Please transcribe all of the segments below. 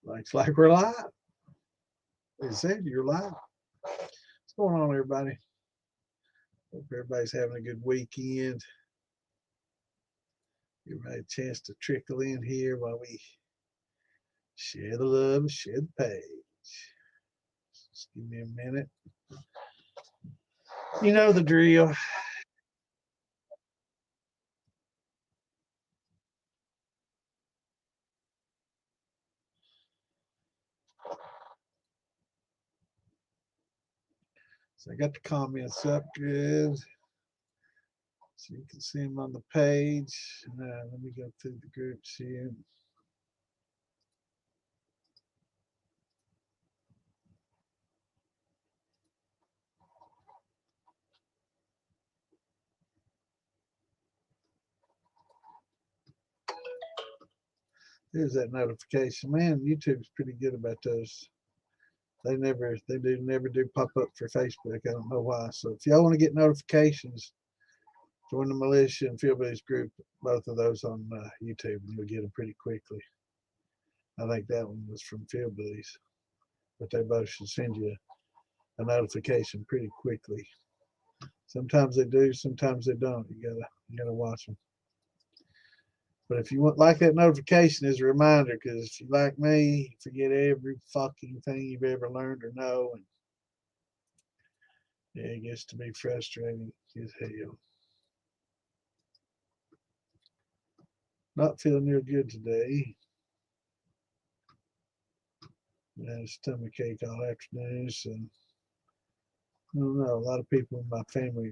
Looks like we're live. They said you're live. What's going on, everybody? Hope everybody's having a good weekend. Give everybody a chance to trickle in here while we share the love, share the page. Just give me a minute. You know the drill. So I got the comments up good. So you can see them on the page. Let me go through the groups here. There's that notification. Man, YouTube's pretty good about those. They never do pop up for Facebook. I don't know why. So if y'all want to get notifications, join the militia and Fieldbillies group, both of those on YouTube, and you'll get them pretty quickly. I think that one was from Fieldbillies, but they both should send you a notification pretty quickly. Sometimes they do, sometimes they don't. You gotta watch them. But if you want like that notification as a reminder, because if you like me, you forget every fucking thing you've ever learned or know, and yeah, it gets to be frustrating as hell. Not feeling real good today. I had a stomach ache all afternoon, so I don't know. A lot of people in my family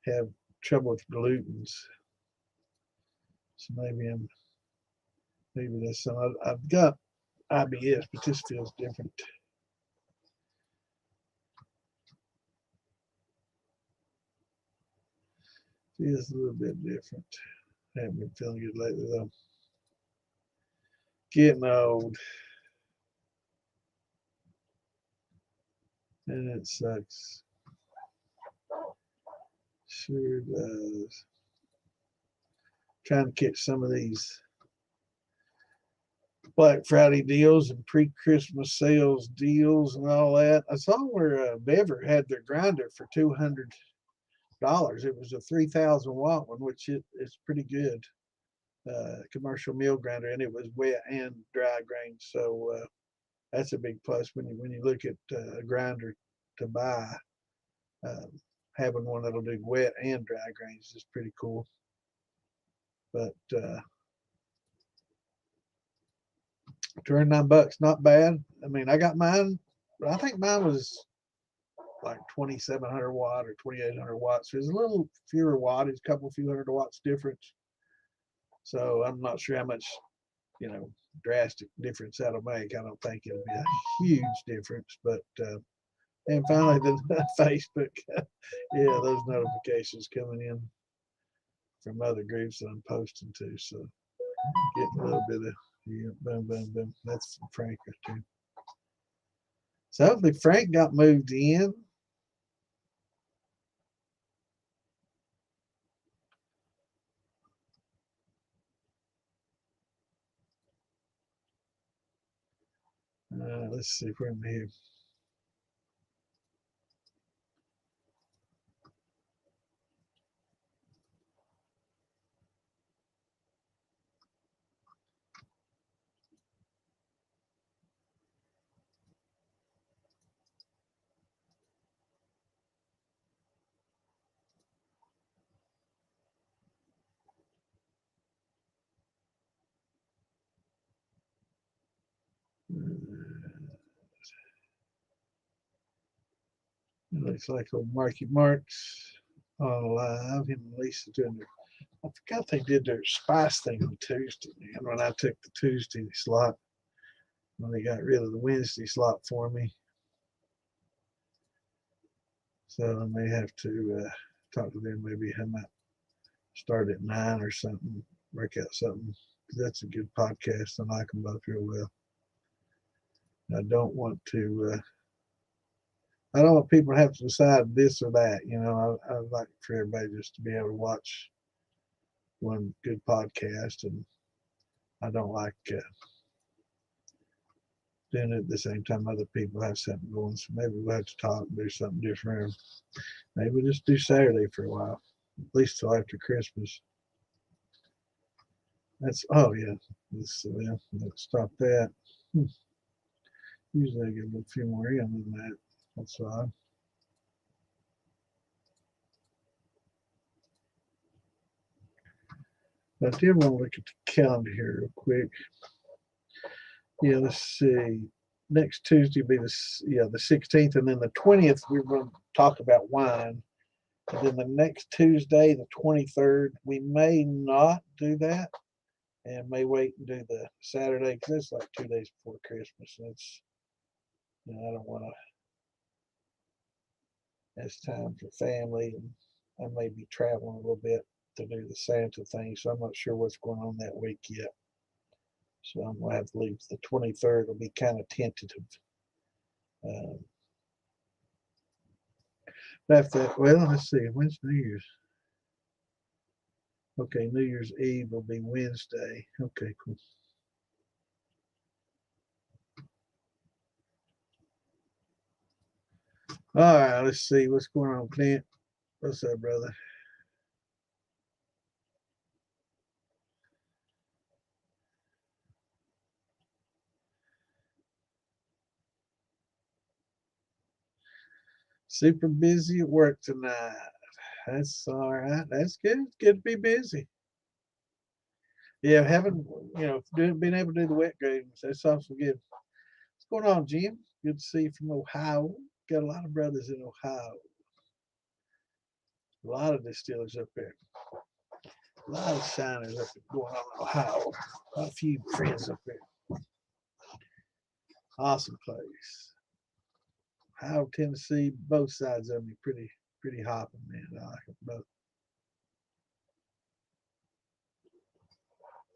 have trouble with glutens, so maybe that's some. I've got IBS, but this feels different. Feels a little bit different. I haven't been feeling good lately though. Getting old, and it sucks. Sure does. Trying to catch some of these Black Friday deals and pre-Christmas sales deals and all that. I saw where Bever had their grinder for $200. It was a 3,000 watt one, which is pretty good. Commercial mill grinder, and it was wet and dry grain. So that's a big plus when you look at a grinder to buy. Um, Having one that'll do wet and dry grains is pretty cool. But $209, not bad. I mean, I got mine, but I think mine was like 2,700 watt or 2,800 watts. So it's a little fewer wattage, a couple few hundred watts difference. So I'm not sure how much, drastic difference that'll make. I don't think it'll be a huge difference, but and finally the Facebook, yeah, those notifications coming in from other groups that I'm posting to. So getting a little bit of boom, boom, boom. That's from Frank right there. So hopefully Frank got moved in. Let's see if we're in here. It looks like old Marky Mark's on live. Him and Lisa doing their. I forgot they did their spice thing on Tuesday, man. When I took the Tuesday slot, when they got rid of the Wednesday slot for me, so I may have to talk to them. Maybe I might start at 9 or something. Work out something. That's a good podcast. I like them both real well. I don't want to. I don't want people to have to decide this or that. I like for everybody just to be able to watch one good podcast, and I don't like doing it at the same time other people have something going. So maybe we'll have to talk and do something different. Maybe we'll just do Saturday for a while, at least till after Christmas. That's, oh yeah, let's stop that. Usually I get a few more in than that. That's odd. But I did want to look at the calendar here real quick. Yeah, let's see. Next Tuesday will be the 16th, and then the 20th we're going to talk about wine. And then the next Tuesday, the 23rd, we may not do that, and may wait and do the Saturday because it's like 2 days before Christmas. And it's, I don't want to. It's time for family, and I may be traveling a little bit to do the Santa thing, so I'm not sure what's going on that week yet. So I'm gonna have to leave the 23rd. It'll be kind of tentative. Um, after that, well, let's see. When's New Year's? Okay, New Year's Eve will be Wednesday. Okay, cool. All right, let's see what's going on, Clint. What's up, brother? Super busy at work tonight. That's all right. That's good. It's good to be busy. Yeah, having being able to do the wet gradings, that's also good. What's going on, Jim? Good to see you from Ohio. Got a lot of brothers in Ohio. A lot of distillers up there. A lot of shiners up there going on in Ohio. A few friends up there. Awesome place. Ohio, Tennessee, both sides of me pretty hopping, man. I like them both.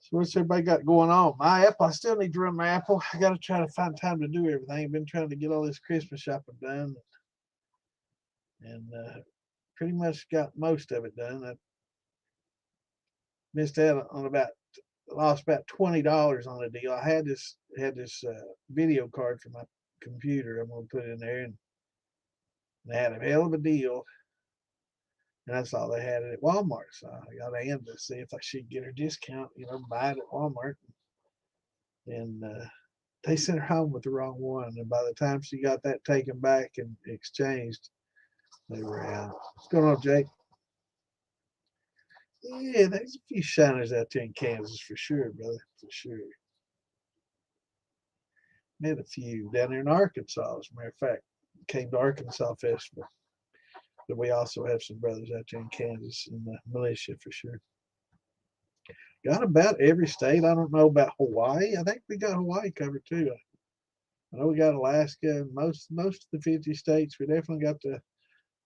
So what's everybody got going on? My apple, I still need to run my apple. I got to try to find time to do everything. I've been trying to get all this Christmas shopping done, and pretty much got most of it done. I missed out on lost about $20 on a deal. I had this video card for my computer. I'm gonna put it in there, and they had a hell of a deal, and that's all they had it at Walmart. So I got Ann to see if I should get her discount, buy it at Walmart, and they sent her home with the wrong one. And by the time she got that taken back and exchanged, they were out. What's going on, Jake? Yeah, there's a few shiners out there in Kansas for sure, brother, for sure. Met a few down there in Arkansas, as a matter of fact. Came to Arkansas Festival. But we also have some brothers out there in Kansas in the militia for sure. Got about every state. I don't know about Hawaii. I think we got Hawaii covered too. I know we got Alaska. Most of the 50 states. We definitely got the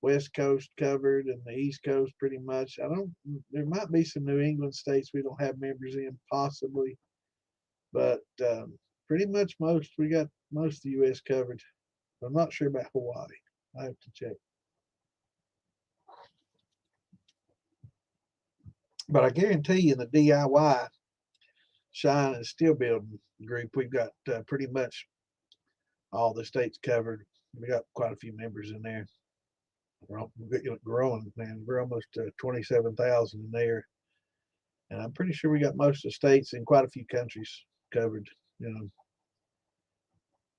West Coast covered and the East Coast pretty much. I don't. There might be some New England states we don't have members in, possibly, but pretty much most we got most of the U.S. covered. I'm not sure about Hawaii. I have to check. But I guarantee you, in the DIY Shine and Steel Building group, we've got pretty much all the states covered. We got quite a few members in there. We're growing, man. We're almost 27,000 in there, and I'm pretty sure we got most of the states and quite a few countries covered. A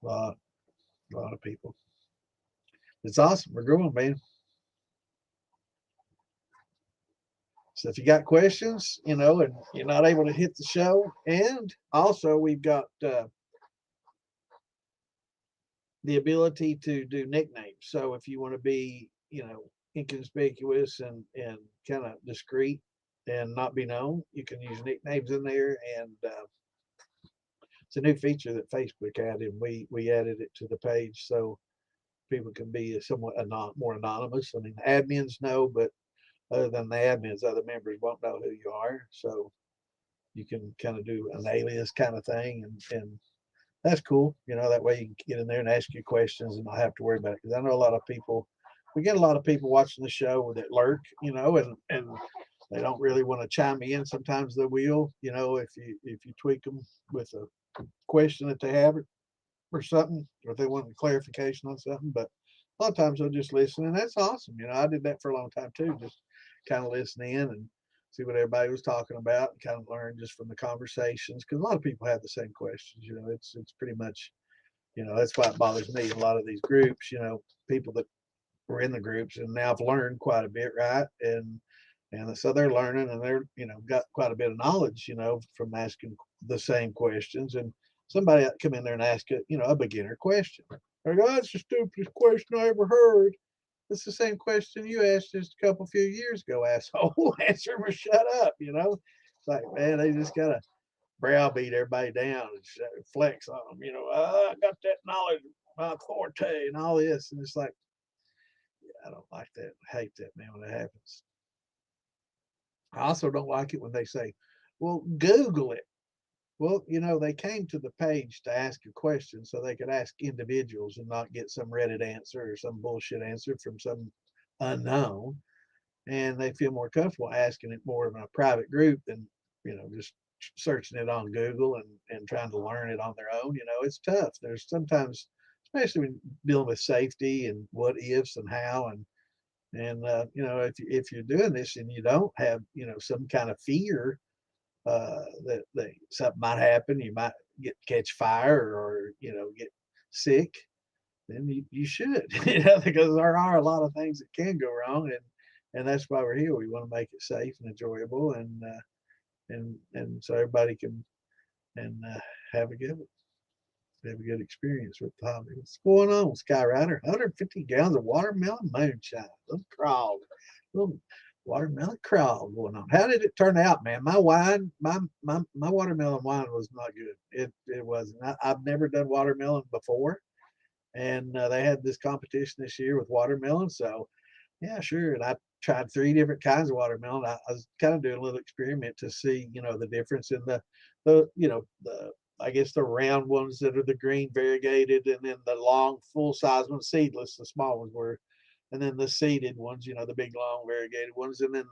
lot of people. It's awesome. We're growing, man. So if you got questions, and you're not able to hit the show, and also we've got the ability to do nicknames. So if you want to be, inconspicuous and kind of discreet and not be known, you can use nicknames in there. And it's a new feature that Facebook added. We added it to the page so people can be somewhat more anonymous. I mean, admins know, but other than the admins, other members won't know who you are. So you can kind of do an alias kind of thing, and that's cool. That way you can get in there and ask you questions and not have to worry about it. Because I know a lot of people, we get a lot of people watching the show that lurk, and they don't really want to chime in. Sometimes they will, if you tweak them with a question that they have. or something, or if they wanted clarification on something. But a lot of times they'll just listen, and that's awesome. I did that for a long time too, just kind of listen in and see what everybody was talking about, and kind of learn just from the conversations, because a lot of people have the same questions. It's pretty much, that's why it bothers me. A lot of these groups, people that were in the groups and now have learned quite a bit, right? And so they're learning, and they're got quite a bit of knowledge, from asking the same questions. And somebody come in there and ask a beginner question. They go, that's the stupidest question I ever heard. It's the same question you asked just a few years ago, asshole. Answer or shut up. It's like, man, they just gotta browbeat everybody down and flex on them. I got that knowledge, my forte, and all this. And it's like, I don't like that. I hate that, man, when it happens. I also don't like it when they say, well, Google it. Well, they came to the page to ask a question so they could ask individuals and not get some Reddit answer or some bullshit answer from some unknown. And they feel more comfortable asking it more in a private group than, just searching it on Google and trying to learn it on their own. It's tough. There's sometimes, especially when dealing with safety and what ifs and how, and if you're doing this and you don't have some kind of fear that something might happen, you might catch fire or get sick, then you should, because there are a lot of things that can go wrong, and that's why we're here. We want to make it safe and enjoyable, and so everybody can and have a good experience with the hobby. What's going on, Skyrider? 150 gallons of watermelon moonshine. Little watermelon crawl going on. How did it turn out, man? My wine, my watermelon wine was not good. It wasn't. I've never done watermelon before, and they had this competition this year with watermelon. So yeah, sure. And I tried 3 different kinds of watermelon. I was kind of doing a little experiment to see, the difference in the I guess the round ones that are the green variegated, and then the long full size ones, seedless, the small ones were, and then the seeded ones, the big long variegated ones, and then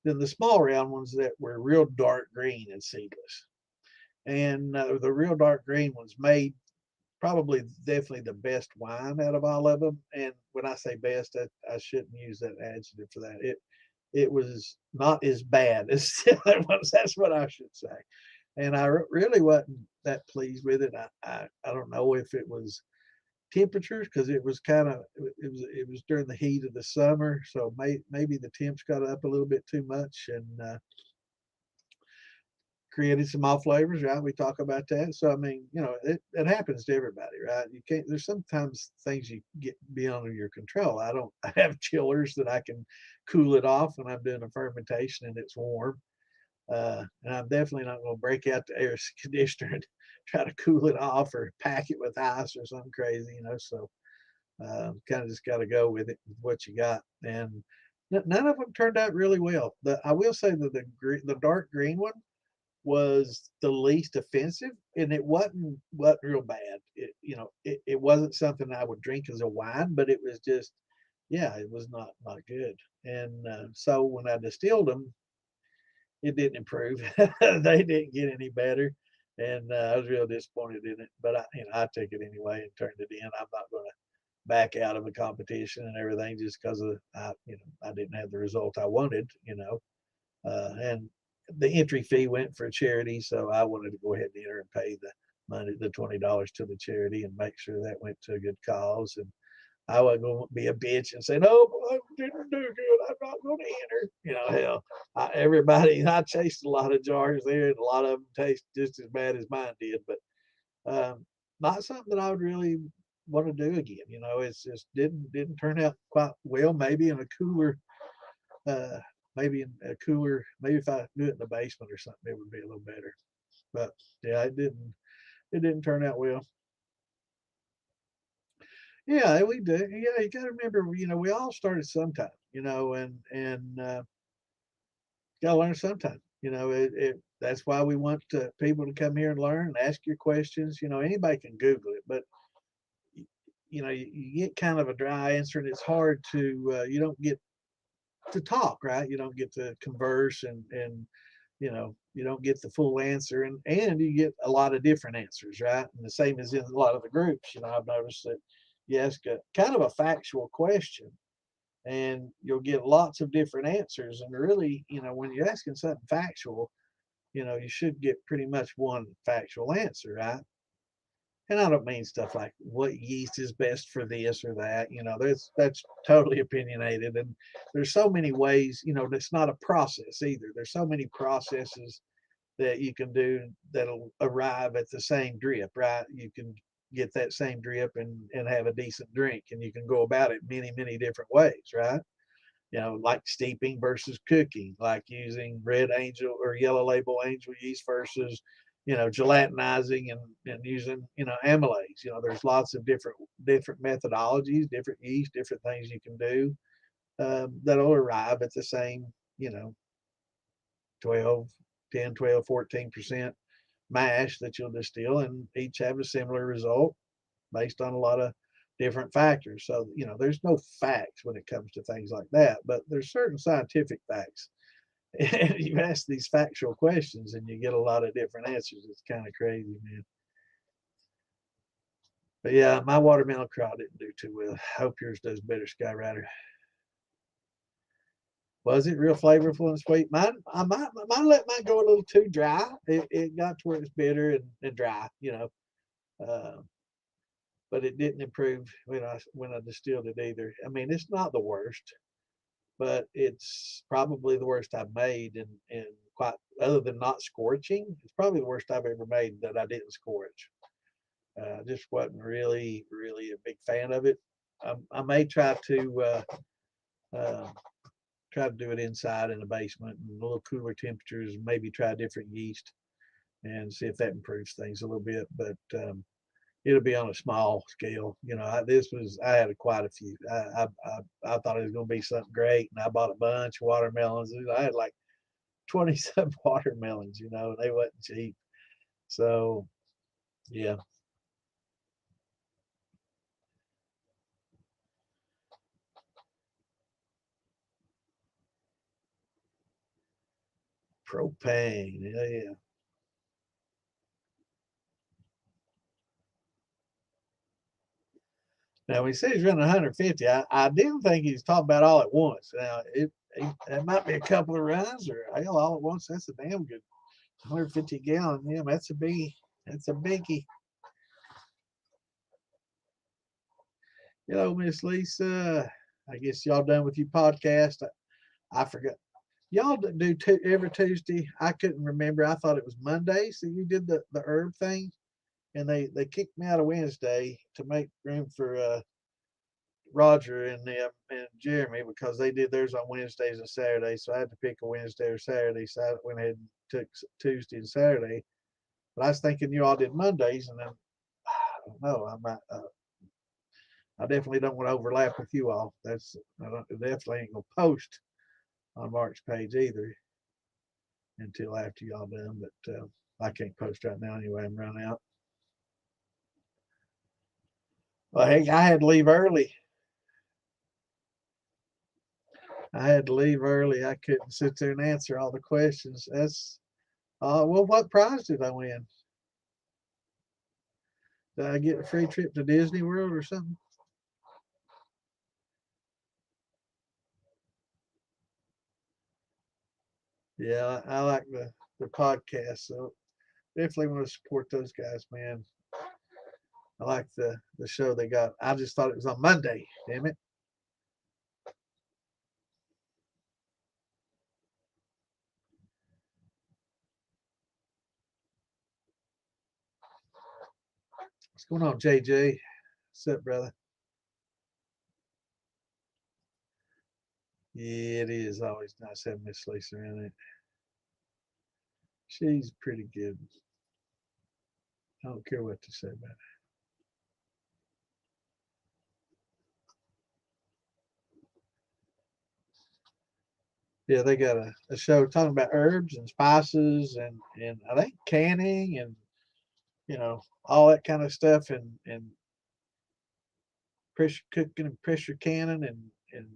the small round ones that were real dark green and seedless. And the real dark green ones made probably definitely the best wine out of all of them. And when I say best, I shouldn't use that adjective for that. It was not as bad as the other ones. That's what I should say. And I really wasn't that pleased with it. I don't know if it was temperatures, because it was during the heat of the summer, so maybe the temps got up a little bit too much, and created some off flavors, right? We talk about that. So I mean, it happens to everybody, right? You can't. There's sometimes things you get beyond your control. I have chillers that I can cool it off when I'm doing a fermentation and it's warm. And I'm definitely not going to break out the air conditioner and try to cool it off or pack it with ice or something crazy, So kind of just got to go with it, with what you got. And none of them turned out really well. I will say that the dark green one was the least offensive, and it wasn't real bad. It wasn't something I would drink as a wine, but it was just, yeah, it was not good. And so when I distilled them, it didn't improve. They didn't get any better, and I was real disappointed in it. But I took it anyway and turned it in. I'm not going to back out of a competition and everything just because I didn't have the result I wanted. And the entry fee went for a charity, so I wanted to go ahead and enter and pay the money, the $20 to the charity, and make sure that went to a good cause. And I wasn't going to be a bitch and say, no, I didn't do good, I'm not going to enter. Hell, I chased a lot of jars there, and a lot of them taste just as bad as mine did, but not something that I would really want to do again. It's just didn't turn out quite well. Maybe in a cooler, maybe if I do it in the basement or something, it would be a little better. But yeah, it didn't turn out well. Yeah, we do. Yeah, you got to remember, we all started sometime, and got to learn sometime. That's why we want people to come here and learn and ask your questions. Anybody can Google it, but you get kind of a dry answer, and it's hard to you don't get to talk, right? You don't get to converse and you don't get the full answer, and you get a lot of different answers, right? And the same as in a lot of the groups, I've noticed that you ask a kind of a factual question and you'll get lots of different answers. And really, when you're asking something factual, you should get pretty much one factual answer, right? And I don't mean stuff like what yeast is best for this or that. That's totally opinionated. And there's so many ways, it's not a process either. There's so many processes that you can do that'll arrive at the same drip, right? You can get that same drip and have a decent drink, and you can go about it many, many different ways, right? Like steeping versus cooking, like using red angel or yellow label angel yeast versus, gelatinizing and using, amylase. There's lots of different methodologies, different yeast, different things you can do that'll arrive at the same, 12, 10, 12, 14% mash that you'll distill, and each have a similar result based on a lot of different factors. So, there's no facts when it comes to things like that, but there's certain scientific facts. And you ask these factual questions and you get a lot of different answers. It's kind of crazy, man. But yeah, my watermelon craw didn't do too well. I hope yours does better, Skyrider. Was it real flavorful and sweet? Mine let mine go a little too dry. It got to where it's bitter and dry, Uh, but it didn't improve when I distilled it either. I mean, it's not the worst, but it's probably the worst I've made, and quite other than not scorching, it's probably the worst I've ever made that I didn't scorch. Just wasn't really a big fan of it. I may uh, try to do it inside in the basement and a little cooler temperatures, and maybe try different yeast and see if that improves things a little bit. But it'll be on a small scale. I had quite a few. I thought it was going to be something great, and I bought a bunch of watermelons. I had like 20 some watermelons, and they wasn't cheap. So yeah, propane. Yeah, yeah. Now when he says he's running 150, I didn't think he was talking about all at once. Now it might be a couple of runs or hell all at once. That's a damn good 150 gallon. Yeah, that's a biggie. That's a biggie. Miss Lisa, I guess y'all done with your podcast. I forgot. Y'all do every Tuesday. I couldn't remember. I thought it was Monday. So you did the herb thing, and they kicked me out of Wednesday to make room for Roger and them and Jeremy because they did theirs on Wednesdays and Saturdays. So I had to pick a Wednesday or Saturday. So I went ahead and took Tuesday and Saturday. But I was thinking you all did Mondays, and then I don't know. I definitely don't want to overlap with you all. Definitely ain't gonna post on Mark's page either until after y'all done. But I can't post right now anyway. I'm running out. Well, hey, I had to leave early. I had to leave early. I couldn't sit there and answer all the questions. That's well, what prize did I win? Did I get a free trip to Disney World or something? Yeah, I like the podcast, so definitely want to support those guys, man. I like the show they got. I just thought it was on Monday. Damn it. What's going on, JJ? What's up, brother? Yeah, it is always nice having Miss Lisa in it. She's pretty good. I don't care what to say about it. Yeah, they got a show talking about herbs and spices and I think canning and all that kind of stuff and pressure cooking and pressure canning and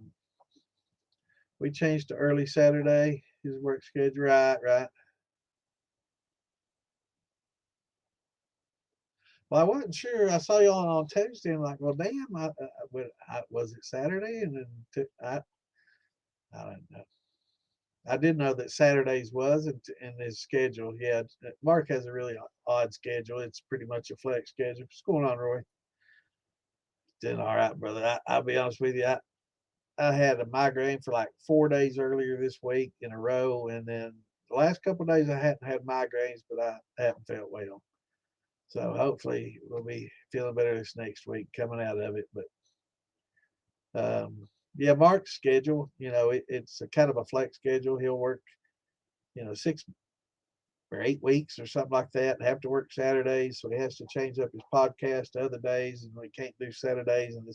we changed to early Saturday. His work schedule, right, right. Well, I wasn't sure. I saw y'all on Tuesday, and like, well, damn, was it Saturday? And then I don't know. I did know that Saturdays was in his schedule. Yeah, Mark has a really odd schedule. It's pretty much a flex schedule. What's going on, Roy? Doing all right, brother. I'll be honest with you. I had a migraine for like 4 days earlier this week in a row, and then the last couple of days I hadn't had migraines, but I haven't felt well. So hopefully we'll be feeling better this next week coming out of it. But yeah, Mark's schedule, it's a kind of a flex schedule. He'll work, 6 or 8 weeks or something like that, and have to work Saturdays, so he has to change up his podcast to other days, and we can't do Saturdays, and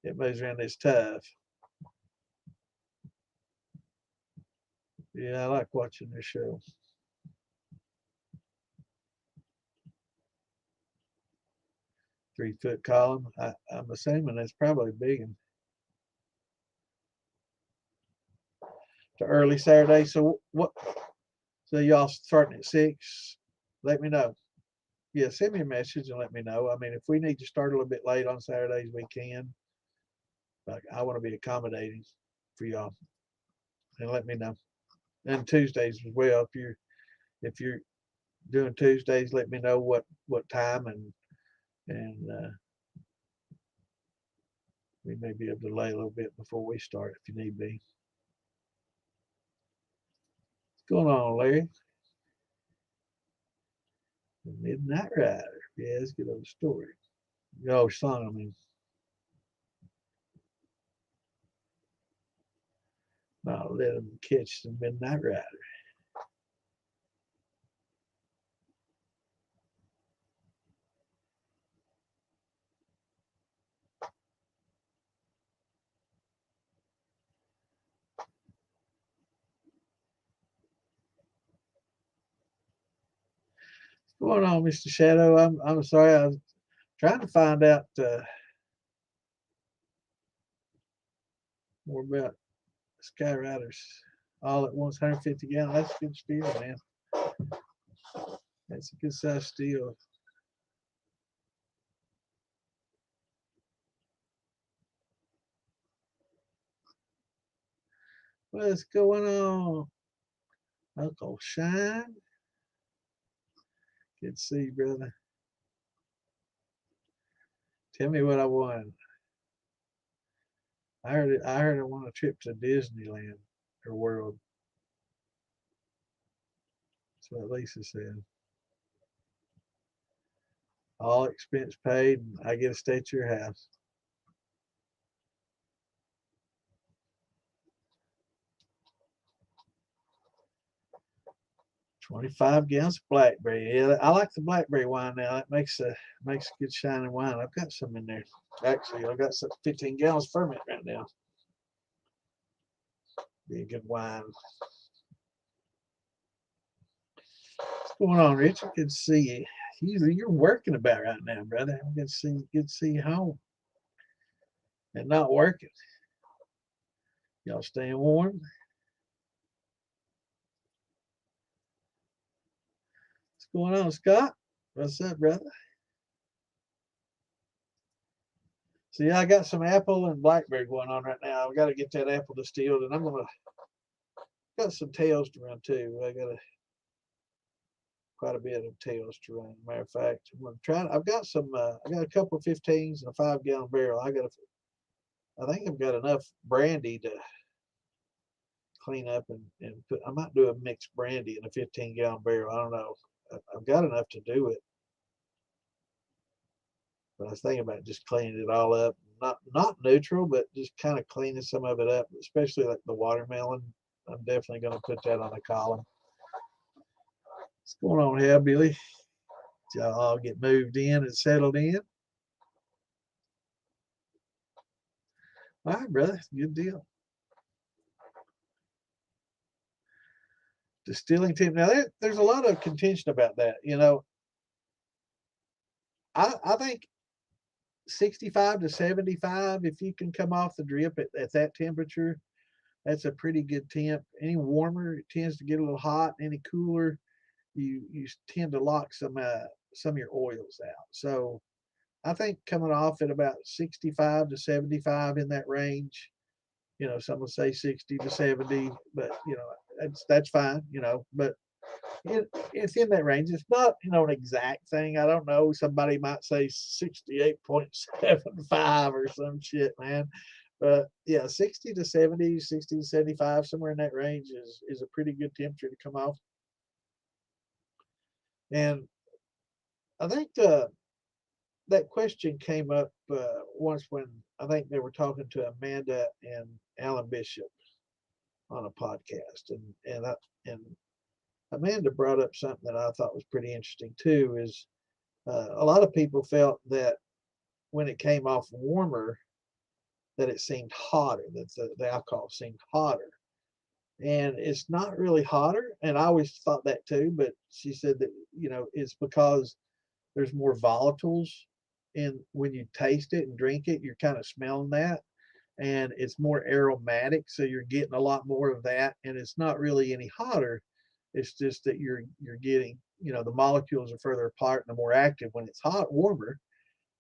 it moves around. It's tough. Yeah, I like watching this show. 3 foot column. I'm assuming that's probably big and to early Saturday. So what? So y'all starting at 6? Let me know. Yeah, send me a message and let me know. I mean, if we need to start a little bit late on Saturdays, we can. Like, I want to be accommodating for y'all, and let me know. And Tuesdays as well. If you're doing Tuesdays, let me know what time, and we may be able to delay a little bit before we start if you need be. What's going on, Larry? The Midnight Rider. Yeah, let's get on the story. Oh, song, I mean. No, let them catch the Midnight Rider. What's going on, Mr. Shadow? I'm sorry. I was trying to find out more about Sky Riders. All at once, 150 gallons. That's a good steel, man. That's a good size steel. What's going on, Uncle Shine? Good to see you, brother. Tell me what I won. I heard I won a trip to Disneyland or World. That's what Lisa said. All expense paid, and I get to stay at your house. 25 gallons of blackberry. Yeah, I like the blackberry wine now. It makes a good shining wine. I've got some in there. Actually, I've got some 15 gallons ferment right now. Be a good wine. What's going on, Richard? Good to see you. You're working about right now, brother. Good to see you home and not working. Y'all staying warm? What's going on, Scott? What's up, brother? So yeah, I got some apple and blackberry going on right now. I've got to get that apple distilled, and got some tails to run too. I got quite a bit of tails to run. Matter of fact, I'm gonna try. I've got some. I got a couple of 15s and a 5-gallon barrel. I think I've got enough brandy to clean up and put. I might do a mixed brandy in a 15-gallon barrel. I don't know. I've got enough to do it, but I was thinking about just cleaning it all up. Not neutral, but just kind of cleaning some of it up, especially like the watermelon. I'm definitely going to put that on the column. What's going on here, Billy? Y'all all get moved in and settled in? All right, brother. Good deal. Distilling tip. Now, there's a lot of contention about that. I think 65 to 75, if you can come off the drip at that temperature, that's a pretty good temp. Any warmer, it tends to get a little hot. Any cooler, you tend to lock some of your oils out. So I think coming off at about 65 to 75 in that range, some will say 60 to 70, but that's fine, but it's in that range. It's not, an exact thing. I don't know. Somebody might say 68.75 or some shit, man. But yeah, 60 to 70, 60 to 75, somewhere in that range is a pretty good temperature to come off. And I think that question came up once when I think they were talking to Amanda and Alan Bishop on a podcast, and Amanda brought up something that I thought was pretty interesting too. Is a lot of people felt that when it came off warmer, that it seemed hotter, that the alcohol seemed hotter, and it's not really hotter. And I always thought that too, but she said that it's because there's more volatiles in when you taste it and drink it. You're kind of smelling that, and it's more aromatic, so you're getting a lot more of that, and it's not really any hotter. It's just that you're getting, the molecules are further apart and they're more active when it's warmer,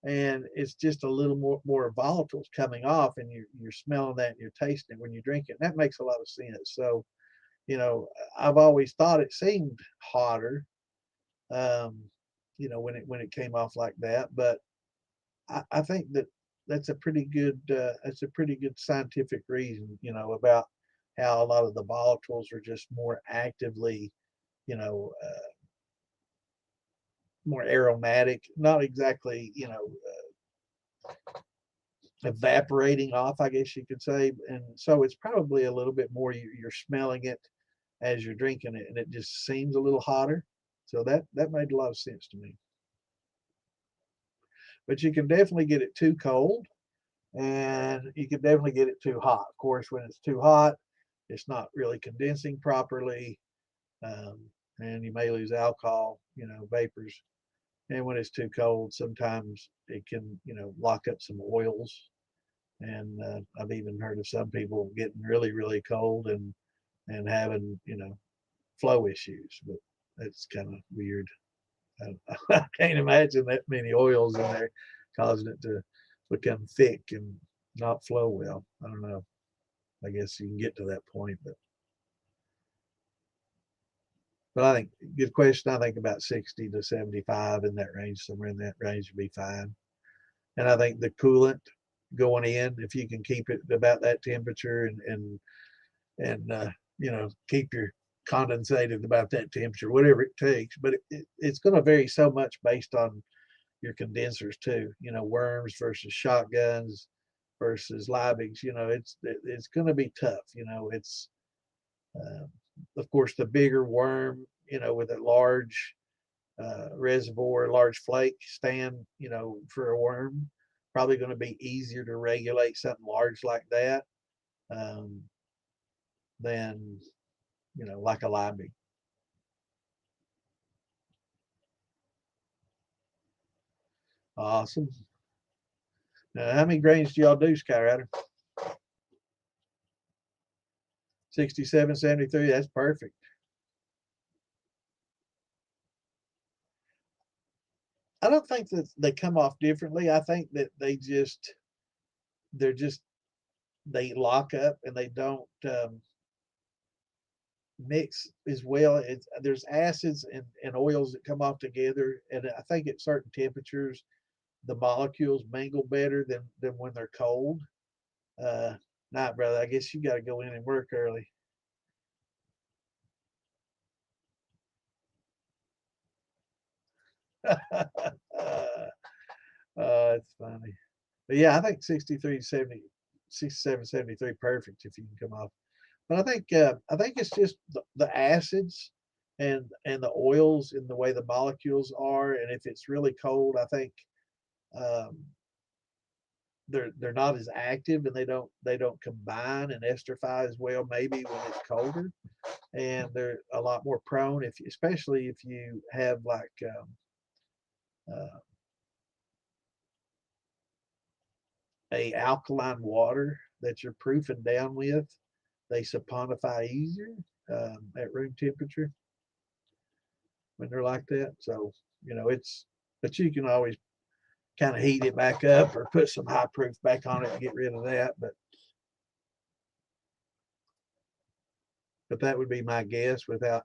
and it's just a little more volatiles coming off, and you're smelling that and you're tasting it when you drink it. And that makes a lot of sense. So, I've always thought it seemed hotter, when it came off like that, but I think that's a pretty good scientific reason, about how a lot of the volatiles are just more actively, more aromatic, not exactly, evaporating off, I guess you could say. And so it's probably a little bit more, you're smelling it as you're drinking it, and it just seems a little hotter. So that made a lot of sense to me. But you can definitely get it too cold, and you can definitely get it too hot. Of course, when it's too hot, it's not really condensing properly, and you may lose alcohol, vapors. And when it's too cold, sometimes it can, lock up some oils. And I've even heard of some people getting really, really cold and having, flow issues. But that's kind of weird. I can't imagine that many oils in there causing it to become thick and not flow well. I don't know. I guess you can get to that point, but I think good question. I think about 60 to 75 in that range, somewhere in that range would be fine. And I think the coolant going in, if you can keep it about that temperature and keep your condensated about that temperature, whatever it takes. But it's going to vary so much based on your condensers too. Worms versus shotguns versus Liebigs. It's going to be tough. It's of course the bigger worm. With a large reservoir, large flake stand. For a worm, probably going to be easier to regulate something large like that um, than like a Liebig. Awesome. Now, how many grains do y'all do, Skyrider? 67, 73. That's perfect. I don't think that they come off differently. I think that they lock up and they don't mix as well. There's acids and oils that come off together, and I think at certain temperatures the molecules mingle better than when they're cold. Not, brother. I guess you got to go in and work early. It's funny. But yeah, I think 63, 70, 67, 73 perfect if you can come off. But I think it's just the acids and the oils and the way the molecules are. And if it's really cold, I think um, they're not as active, and they don't combine and esterify as well maybe when it's colder, and they're a lot more prone especially if you have like uh, a alkaline water that you're proofing down with. They saponify easier at room temperature when they're like that. So you know, but you can always kind of heat it back up or put some high proof back on it and get rid of that. But that would be my guess without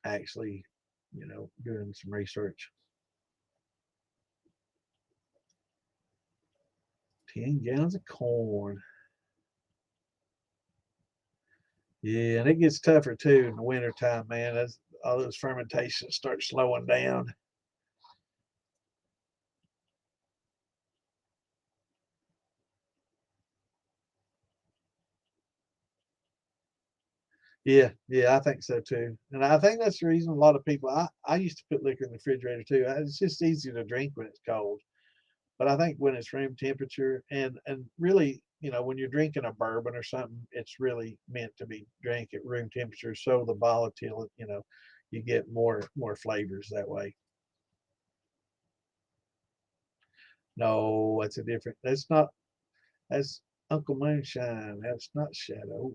actually, you know, doing some research. 10 gallons of corn. Yeah, and it gets tougher too in the wintertime, man. As all those fermentations start slowing down. Yeah, yeah, I think so too. And I think that's the reason a lot of people, I used to put liquor in the refrigerator too. It's just easier to drink when it's cold. But I think when it's room temperature and really, you know, when you're drinking a bourbon or something, it's really meant to be drank at room temperature. So the volatility, you know, you get more flavors that way. No, that's a different. That's not. That's Uncle Moonshine. That's not Shadow.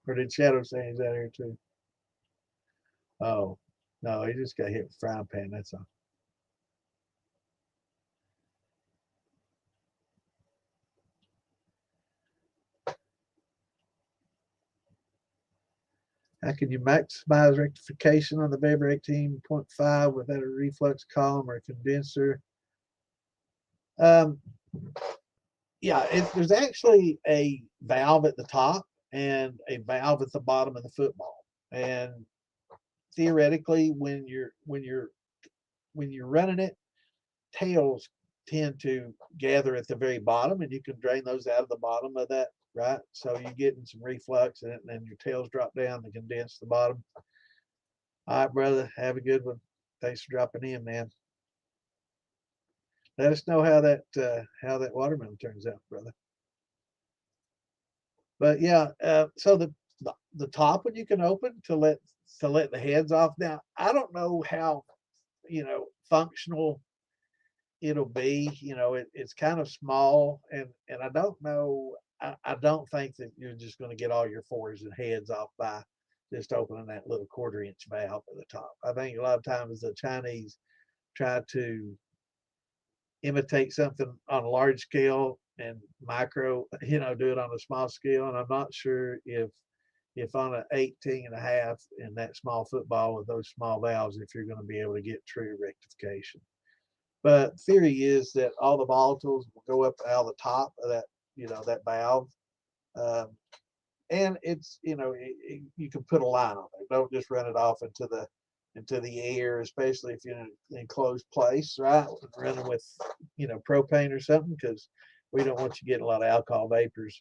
Or did Shadow say he's out here too? Oh, no, he just got hit with a frying pan. That's all. How can you maximize rectification on the Weber 18.5 without a reflux column or a condenser? Um, yeah, there's actually a valve at the top and a valve at the bottom of the football. And theoretically, when you're running it, tails tend to gather at the very bottom, and you can drain those out of the bottom of that, right? So you're getting some reflux, and then your tails drop down to condense the bottom. All right, brother, have a good one. Thanks for dropping in, man. Let us know how that watermelon turns out, brother. But yeah, so the top one you can open to let the heads off. Now I don't know how, you know, functional it'll be. You know, it's kind of small, and I don't know. I don't think that you're just going to get all your fours and heads off by just opening that little quarter-inch valve at the top. I think a lot of times the Chinese try to imitate something on a large scale and micro, you know, do it on a small scale. And I'm not sure if on an 18 and a half in that small football with those small valves, if you're going to be able to get true rectification. But theory is that all the volatiles will go up out of the top of that, you know, that valve. Um, and it's, you know, you can put a line on there. Don't just run it off into the air, especially if you're in an enclosed place, right? Running with, you know, propane or something, because we don't want you getting a lot of alcohol vapors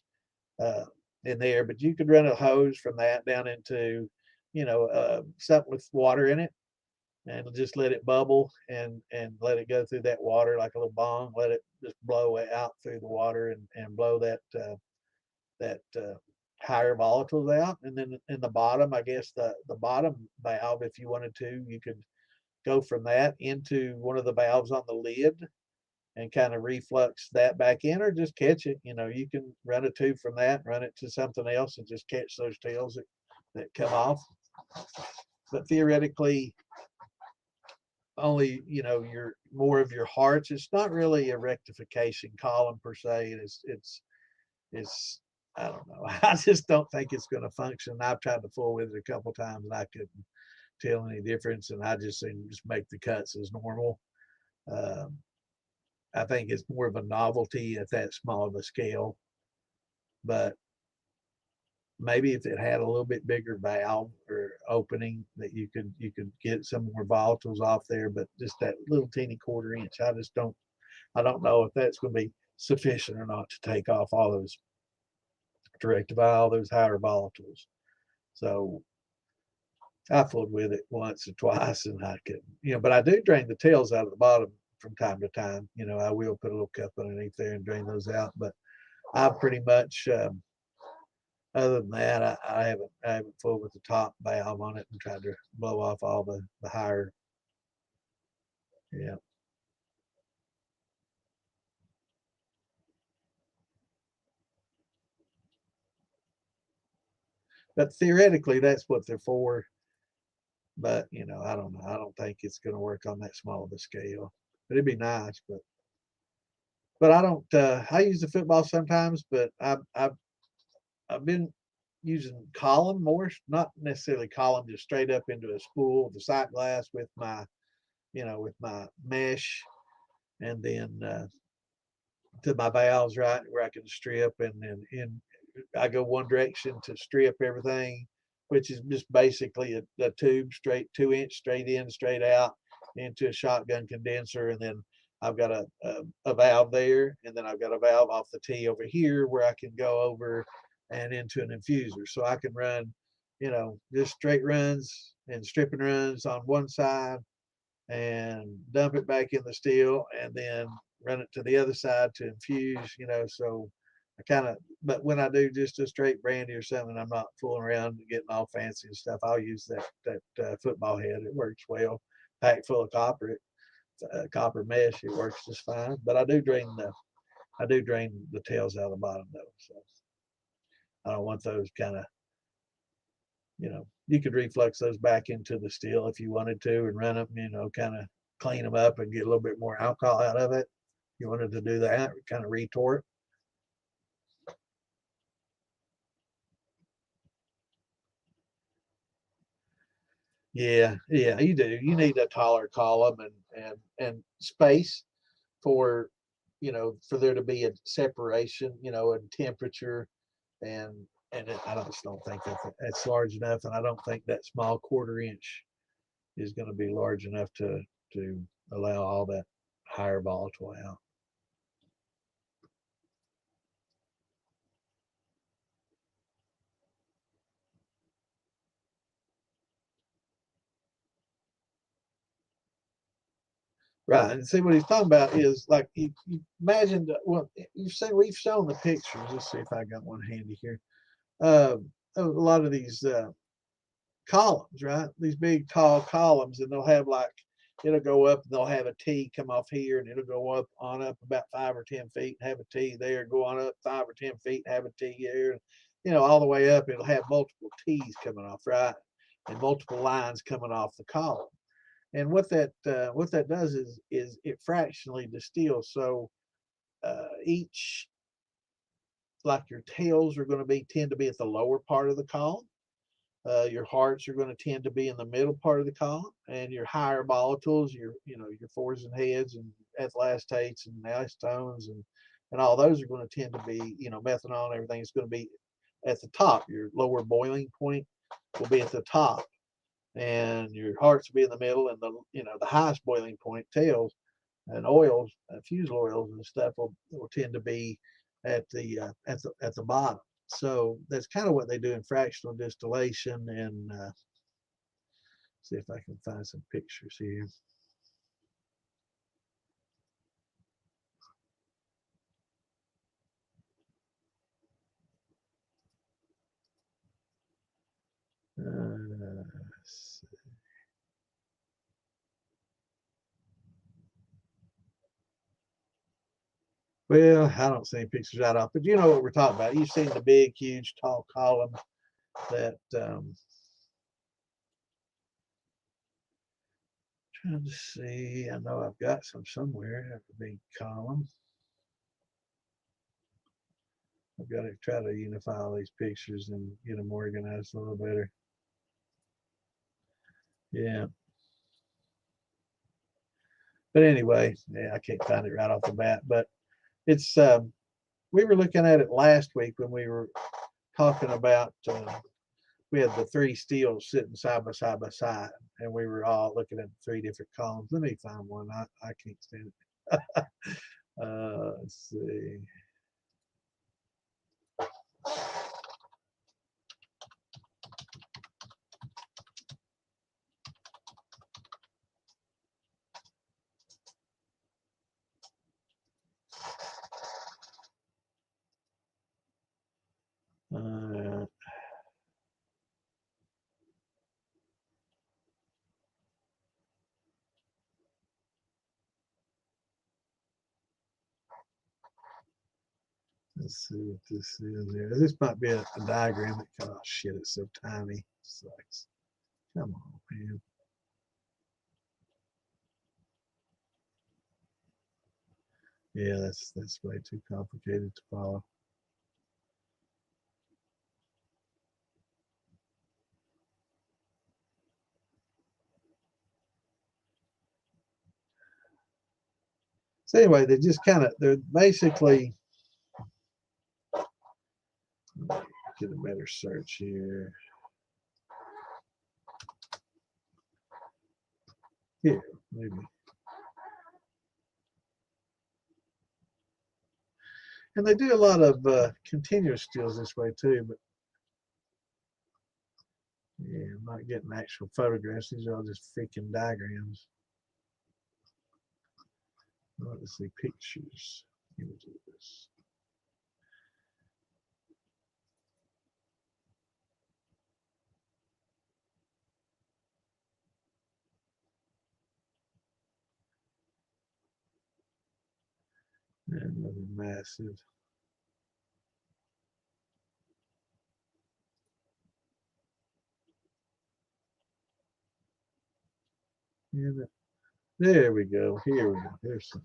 uh, in there. But you could run a hose from that down into, you know, something with water in it, and just let it bubble and let it go through that water like a little bong. Let it just blow out through the water and blow that higher volatiles out. And then in the bottom, I guess the bottom valve, if you wanted to, you could go from that into one of the valves on the lid and kind of reflux that back in, or just catch it. You know, you can run a tube from that, run it to something else, and just catch those tails that come off. But theoretically, only, you know, your more of your hearts. It's not really a rectification column per se. It's I don't know. I just don't think it's going to function. I've tried to fool with it a couple times and I couldn't tell any difference, and I just seem to just make the cuts as normal. Um, I think it's more of a novelty at that small of a scale, but maybe if it had a little bit bigger valve or opening that you could get some more volatiles off there, but just that little teeny quarter-inch, I don't know if that's going to be sufficient or not to take off all those, to rectify all those higher volatiles. So I fooled with it once or twice, and I could, you know, but I do drain the tails out of the bottom from time to time. You know, I will put a little cup underneath there and drain those out, but I pretty much, other than that, I haven't fooled with the top valve on it and tried to blow off all the higher. Yeah. But theoretically, that's what they're for. But you know, I don't know. I don't think it's going to work on that small of a scale. But it'd be nice. But I don't. I use the football sometimes, but I've been using column more, not necessarily column, just straight up into a spool of the sight glass with my, you know, with my mesh, and then to my valves, right, where I can strip, and then I go one direction to strip everything, which is just basically a tube straight 2 inch straight in, straight out into a shotgun condenser, and then I've got a valve there, and then I've got a valve off the T over here where I can go over and into an infuser, so I can run, you know, just straight runs and stripping runs on one side, and dump it back in the still, and then run it to the other side to infuse, you know. So I kind of, but when I do just a straight brandy or something, I'm not fooling around and getting all fancy and stuff. I'll use that football head. It works well, packed full of copper. Copper mesh. It works just fine. But I do drain the tails out of the bottom though. So I don't want those kind of, you know, you could reflux those back into the steel if you wanted to and run them, you know, kind of clean them up and get a little bit more alcohol out of it. If you wanted to do that, kind of retort. Yeah, yeah, you do. You need a taller column and space for, you know, for there to be a separation, you know, in temperature, and I just don't think that's large enough, and I don't think that small 1/4 inch is going to be large enough to allow all that higher volatile out. Right, and see what he's talking about is like you imagine. Well, you've seen we've shown the pictures. Let's see if I got one handy here. A lot of these columns, right? These big tall columns, and they'll have like it'll go up and they'll have a T come off here, and it'll go up on up about 5 or 10 feet, and have a T there, go on up 5 or 10 feet, and have a T there, you know, all the way up. It'll have multiple T's coming off, right, and multiple lines coming off the column. And what that does is it fractionally distills. So each, like your tails are going to be tend to be at the lower part of the column. Your hearts are going to tend to be in the middle part of the column, and your higher volatiles, your, you know, your fours and heads and ethyl acetates and acetones and all those are going to tend to be, you know, methanol and everything is going to be at the top. Your lower boiling point will be at the top, and your hearts will be in the middle, and the, you know, the highest boiling point, tails and oils, fusel oils and stuff will tend to be at the bottom. So that's kind of what they do in fractional distillation. And see if I can find some pictures here. Well, I don't see any pictures right off, but you know what we're talking about. You've seen the big, huge, tall column that trying to see. I know I've got some somewhere. Have a big column. I've got to try to unify all these pictures and get them organized a little better. Yeah. But anyway, yeah, I can't find it right off the bat. But it's we were looking at it last week when we were talking about we had the three steels sitting side by side by side, and we were all looking at 3 different columns. Let me find one. I can't stand it. Let's see. Uh, let's see what this is here. This might be a diagram that, oh shit, it's so tiny. It sucks. Come on, man. Yeah, that's way too complicated to follow. So anyway, they're basically, get a better search here. Here, maybe. And they do a lot of continuous stills this way too, but yeah, I'm not getting actual photographs. These are all just freaking diagrams. Let's see pictures, images. Another massive. And there we go. Here we go. Here's some.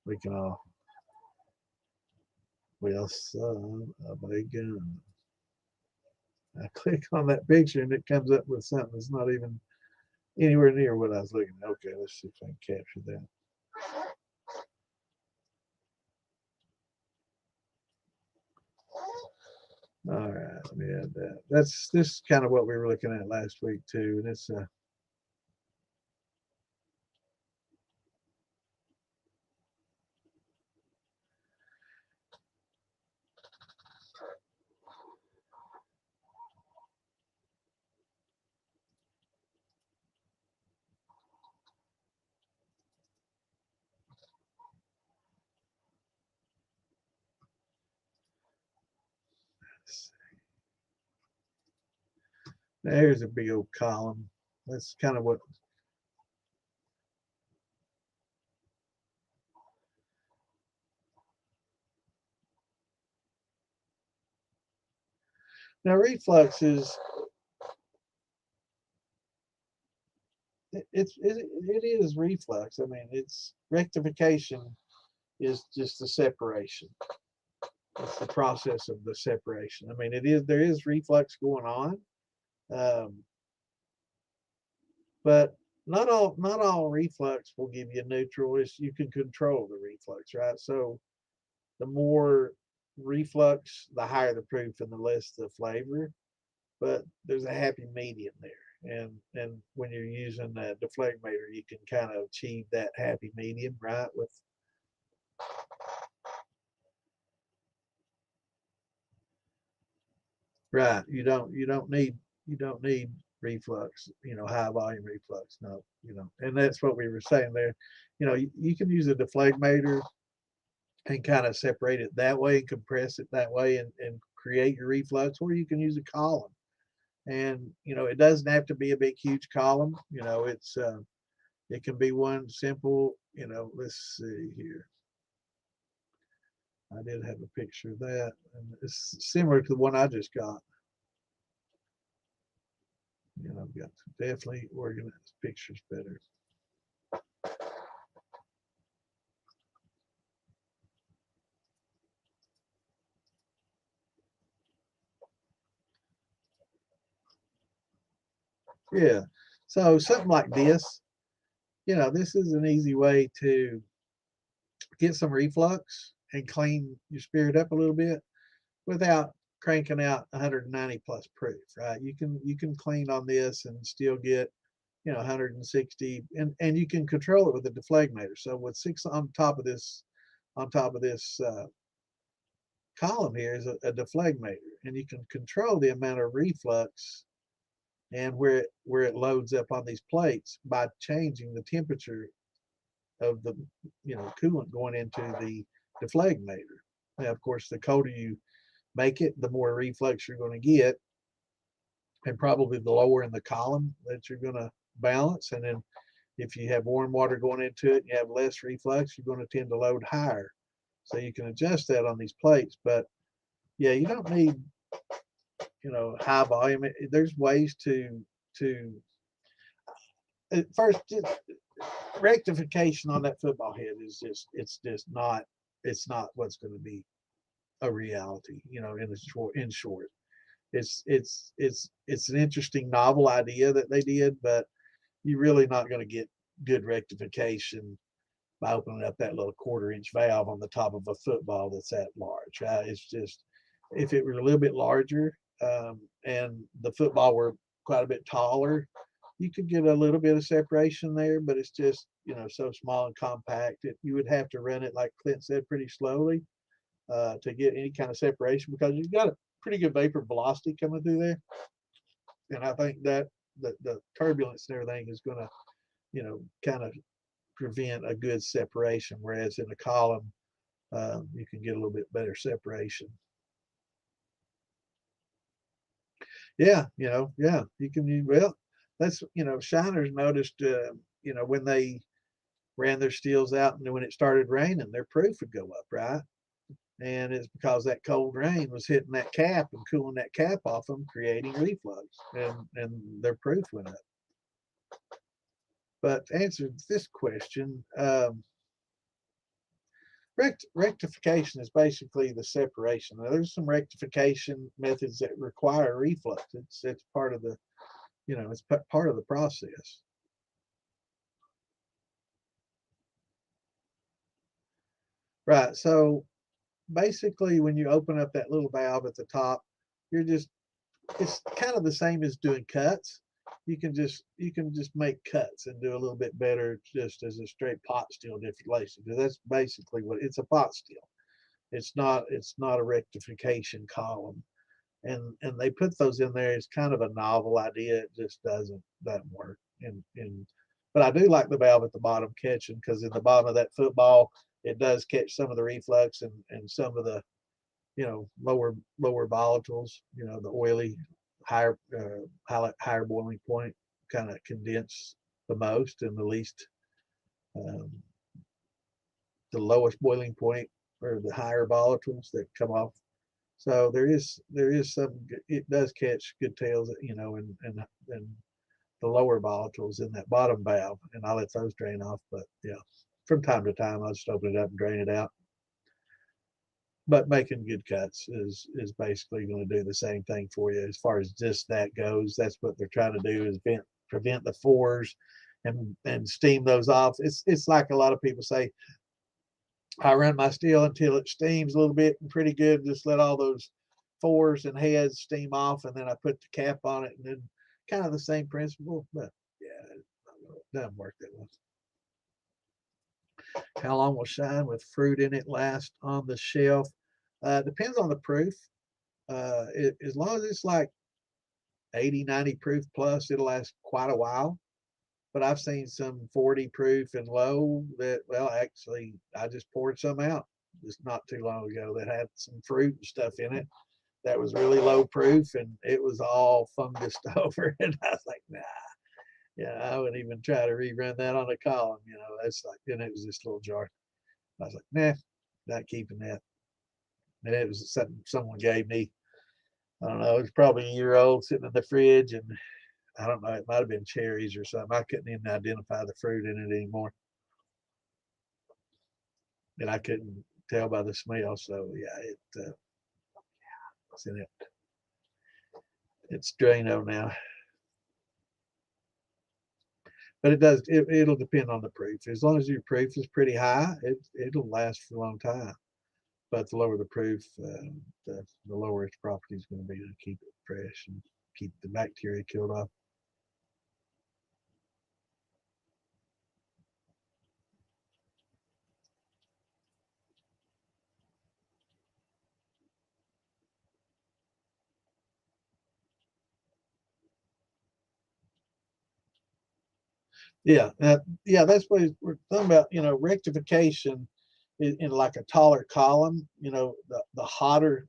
We can all. Well, son of a gun. I click on that picture and it comes up with something that's not even anywhere near what I was looking at. Okay, let's see if I can capture that. All right, let me add that. This is kind of what we were looking at last week too, and it's there's a big old column. That's kind of what. Now reflux is it is reflux. I mean, it's rectification is just the separation. It's the process of the separation. I mean, there is reflux going on, but not all reflux will give you neutral. You can control the reflux, right? So the more reflux, the higher the proof and the less the flavor. But there's a happy medium there. And when you're using a deflegmator, you can kind of achieve that happy medium, right? With right, you don't need reflux, high volume reflux. No, and that's what we were saying there. You can use a deflegmator and kind of separate it that way and compress it that way and create your reflux, or you can use a column. And it doesn't have to be a big huge column. It can be one simple. Let's see here. I did have a picture of that, and it's similar to the one I just got. I've got to definitely organize pictures better. Yeah. So something like this, this is an easy way to get some reflux and clean your spirit up a little bit without cranking out 190 plus proof, right? You can clean on this and still get 160, and you can control it with a deflegmator. So with 6 on top of this column here is a deflegmator, and you can control the amount of reflux and where it loads up on these plates by changing the temperature of the coolant going into the deflegmator. Now, of course, the colder you make it, the more reflux you're going to get, and probably the lower in the column that you're going to balance. And then if you have warm water going into it and you have less reflux, you're going to tend to load higher. So you can adjust that on these plates. But yeah, you don't need high volume. There's ways to at first rectification on that football head is just, it's not what's going to be a reality, you know, in short. It's an interesting novel idea that they did, but you're really not going to get good rectification by opening up that little 1/4 inch valve on the top of a football that's that large. Right? It's just, if it were a little bit larger, and the football were quite a bit taller, you could get a little bit of separation there, but it's just, you know, so small and compact. You would have to run it, like Clint said, pretty slowly to get any kind of separation, because you've got a pretty good vapor velocity coming through there. And I think that the turbulence and everything is going to, you know, kind of prevent a good separation, whereas in a column, you can get a little bit better separation. Yeah, you know, yeah, you can, well, that's, you know, shiners noticed, you know, when they ran their steels out and when it started raining, their proof would go up, right? And it's because that cold rain was hitting that cap and cooling that cap off them, creating reflux, and their proof went up. But to answer this question, rectification is basically the separation. Now, there's some rectification methods that require reflux. It's part of the, you know, it's part of the process. Right. So basically, when you open up that little valve at the top, you're just, it's kind of the same as doing cuts. You can just make cuts and do a little bit better just as a straight pot still distillation, because that's basically what it's, a pot still. It's not a rectification column. And they put those in there as kind of a novel idea. It just doesn't work. But I do like the valve at the bottom catching, because in the bottom of that football, it does catch some of the reflux and some of the, you know, lower volatiles, you know, the oily higher boiling point kind of condense the most, and the least, the lowest boiling point, or the higher volatiles that come off. So there is some, it does catch good tails, you know, and the lower volatiles in that bottom valve, and I let those drain off. But yeah, from time to time I'll just open it up and drain it out. But making good cuts is basically going to do the same thing for you as far as just that goes. That's what they're trying to do, is prevent the fours and steam those off. It's like a lot of people say, I run my steel until it steams a little bit and pretty good, just let all those fours and heads steam off, and then I put the cap on it, and then kind of the same principle. But yeah, it doesn't work that well. How long will shine with fruit in it last on the shelf? Depends on the proof. As long as it's like 80, 90 proof plus, it'll last quite a while. But I've seen some 40 proof and low that, well, actually, I just poured some out just not too long ago that had some fruit and stuff in it that was really low proof, and it was all fungused over. And I was like, nah, yeah, I wouldn't even try to rerun that on a column. You know, that's like, and it was this little jar. I was like, nah, not keeping that. And it was something someone gave me. I don't know, it was probably a year old, sitting in the fridge, and I don't know, it might have been cherries or something. I couldn't even identify the fruit in it anymore. And I couldn't tell by the smell. So yeah, it's in it. It's Drano now. But it'll depend on the proof. As long as your proof is pretty high, it'll last for a long time. But the lower the proof, the lower its property is going to be to keep it fresh and keep the bacteria killed off. Yeah, yeah, that's what we're talking about. You know, rectification in like a taller column. You know, the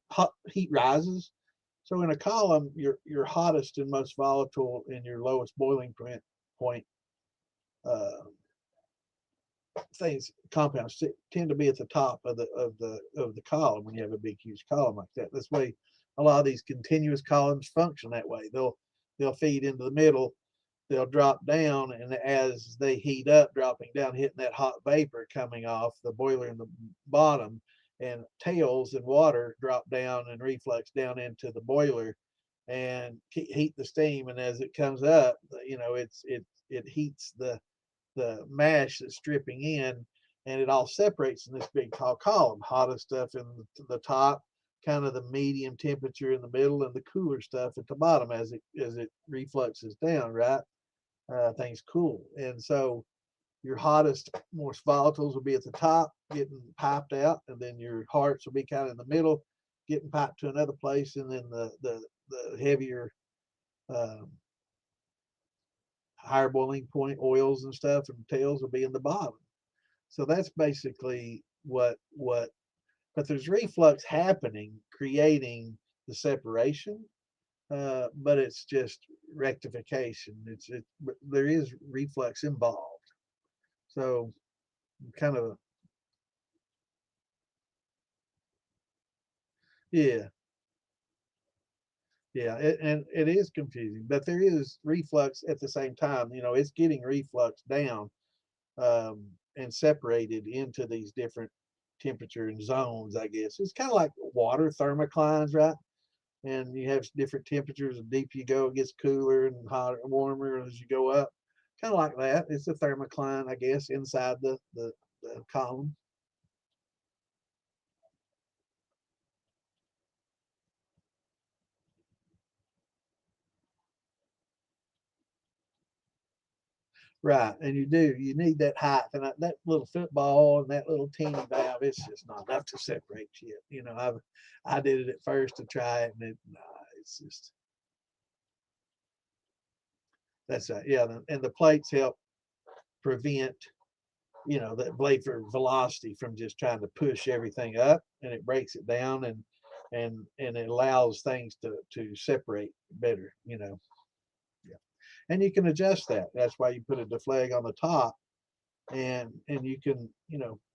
heat rises. So in a column, your hottest and most volatile and your lowest boiling point uh, things, compounds tend to be at the top of the column when you have a big huge column like that. That's why a lot of these continuous columns function that way. They'll feed into the middle. they'll drop down, and as they heat up, dropping down, hitting that hot vapor coming off the boiler in the bottom, and tails and water drop down and reflux down into the boiler and heat the steam. And as it comes up, it heats the mash that's dripping in, and it all separates in this big tall column. Hottest stuff in the top, kind of the medium temperature in the middle, and the cooler stuff at the bottom as it refluxes down, right? Things cool. And so your hottest, most volatiles will be at the top, getting piped out, and then your hearts will be kind of in the middle, getting piped to another place, and then the heavier, um, higher boiling point oils and stuff and tails will be in the bottom. So that's basically but there's reflux happening, creating the separation, but it's just rectification. But there is reflux involved. So kind of, yeah, yeah, and it is confusing, but there is reflux at the same time. It's getting reflux down, and separated into these different temperature and zones, I guess. It's kind of like water thermoclines, right? And you have different temperatures. The deeper you go, it gets cooler and hotter and warmer as you go up. Kind of like that. It's a thermocline, I guess, inside the column. Right, and you need that height, and that little football and that little teeny valve, it's just not enough to separate shit. I did it at first to try it, and it's just, that's right. Yeah, and the plates help prevent, that blade for velocity from just trying to push everything up, and it breaks it down, and it allows things to separate better. Yeah, and you can adjust that. That's why you put a deflag on the top, and you can,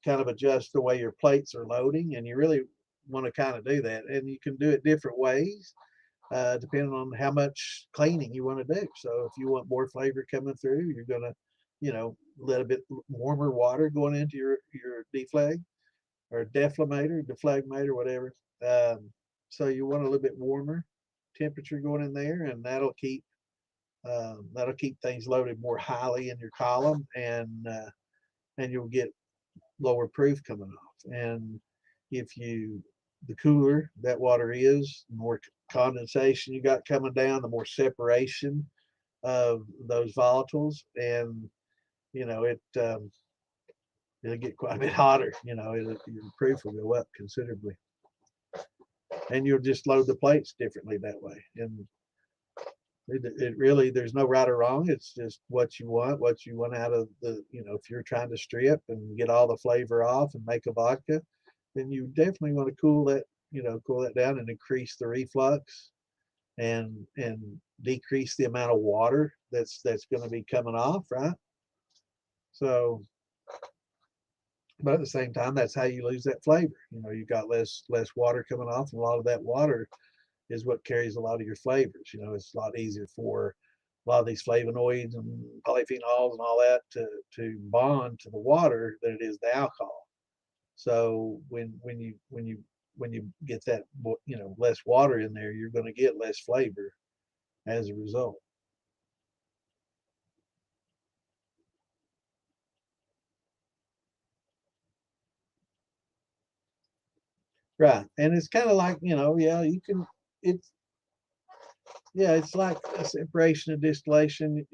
kind of adjust the way your plates are loading, and you really want to kind of do that, and you can do it different ways, depending on how much cleaning you want to do. So if you want more flavor coming through, you're gonna, let a bit warmer water going into your deflag or deflagmator, whatever. So you want a little bit warmer temperature going in there, and that'll keep things loaded more highly in your column, and you'll get lower proof coming off. And if you the cooler that water is, the more condensation you got coming down, the more separation of those volatiles, and it'll get quite a bit hotter. Your proof will go up considerably, and you'll just load the plates differently that way. And it really, there's no right or wrong. It's just what you want out of if you're trying to strip and get all the flavor off and make a vodka, then you definitely want to cool that down and increase the reflux, and decrease the amount of water that's going to be coming off, right? So, but at the same time, that's how you lose that flavor. You got less water coming off, and a lot of that water is what carries a lot of your flavors. It's a lot easier for a lot of these flavonoids and polyphenols and all that to bond to the water than it is the alcohol. So when you get that, less water in there, you're going to get less flavor as a result. Right. And it's kind of like, yeah, you can, it's, yeah, it's like a separation and distillation.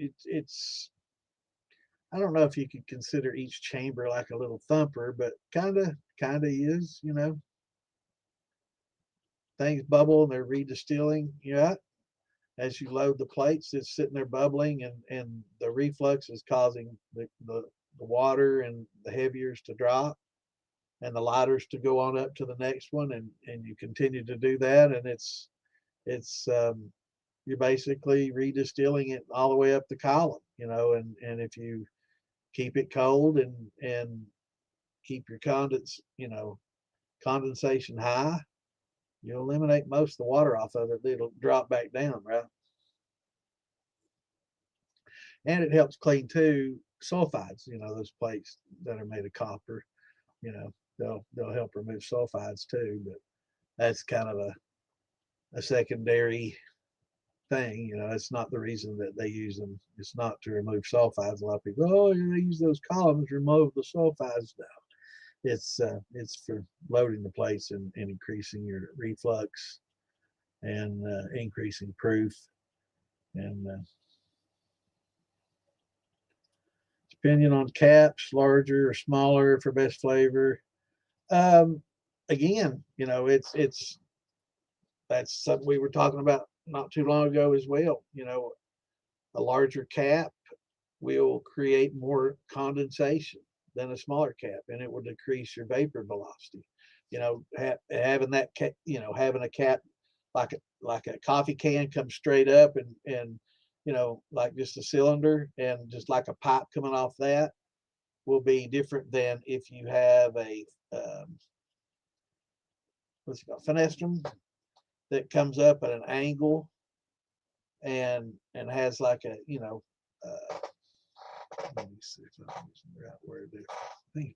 I don't know if you could consider each chamber like a little thumper, but kind of is, things bubble and they're redistilling. Yeah. As you load the plates, it's sitting there bubbling, and the reflux is causing the water and the heaviers to drop, and the lighters to go on up to the next one, and you continue to do that, and it's you're basically redistilling it all the way up the column, and if you keep it cold and keep your condensation high, you'll eliminate most of the water off of it. It'll drop back down, right? and it helps clean too sulfides. Those plates that are made of copper. They'll help remove sulfides too. But that's kind of a secondary thing. It's not the reason that they use them. It's not to remove sulfides. A lot of people, oh, they use those columns to remove the sulfides. No, it's for loading the plates and increasing your reflux and increasing proof. And depending on caps, larger or smaller for best flavor. Again, it's that's something we were talking about not too long ago as well. A larger cap will create more condensation than a smaller cap, and it will decrease your vapor velocity. Having that having a cap like a coffee can come straight up and like just a cylinder and just like a pipe coming off that will be different than if you have a what's it called, fenestrum that comes up at an angle and has like a let me see if I'm using the right word there. I think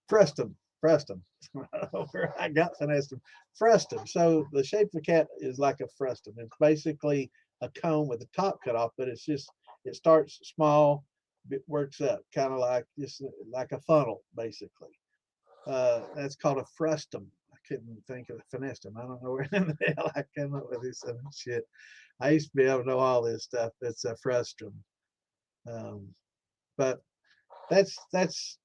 frustum. I got finessed. Frustum. So the shape of the cap is like a frustum. It's basically a cone with the top cut off, but it starts small, it works up, kind of like just like a funnel, basically. That's called a frustum. I couldn't think of a finessum. I don't know where in the hell I came up with this shit. I used to be able to know all this stuff. That's a frustum. But that's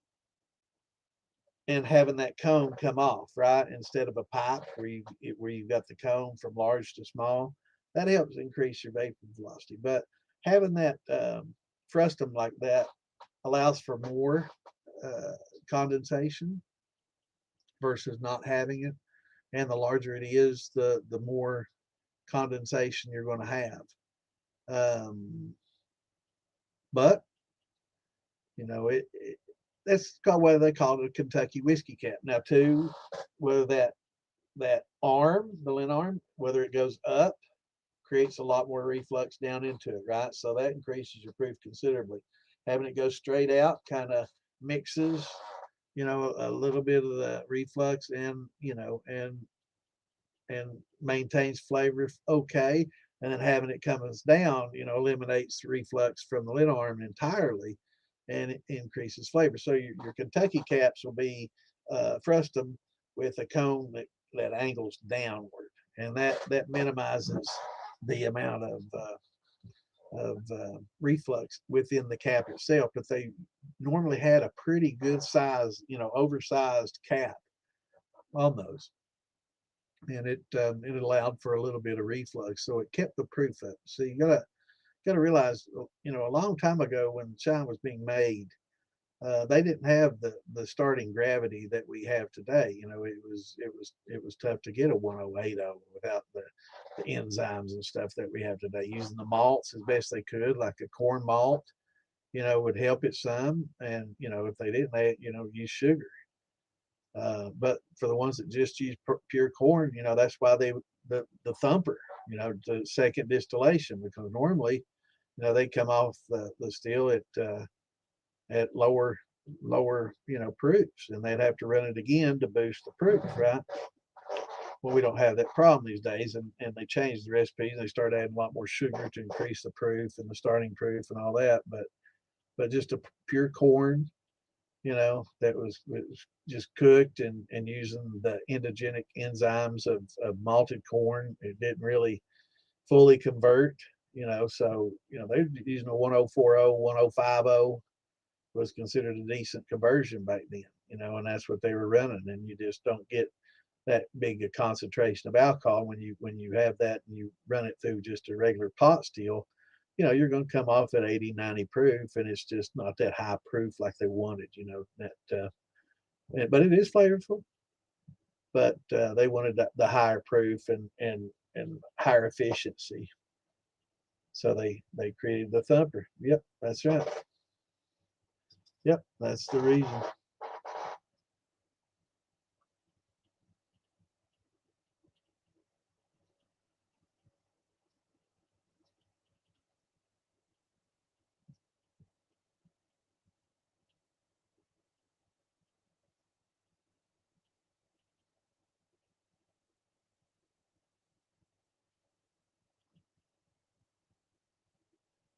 and having that cone come off, right, instead of a pipe where you've got the cone from large to small, that helps increase your vapor velocity. But having that frustum like that allows for more condensation versus not having it. And the larger it is, the more condensation you're going to have. But that's why they call it a Kentucky whiskey cap. Now, too, whether that arm, the lint arm, whether it goes up, creates a lot more reflux down into it, right? So that increases your proof considerably. Having it go straight out kind of mixes, a little bit of the reflux and maintains flavor okay. And then having it comes down, eliminates the reflux from the lint arm entirely and it increases flavor. So your Kentucky caps will be frustum with a cone that angles downward, and that minimizes the amount of reflux within the cap itself. But they normally had a pretty good size, oversized cap on those, and it allowed for a little bit of reflux, so it kept the proof up. So you gotta realize, a long time ago when china was being made, they didn't have the starting gravity that we have today. It was tough to get a 1080 without the enzymes and stuff that we have today. Using the malts as best they could, like a corn malt, would help it some. And if they didn't, they use sugar. But for the ones that just use pure corn, that's why the thumper, the second distillation, because normally, they come off the still at lower proofs, and they'd have to run it again to boost the proof, right? Well, we don't have that problem these days, and they changed the recipes. They started adding a lot more sugar to increase the proof and the starting proof and all that. But just a pure corn, that was just cooked and using the endogenic enzymes of malted corn, it didn't really fully convert. So they're using a 1040, 1050 was considered a decent conversion back then. And that's what they were running. And you just don't get that big a concentration of alcohol when you have that and you run it through just a regular pot still. You're going to come off at 80, 90 proof, and it's just not that high proof like they wanted. But it is flavorful. But they wanted the higher proof and higher efficiency. So they created the thumper. Yep, that's right. Yep, that's the reason.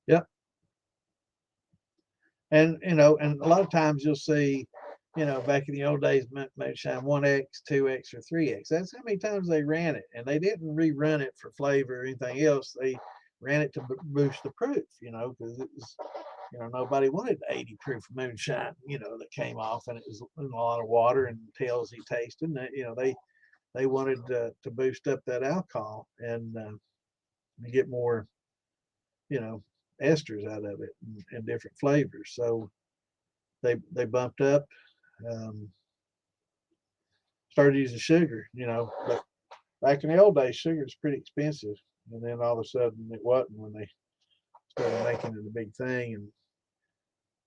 Yep. And and a lot of times you'll see, back in the old days, moonshine 1X, 2X, or 3X. That's how many times they ran it, and they didn't rerun it for flavor or anything else. They ran it to boost the proof, because it was, nobody wanted 80 proof moonshine, that came off, and it was in a lot of water and tailsy tasting. They wanted to boost up that alcohol and you get more, you know, esters out of it and different flavors. So they bumped up, um, started using sugar, but back in the old days, sugar was pretty expensive. And then all of a sudden it wasn't when they started making it a big thing.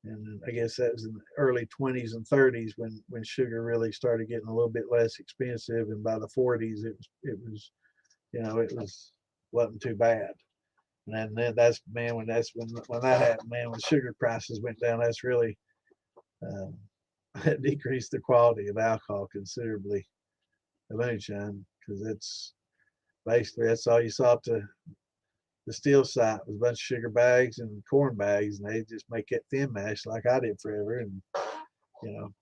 And I guess that was in the early 20s and 30s when sugar really started getting a little bit less expensive. And by the 40s, it was, it wasn't too bad. And then that's, man, when that happened, man, when sugar prices went down, that's really um, decreased the quality of alcohol considerably, the moonshine, because it's basically that's all you saw to the steel site was a bunch of sugar bags and corn bags, and they just make that thin mash like I did forever. And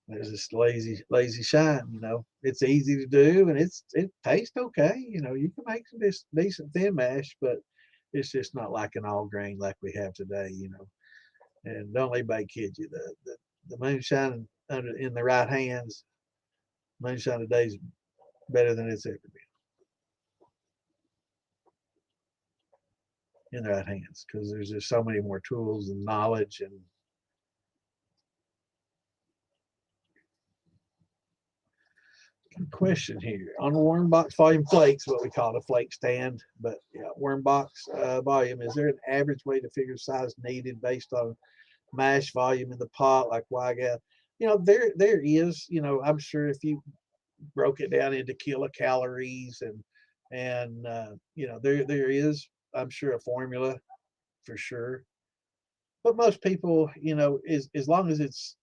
there's this lazy shine. It's easy to do, and it tastes okay. You can make some decent thin mash, but it's just not like an all grain like we have today. And don't let anybody kid you. The moonshine in the right hands, moonshine today is better than it's ever been in the right hands, because there's just so many more tools and knowledge. And question here on the worm box volume flakes, what we call a flake stand, but yeah, worm box volume. Is there an average way to figure size needed based on mash volume in the pot, like Weigal? There is. I'm sure if you broke it down into kilocalories and there is, I'm sure, a formula for sure. But most people, as long as it's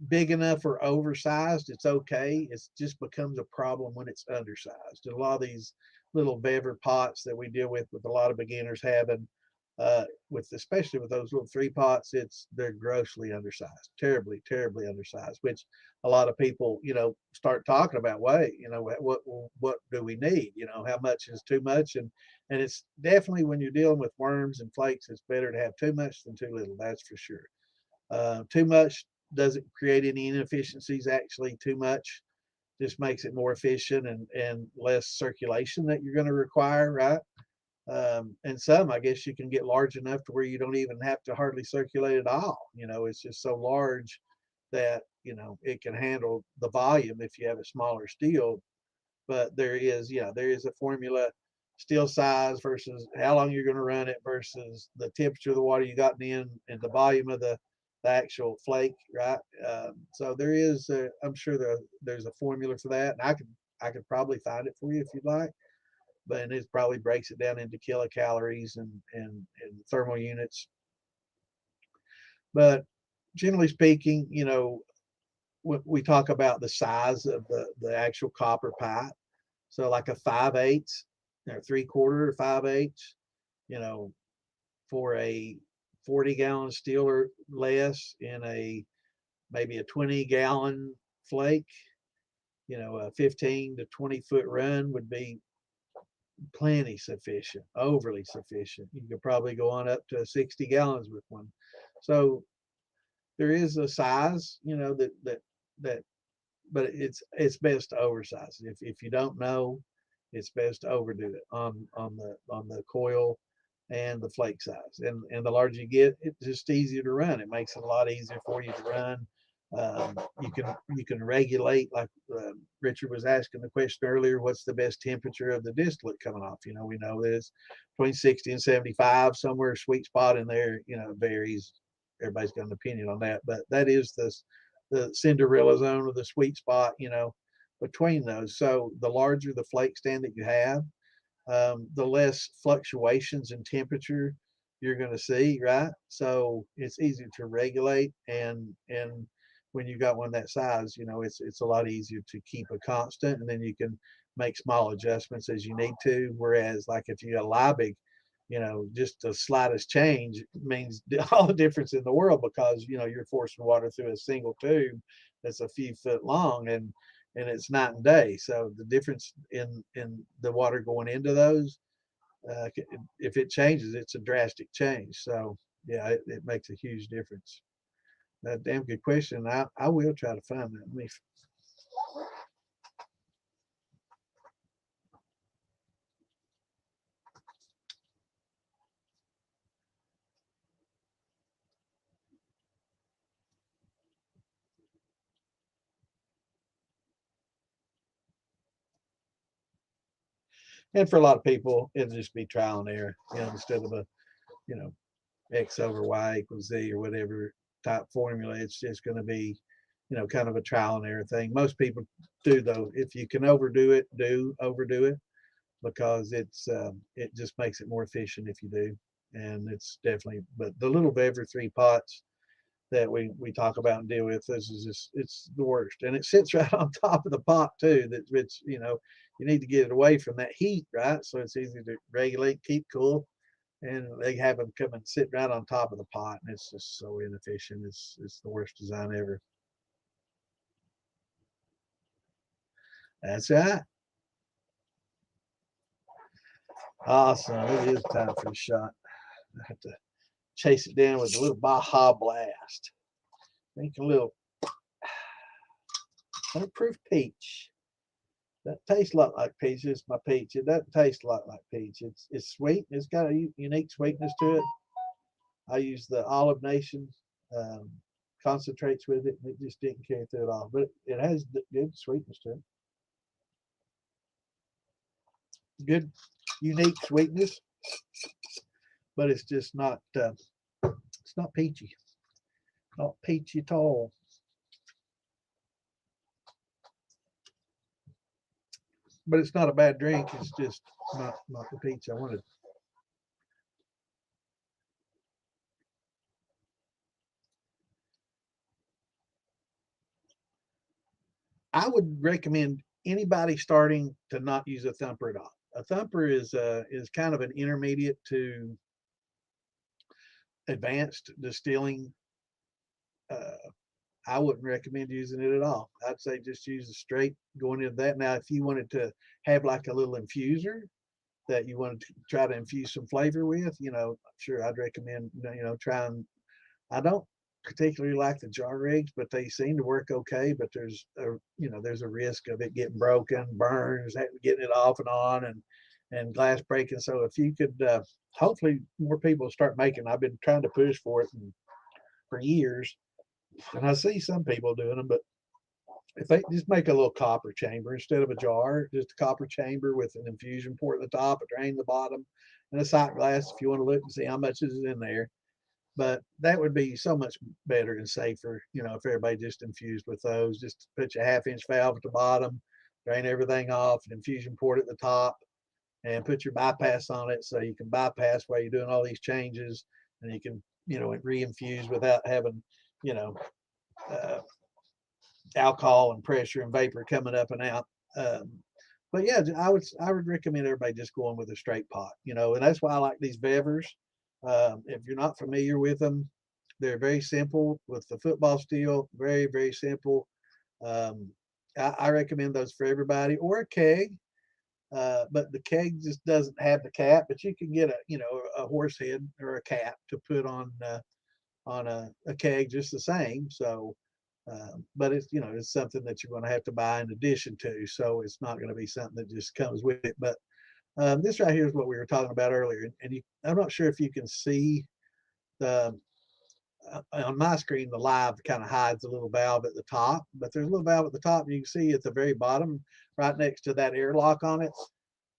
big enough or oversized, it's okay. It just becomes a problem when it's undersized. And a lot of these little bever pots that we deal with a lot of beginners having, especially with those little 3 pots, they're grossly undersized, terribly undersized. Which a lot of people, start talking about. Wait, what do we need? How much is too much? And it's definitely, when you're dealing with worms and flakes, it's better to have too much than too little. That's for sure. Too much doesn't create any inefficiencies. Actually, too much just makes it more efficient and less circulation that you're going to require, right? And some, I guess, you can get large enough to where you don't even have to hardly circulate at all. It's just so large that it can handle the volume if you have a smaller steel. But there is a formula: steel size versus how long you're going to run it versus the temperature of the water you got in and the volume of the actual flake, right? So there is, I'm sure there's a formula for that, and I could probably find it for you if you'd like. But it probably breaks it down into kilocalories and thermal units. But generally speaking, we talk about the size of the actual copper pipe. So like a 5/8, 3/4 or 5/8, you know, for a 40-gallon steel or less in maybe a 20-gallon flake, a 15 to 20-foot run would be plenty sufficient, overly sufficient. You could probably go on up to 60 gallons with one. So there is a size, that but it's best to oversize it. If you don't know, it's best to overdo it on the coil and the flake size. And the larger you get, it's just easier to run. It makes it a lot easier for you to run. You can regulate, like Richard was asking the question earlier, what's the best temperature of the distillate coming off? You know, we know that it's between 60 and 75, somewhere sweet spot in there. You know, varies. Everybody's got an opinion on that, but that is the Cinderella zone or the sweet spot. You know, between those. So the larger the flake stand that you have, the less fluctuations in temperature you're going to see, right? So it's easier to regulate, and when you got one that size, you know, it's a lot easier to keep a constant, and then you can make small adjustments as you need to. Whereas, like if you got a Liebig, you know, just the slightest change means all the difference in the world, because you know you're forcing water through a single tube that's a few foot long, and it's night and day. So the difference in the water going into those, if it changes, it's a drastic change. So yeah, it makes a huge difference. A damn good question. I will try to find that. And for a lot of people, it'll just be trial and error, you know, instead of a, you know, X over Y equals Z or whatever type formula. It's just going to be, you know, kind of a trial and error thing. Most people do, though. If you can overdo it, do overdo it, because it just makes it more efficient if you do. And it's definitely, but the little Bever 3 pots that we talk about and deal with, this is just, it's the worst. And it sits right on top of the pot too. That it's, you know, you need to get it away from that heat, right? So it's easy to regulate, keep cool, and they have them come and sit right on top of the pot, and it's just so inefficient. It's the worst design ever. That's right. Awesome. It is time for a shot. I have to chase it down with a little Baja Blast. Think a little 100 proof peach. That tastes a lot like peach. It's my peach. It doesn't taste a lot like peach. It's sweet. It's got a unique sweetness to it. I use the Olive Nation um, concentrates with it, and it just didn't carry through at all. But it has good sweetness to it. Good, unique sweetness, but it's just not. It's not peachy. Not peachy at all. But it's not a bad drink. It's just not the peach I wanted. I would recommend anybody starting to not use a thumper at all. A thumper is kind of an intermediate to advanced distilling. Uh, I wouldn't recommend using it at all. I'd say just use a straight going into that. Now, if you wanted to have like a little infuser that you wanted to try to infuse some flavor with, you know, sure, I'd recommend, you know, trying. I don't particularly like the jar rigs, but they seem to work okay. But there's a, you know, there's a risk of it getting broken, burns, getting it off and on, and glass breaking. So if you could, hopefully more people start making. I've been trying to push for it for years, and I see some people doing them, but if they just make a little copper chamber instead of a jar, just a copper chamber with an infusion port at the top, a drain at the bottom, and a sight glass if you want to look and see how much is in there. But that would be so much better and safer, you know, if everybody just infused with those. Just put your 1/2 inch valve at the bottom, drain everything off, an infusion port at the top, and put your bypass on it so you can bypass while you're doing all these changes, and you can, you know, re-infuse without having, you know, uh, alcohol and pressure and vapor coming up and out. Um, but yeah, I would recommend everybody just going with a straight pot, you know, and that's why I like these Vevers. If you're not familiar with them, they're very simple with the football steel, very simple. Um, I recommend those for everybody, or a keg. But the keg just doesn't have the cap, but you can get a, you know, a horse head or a cap to put on a keg just the same. So but it's, you know, it's something that you're going to have to buy in addition to, so it's not going to be something that just comes with it. But this right here is what we were talking about earlier, and I'm not sure if you can see the on my screen, the live kind of hides a little valve at the top, but there's a little valve at the top. And you can see at the very bottom, right next to that airlock on it,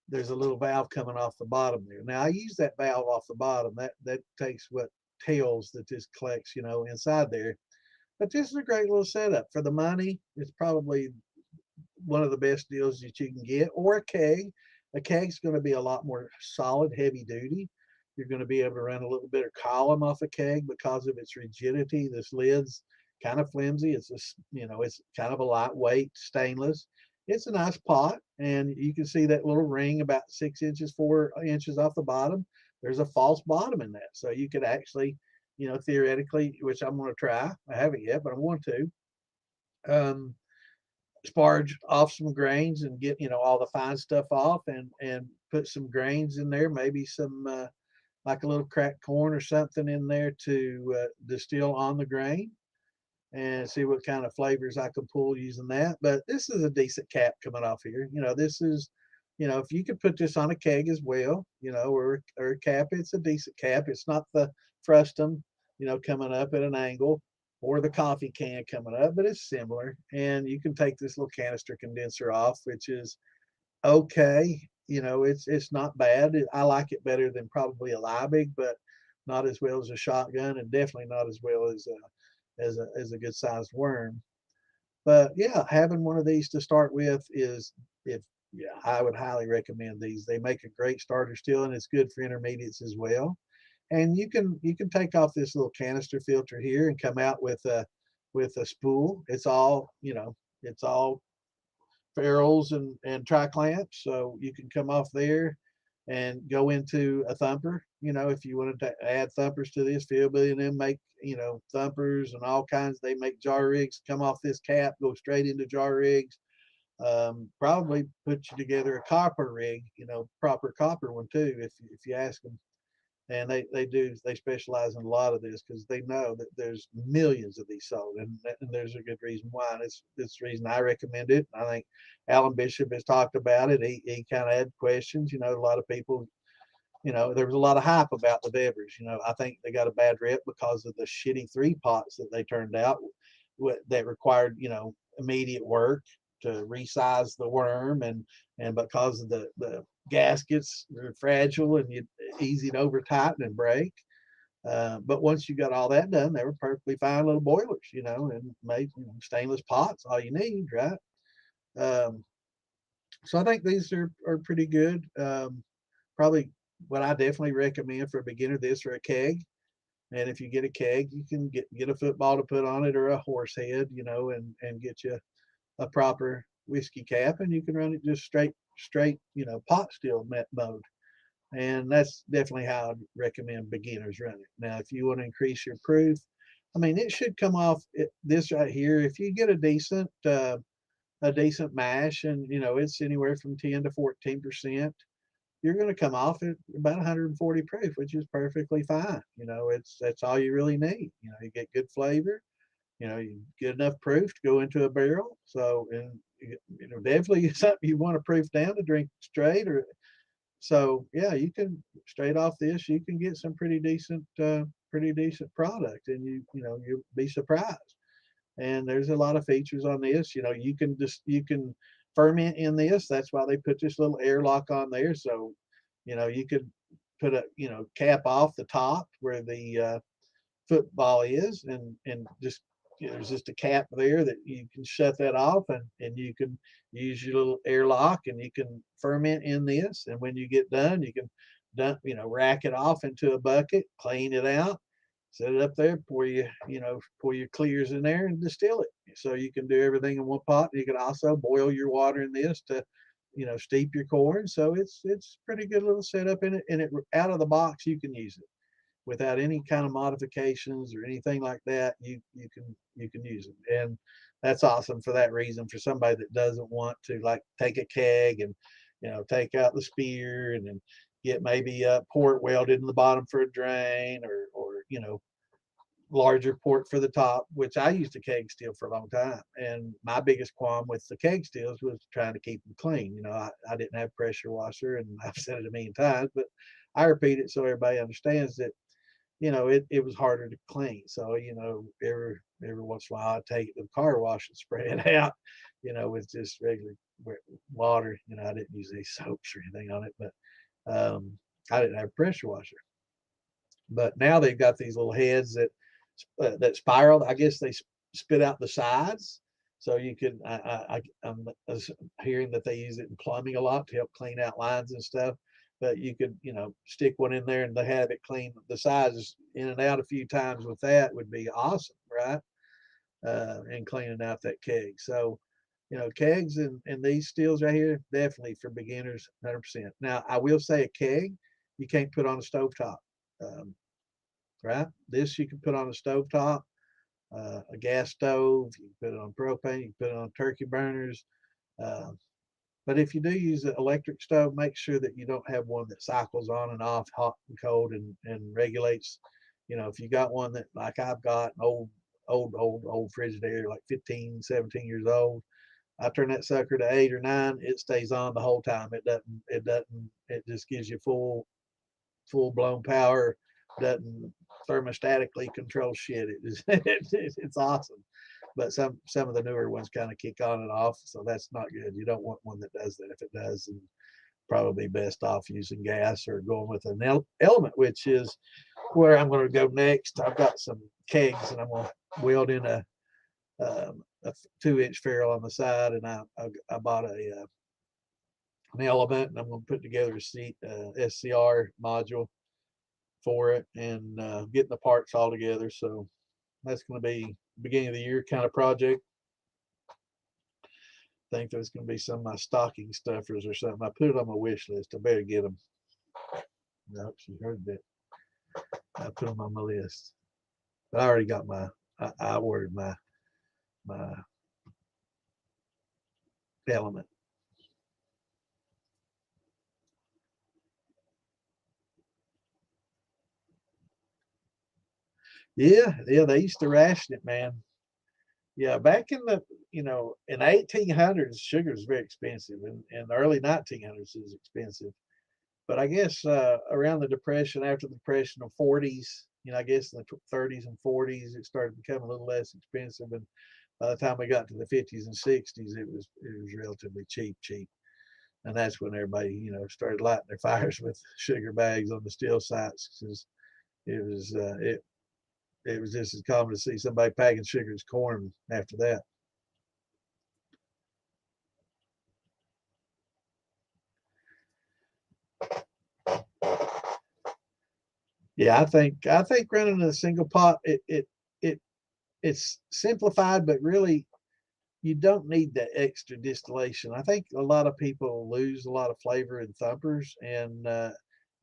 there's a little valve coming off the bottom there. Now I use that valve off the bottom. That takes what tails that this collects, inside there. But this is a great little setup for the money. It's probably one of the best deals that you can get, or a keg. A keg's going to be a lot more solid, heavy duty. You're going to be able to run a little bit of column off a keg because of its rigidity. This lid's kind of flimsy. It's kind of a lightweight stainless. It's a nice pot, and you can see that little ring about 6 inches, 4 inches off the bottom. There's a false bottom in that, so you could actually, theoretically, which I'm going to try. I haven't yet, but I want to. Sparge off some grains and get all the fine stuff off, and put some grains in there, maybe some like a little cracked corn or something in there to distill on the grain, and see what kind of flavors I can pull using that. But this is a decent cap coming off here. This is, if you could put this on a keg as well, or a cap, it's a decent cap. It's not the frustum, coming up at an angle, or the coffee can coming up, but it's similar. And you can take this little canister condenser off, which is okay. It's not bad. I like it better than probably a Liebig, but not as well as a shotgun, and definitely not as well as a good sized worm. But yeah, having one of these to start with is, if yeah, I would highly recommend these. They make a great starter still, and it's good for intermediates as well. And you can take off this little canister filter here and come out with a spool. It's all ferrules and tri-clamps, so you can come off there and go into a thumper. If you wanted to add thumpers to this, Philby and them make thumpers and all kinds. They make jar rigs, come off this cap, go straight into jar rigs. Probably put you together a copper rig, proper copper one too, if you ask them. And they specialize in a lot of this, because they know that there's millions of these sold, and there's a good reason why. And it's the reason I recommend it. I think Alan Bishop has talked about it. He kind of had questions. A lot of people, there was a lot of hype about the Devers. I think they got a bad rep because of the shitty 3 pots that they turned out that required, immediate work to resize the worm, and because of the gaskets are fragile and easy to over tighten and break. But once you got all that done, they were perfectly fine little boilers, and made stainless pots, all you need, right? So I think these are pretty good. Probably what I definitely recommend for a beginner, this or a keg. And if you get a keg, you can get a football to put on it, or a horse head, and get you a proper whiskey cap, and you can run it just straight, pot still mode. And that's definitely how I'd recommend beginners run it. Now, if you want to increase your proof, I mean, it should come off this right here. If you get a decent mash, and it's anywhere from 10 to 14%, you're going to come off at about 140 proof, which is perfectly fine. That's all you really need. You get good flavor. You get enough proof to go into a barrel. So, and definitely something you want to proof down to drink straight. Or so, yeah, you can straight off this, you can get some pretty decent product, and you'll be surprised. And there's a lot of features on this. You can ferment in this. That's why they put this little airlock on there. So, you could put a cap off the top where the football is, and just there's just a cap there that you can shut that off, and you can use your little airlock, and you can ferment in this. And when you get done, you can rack it off into a bucket, clean it out, set it up there, pour your clears in there, and distill it. So you can do everything in one pot. You can also boil your water in this to steep your corn. So it's pretty good little setup in it, and it out of the box you can use it without any kind of modifications or anything like that. You can use it, and that's awesome for that reason. For somebody that doesn't want to like take a keg and take out the spear and then get maybe a port welded in the bottom for a drain, or larger port for the top, which I used a keg steel for a long time. And my biggest qualm with the keg steels was trying to keep them clean. I didn't have pressure washer, and I've said it a million times, but I repeat it so everybody understands that it was harder to clean. So, every once in a while I'd take it to the car wash and spray it out, with just regular water. I didn't use any soaps or anything on it, but I didn't have a pressure washer. But now they've got these little heads that spiral. I guess they spit out the sides, so you can. I'm hearing that they use it in plumbing a lot to help clean out lines and stuff. But you could, stick one in there and they have it clean the sides in and out a few times with that would be awesome, right? And cleaning out that keg. So, kegs and these stills right here, definitely for beginners, 100%. Now, I will say a keg, you can't put on a stovetop. Um, right? This you can put on a stovetop, a gas stove, you can put it on propane, you can put it on turkey burners. Uh, but if you do use an electric stove, make sure that you don't have one that cycles on and off, hot and cold, and regulates. If you got one that, like I've got, an old Frigidaire, like 15, 17 years old, I turn that sucker to 8 or 9, it stays on the whole time. It just gives you full blown power, doesn't thermostatically control shit. It's awesome. But some of the newer ones kind of kick on and off, so that's not good. You don't want one that does that. If it does, then probably best off using gas or going with an element, which is where I'm going to go next. I've got some kegs and I'm going to weld in a 2-inch ferrule on the side, and I bought an element, and I'm going to put together a SCR module for it, and getting the parts all together. So that's going to be beginning of the year kind of project. I think there's going to be some of my stocking stuffers or something. I put it on my wish list. I better get them. No, she heard that. I put them on my list. But I already got I ordered my element. Yeah, they used to ration it, man. Yeah, back in the 1800s, sugar was very expensive, and in the early 1900s, it was expensive. But I guess around the Depression, after the Depression of 40s, I guess in the 30s and 40s, it started to become a little less expensive. And by the time we got to the 50s and 60s, it was relatively cheap. And that's when everybody, started lighting their fires with sugar bags on the still sites, because it was it was just as common to see somebody packing sugar as corn after that. Yeah, I think running a single pot, it's simplified, but really you don't need that extra distillation. I think a lot of people lose a lot of flavor in thumpers, and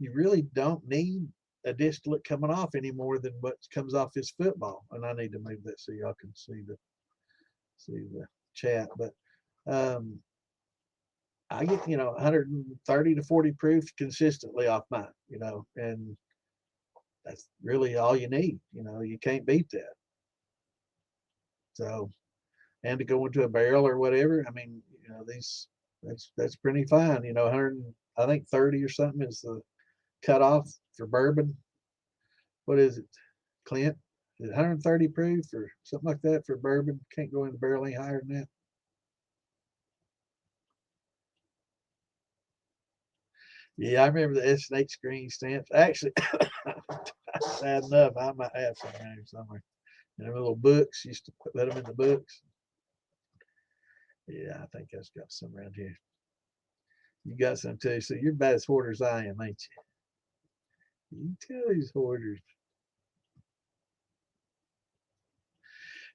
you really don't need a distillate coming off any more than what comes off this football. And I need to move that so y'all can see the chat. But um, I get 130 to 40 proof consistently off mine, and that's really all you need. You can't beat that. So, and to go into a barrel or whatever, I mean, these that's pretty fine. 100, I think 30 or something is the cutoff for bourbon. What is it, Clint? Is it 130 proof or something like that for bourbon? Can't go in the barrel any higher than that. Yeah, I remember the S&H screen stamps. Actually, sad enough, I might have some around here somewhere. And the little books, used to let them in the books. Yeah, I think I've got some around here. You got some too. So you're about as hoarder as I am, ain't you? You tell these hoarders.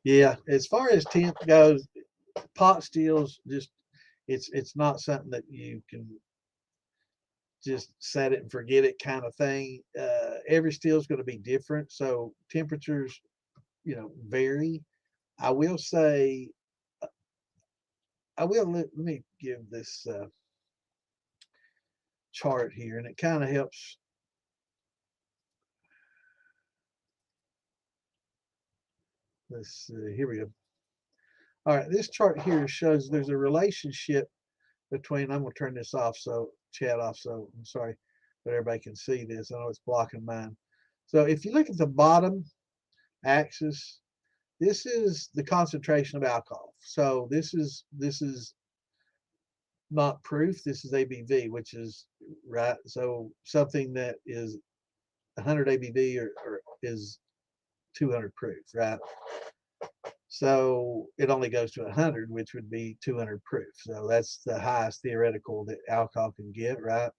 Yeah, as far as temp goes, pot stills just it's not something that you can just set it and forget it kind of thing. Every still is going to be different, so temperatures vary. I will say, let me give this chart here, and it kind of helps. Let's see, here we go. All right, this chart here shows there's a relationship between. I'm going to turn this off, so chat off. So I'm sorry, but everybody can see this. I know it's blocking mine. So if you look at the bottom axis, this is the concentration of alcohol. So this is not proof. This is ABV, which is right. So something that is 100 ABV or is 200 proof, right? So it only goes to 100, which would be 200 proof. So that's the highest theoretical that alcohol can get, right?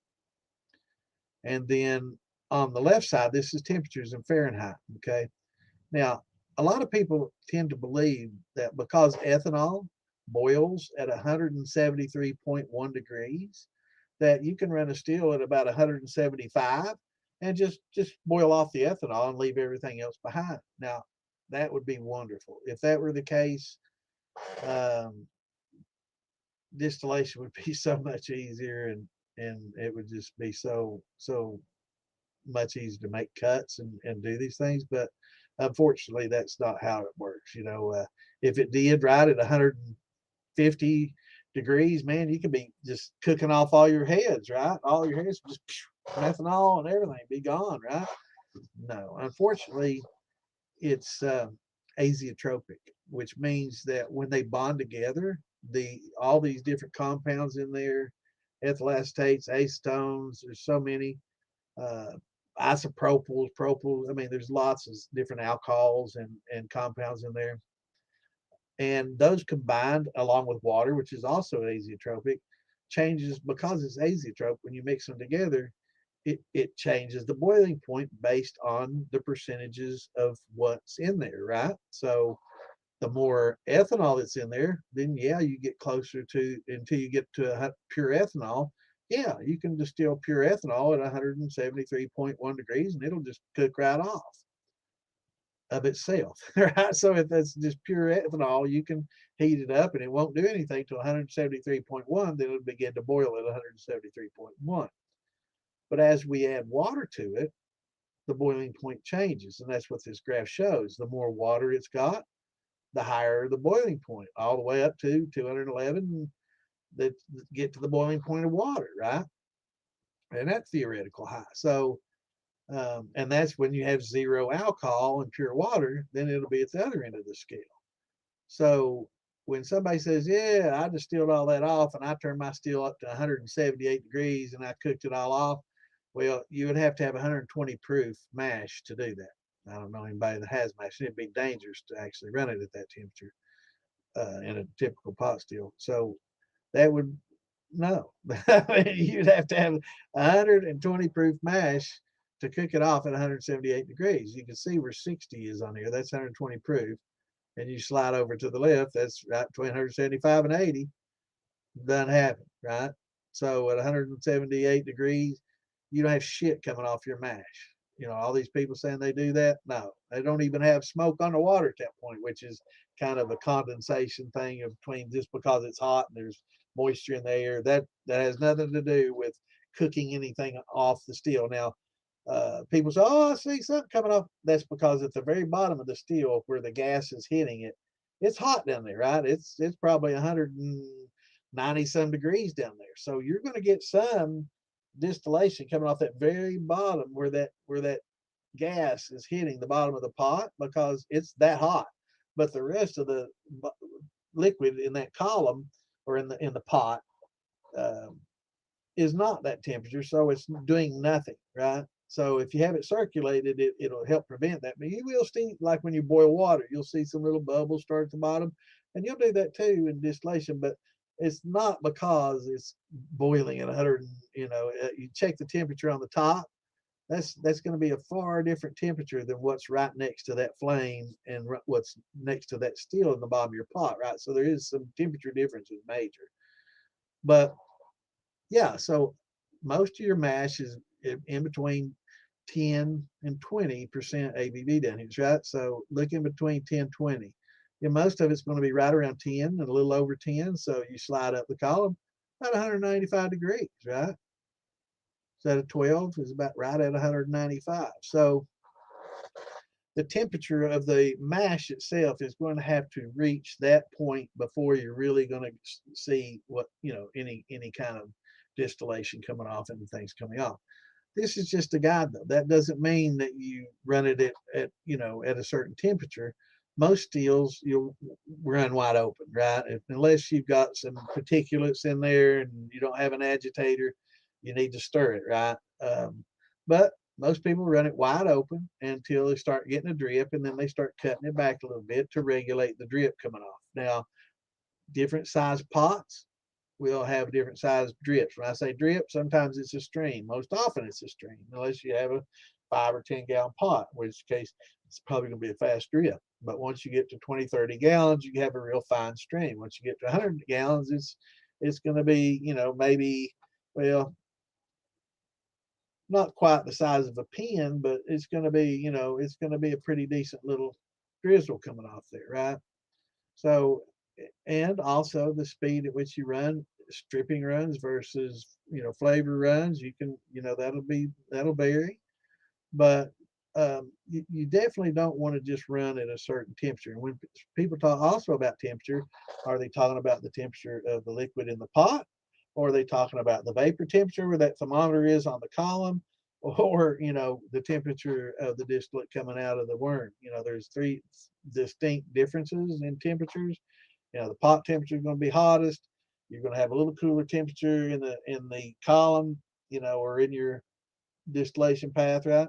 And then on the left side, this is temperatures in Fahrenheit, okay? Now, a lot of people tend to believe that because ethanol boils at 173.1 degrees, that you can run a still at about 175 and just boil off the ethanol and leave everything else behind. Now, that would be wonderful. If that were the case, um, distillation would be so much easier, and it would just be so much easier to make cuts and do these things. But unfortunately, that's not how it works. If it did right at 150 degrees, man, you could be just cooking off all your heads, right? All your heads just methanol and everything be gone, right? No, unfortunately, it's azeotropic, which means that when they bond together, all these different compounds in there, ethyl acetates, acetones, there's so many, uh, isopropyls, propyls. I mean, there's lots of different alcohols and compounds in there. And those combined along with water, which is also azeotropic, changes because it's azeotrope. When you mix them together, it changes the boiling point based on the percentages of what's in there, right? So the more ethanol that's in there, then yeah, you get closer to until you get to pure ethanol. Yeah, you can distill pure ethanol at 173.1 degrees and it'll just cook right off of itself, right? So if that's just pure ethanol, you can heat it up and it won't do anything till 173.1, then it'll begin to boil at 173.1. But as we add water to it, the boiling point changes. And that's what this graph shows. The more water it's got, the higher the boiling point, all the way up to 211 that get to the boiling point of water, right? And that's theoretical high. So, and that's when you have zero alcohol and pure water, then it'll be at the other end of the scale. So when somebody says, yeah, I distilled all that off and I turned my still up to 178 degrees and I cooked it all off, well, you would have to have 120 proof mash to do that. I don't know anybody that has mash. It'd be dangerous to actually run it at that temperature in a typical pot still. So that would, no. You'd have to have 120 proof mash to cook it off at 178 degrees. You can see where 60 is on here. That's 120 proof. And you slide over to the left, that's right between 175 and 80. Doesn't happen, right? So at 178 degrees, you don't have shit coming off your mash. All these people saying they do that. No, they don't even have smoke underwater at that point, which is kind of a condensation thing of between just because it's hot and there's moisture in the air. That has nothing to do with cooking anything off the steel. Now, people say, "Oh, I see something coming off." That's because at the very bottom of the steel, where the gas is hitting it, it's hot down there, right? It's probably 190 some degrees down there. So you're going to get some distillation coming off that very bottom where that gas is hitting the bottom of the pot because it's that hot. But the rest of the liquid in that column or in the pot um, is not that temperature, so it's doing nothing, right? So if you have it circulated, it'll help prevent that. But you will see, like when you boil water, you'll see some little bubbles start at the bottom, and you'll do that too in distillation. But it's not because it's boiling at 100. You check the temperature on the top. That's going to be a far different temperature than what's right next to that flame and what's next to that steel in the bottom of your pot, right? So there is some temperature differences major. But yeah, so most of your mash is in between 10 and 20% ABV down here, right? So look in between 10, 20. And most of it's going to be right around 10 and a little over 10. So you slide up the column about 195 degrees, right? So at a 12 is about right at 195. So the temperature of the mash itself is going to have to reach that point before you're really going to see what, any kind of distillation coming off and things coming off. This is just a guide though. That doesn't mean that you run it at at a certain temperature. Most steels you'll run wide open, right? Unless you've got some particulates in there and you don't have an agitator, you need to stir it, right? But most people run it wide open until they start getting a drip, and then they start cutting it back a little bit to regulate the drip coming off. Now, different size pots will have different size drips. When I say drip, sometimes it's a stream. Most often it's a stream, unless you have a 5 or 10 gallon pot, in which case it's probably going to be a fast drip. But once you get to 20, 30 gallons, you have a real fine stream. Once you get to 100 gallons, it's going to be, maybe, well, not quite the size of a pin, but it's going to be, it's going to be a pretty decent little drizzle coming off there, right? So, and also the speed at which you run stripping runs versus, flavor runs, you can, that'll vary, but you definitely don't want to just run at a certain temperature. And when people talk also about temperature, are they talking about the temperature of the liquid in the pot, or are they talking about the vapor temperature where that thermometer is on the column, or the temperature of the distillate coming out of the worm? There's three distinct differences in temperatures. The pot temperature is going to be hottest. You're going to have a little cooler temperature in the column, or in your distillation path, right?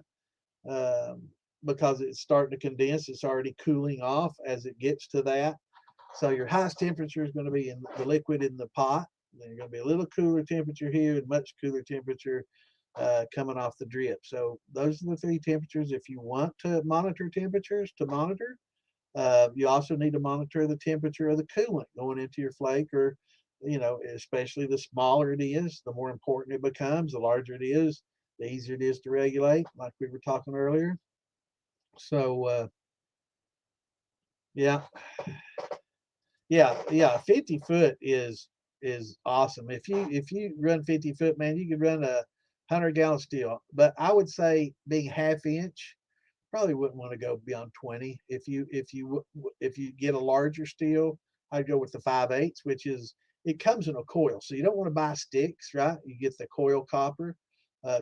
Because it's starting to condense, it's already cooling off as it gets to that. So your highest temperature is going to be in the liquid in the pot. Then you're going to be a little cooler temperature here and much cooler temperature coming off the drip. So those are the three temperatures. If you want to monitor temperatures, you also need to monitor the temperature of the coolant going into your flake, or, especially the smaller it is, the more important it becomes. The larger it is, the easier it is to regulate, like we were talking earlier. So, yeah, 50 foot is awesome. If you run 50 foot, man, you could run a 100-gallon still. But I would say being half inch, probably wouldn't want to go beyond 20. If you get a larger steel, I'd go with the 5/8, which is, it comes in a coil, so you don't want to buy sticks, right? You get the coil copper,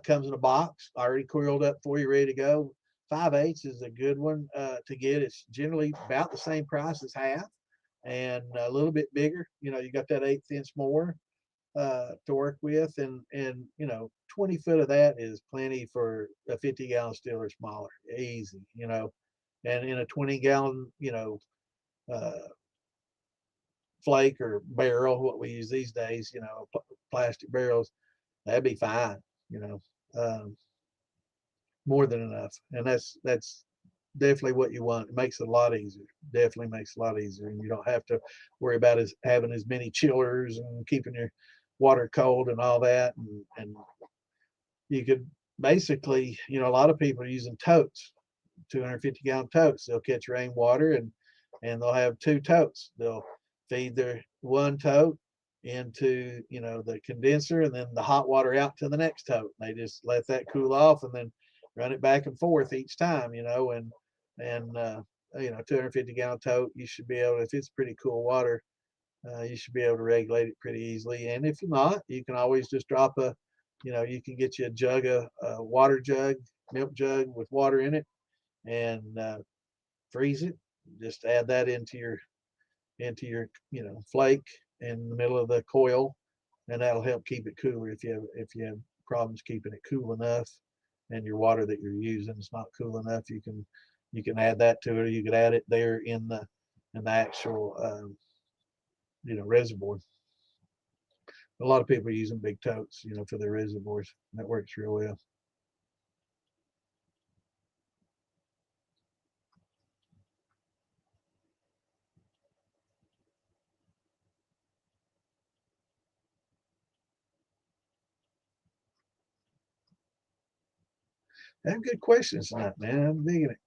comes in a box already coiled up for you, ready to go. 5/8 is a good one to get. It's generally about the same price as half, and a little bit bigger. You got that 1/8 inch more to work with, and 20 foot of that is plenty for a 50-gallon still or smaller, easy. And in a 20-gallon uh, flake or barrel, what we use these days, plastic barrels, that'd be fine. you know um, more than enough, and that's definitely what you want. It makes it a lot easier, definitely makes it a lot easier, and you don't have to worry about having as many chillers and keeping your water cold and all that. And you could basically, a lot of people are using totes, 250-gallon totes. They'll catch rainwater, and they'll have two totes. They'll feed their one tote into the condenser, and then the hot water out to the next tote. They just let that cool off and then run it back and forth each time. And 250-gallon tote, you should be able, if it's pretty cool water, you should be able to regulate it pretty easily. And if you're not, you can always just drop you can get you a jug, a water jug, milk jug with water in it, and freeze it. Just add that into your flake in the middle of the coil, and that'll help keep it cooler. If you have problems keeping it cool enough, and your water that you're using is not cool enough, you can add that to it, or you could add it there in the actual reservoir. A lot of people are using big totes, for their reservoirs. That works real well. I have good questions tonight, man. I'm digging it.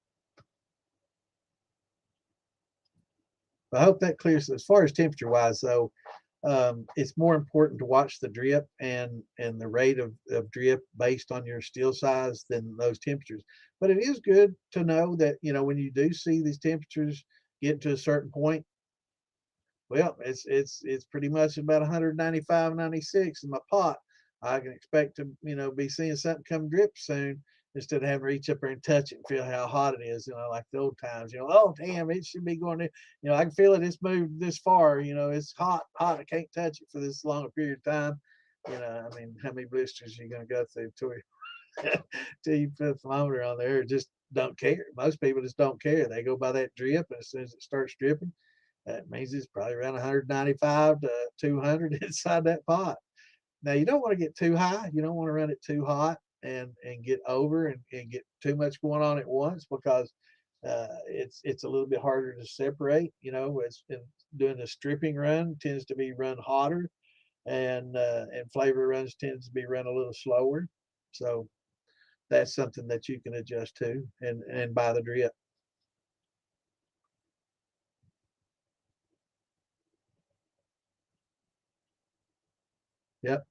I hope that clears. As far as temperature wise, though, it's more important to watch the drip and the rate of drip based on your still size than those temperatures. But it is good to know that when you do see these temperatures get to a certain point, well, it's pretty much about 195, 96 in my pot. I can expect to, be seeing something come drip soon instead of having to reach up there and touch it and feel how hot it is, like the old times, oh, damn, it should be going in. I can feel it. It's moved this far, it's hot, hot. I can't touch it for this long a period of time. I mean, how many blisters are you going to go through till you put a thermometer on there? Just don't care. Most people just don't care. They go by that drip, and as soon as it starts dripping, that means it's probably around 195 to 200 inside that pot. Now you don't want to get too high. You don't want to run it too hot and get over and get too much going on at once, because it's a little bit harder to separate. As in doing the stripping run tends to be run hotter, and flavor runs tends to be run a little slower. So that's something that you can adjust to and by the drip. Yep.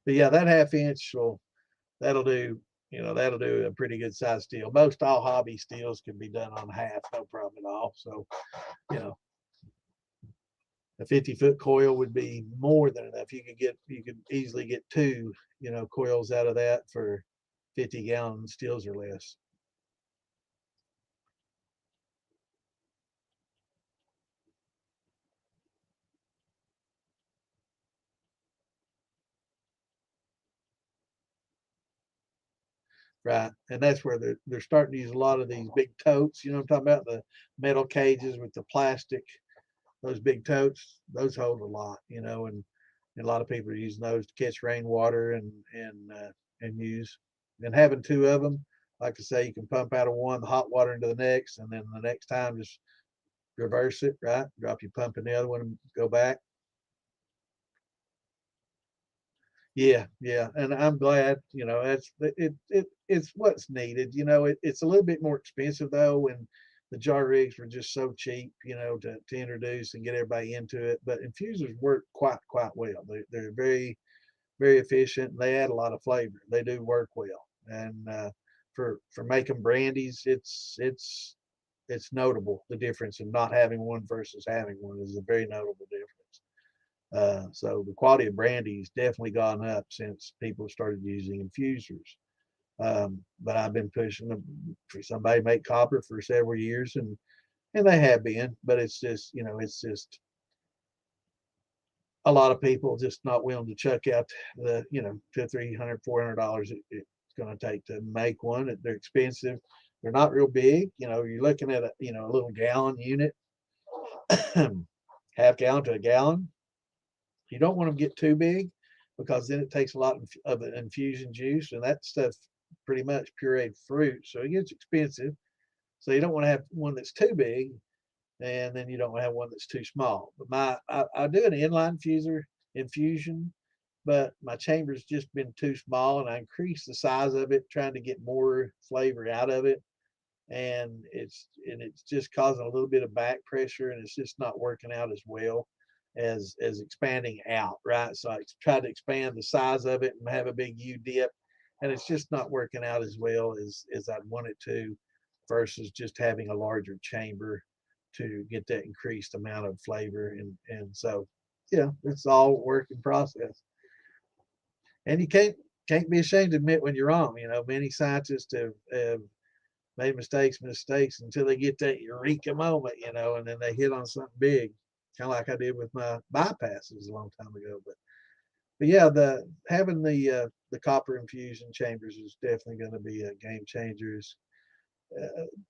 But yeah, that half inch that'll do. That'll do a pretty good size steel. Most all hobby steels can be done on half, no problem at all. So, you know, a 50-foot coil would be more than enough. You could easily get two, coils out of that for 50-gallon steels or less. Right. And that's where they're starting to use a lot of these big totes. I'm talking about the metal cages with the plastic, those big totes, those hold a lot, and a lot of people are using those to catch rainwater and use. And having two of them, like I say, you can pump out of one, the hot water into the next, and then the next time just reverse it, right? Drop your pump in the other one and go back. Yeah, yeah, and I'm glad. It's what's needed. It's a little bit more expensive though, when the jar rigs were just so cheap, to introduce and get everybody into it. But infusers work quite well. They're very very efficient. And they add a lot of flavor. They do work well, and for making brandies, it's notable the difference in not having one versus having one is a very notable difference. So the quality of brandy's definitely gone up since people started using infusers. But I've been pushing them for somebody to make copper for several years, and they have been, but it's just a lot of people just not willing to chuck out the two, $300, $400 it's going to take to make one. They're expensive. They're not real big. You're looking at a little gallon unit, half gallon to a gallon. You don't want them to get too big, because then it takes a lot of the infusion juice, and that stuff pretty much pureed fruit, so it gets expensive. So you don't want to have one that's too big, and then you don't have one that's too small. But I do an inline infusion, but my chamber's just been too small, and I increased the size of it trying to get more flavor out of it, and it's just causing a little bit of back pressure, and it's just not working out as well as expanding out, right? So I tried to expand the size of it and have a big U dip, and it's just not working out as well as I'd want it to, versus just having a larger chamber to get that increased amount of flavor. And so yeah, it's all work in process. And you can't be ashamed to admit when you're wrong. Many scientists have made mistakes until they get that eureka moment, and then they hit on something big, kind of like I did with my bypasses a long time ago. But yeah, the having the copper infusion chambers is definitely going to be a game changer.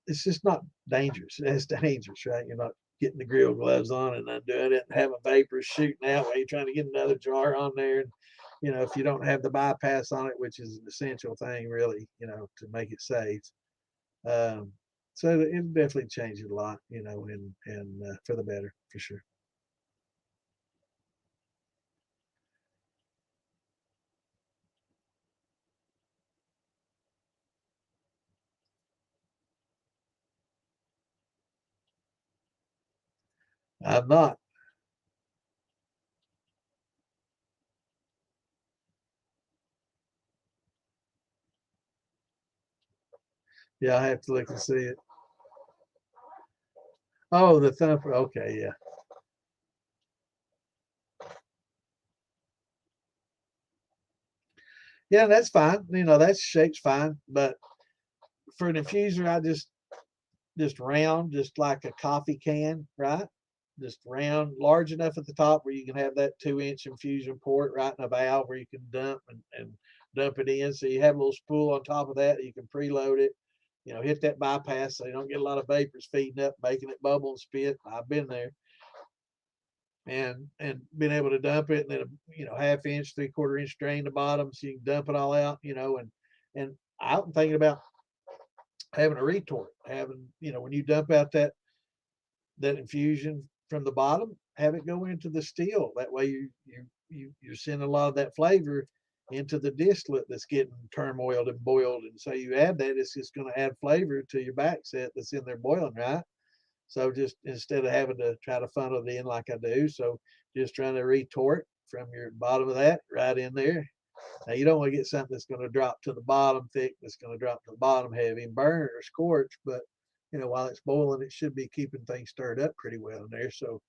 It's just not dangerous. It's dangerous, right? You're not getting the grill gloves on and undoing it and having vapors shooting out while you're trying to get another jar on there. And, if you don't have the bypass on it, which is an essential thing, really, to make it safe. Um, so it definitely changed a lot, and for the better, for sure. I'm not. Yeah, I have to look and see it. Oh, the thumper. Okay, yeah. Yeah, that's fine. You know, that shape's fine. But for an infuser, I just round, just like a coffee can, right? Just round, large enough at the top where you can have that 2-inch infusion port right in a valve where you can dump and dump it in. So you have a little spool on top of that. You can preload it, you know, hit that bypass so you don't get a lot of vapors feeding up, making it bubble and spit. I've been there. And being able to dump it, and then a, you know, 1/2 inch, 3/4 inch drain the bottom so you can dump it all out, you know. And I'm thinking about having a retort, having, you know, when you dump out that infusion from the bottom, have it go into the still. That way you're sending a lot of that flavor into the distillate that's getting turmoiled and boiled. And so you add that, it's just going to add flavor to your back set that's in there boiling, right? So just instead of having to try to funnel it in like I do, so just trying to retort from your bottom of that right in there. Now you don't want to get something that's going to drop to the bottom thick, that's going to drop to the bottom heavy and burn or scorch. But you know, while it's boiling, it should be keeping things stirred up pretty well in there. So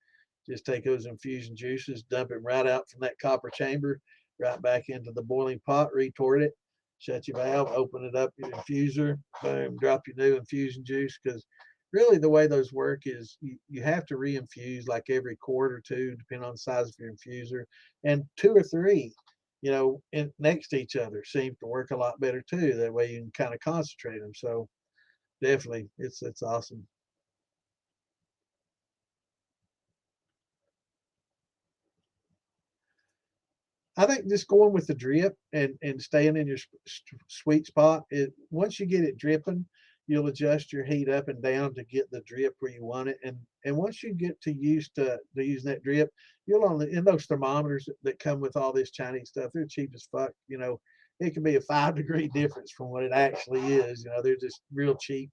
just take those infusion juices, dump them right out from that copper chamber, right back into the boiling pot, retort it, shut your valve, open it up, your infuser, boom, drop your new infusion juice. Because really the way those work is you have to re-infuse like every quart or two, depending on the size of your infuser, and 2 or 3, you know, next to each other seems to work a lot better too. That way you can kind of concentrate them. So definitely, it's awesome. I think just going with the drip and staying in your sweet spot. Once you get it dripping, you'll adjust your heat up and down to get the drip where you want it. And once you get to used to using that drip, you'll only, in those thermometers that come with all this Chinese stuff, they're cheap as fuck. You know, it can be a 5 degree difference from what it actually is. You know, they're just real cheap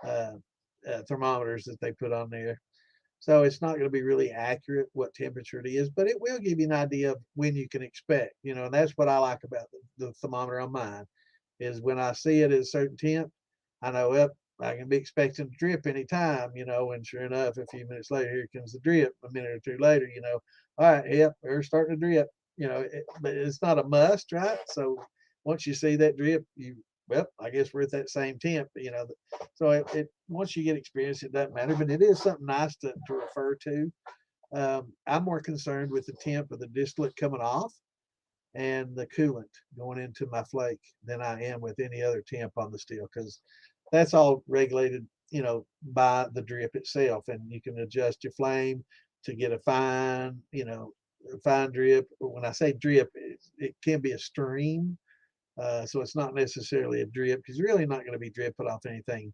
uh, thermometers that they put on there. So it's not going to be really accurate what temperature it is, but it will give you an idea of when you can expect, you know, and that's what I like about the thermometer on mine is when I see it at a certain temp, I know, up, I can be expecting to drip anytime, you know, and sure enough, a few minutes later, here comes the drip. A minute or two later, you know, all right, yep, we're starting to drip, you know, but it's not a must, right? So once you see that drip, well, I guess we're at that same temp, you know. So once you get experience, it doesn't matter, but it is something nice to refer to. I'm more concerned with the temp of the distillate coming off and the coolant going into my flake than I am with any other temp on the still, because that's all regulated, you know, by the drip itself, and you can adjust your flame to get a fine, you know, fine drip. When I say drip, it can be a stream, so it's not necessarily a drip because you're really not going to be dripping off anything,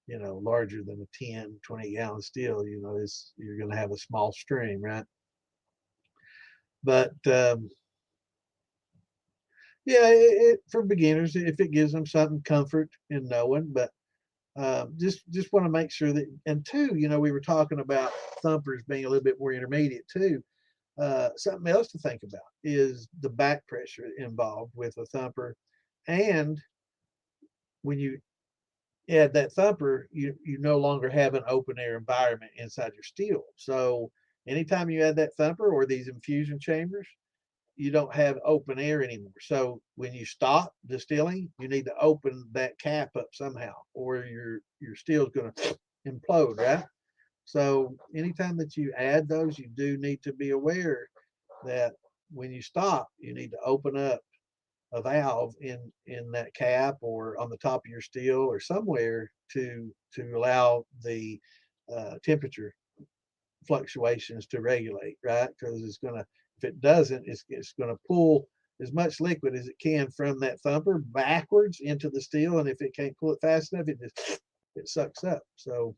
you know, larger than a 10, 20 gallon still. You know, you're going to have a small stream, right? But yeah, for beginners, if it gives them something comfort in knowing, but just want to make sure that, and two, you know, we were talking about thumpers being a little bit more intermediate too. Something else to think about is the back pressure involved with a thumper. And when you add that thumper, you no longer have an open air environment inside your still. So anytime you add that thumper or these infusion chambers, you don't have open air anymore. So when you stop distilling, you need to open that cap up somehow, or your still is going to implode, right? So anytime that you add those, you do need to be aware that when you stop, you need to open up a valve in that cap or on the top of your still or somewhere to allow the temperature fluctuations to regulate, right? Because it's gonna, if it doesn't, it's gonna pull as much liquid as it can from that thumper backwards into the steel, and if it can't pull it fast enough, it sucks up. So,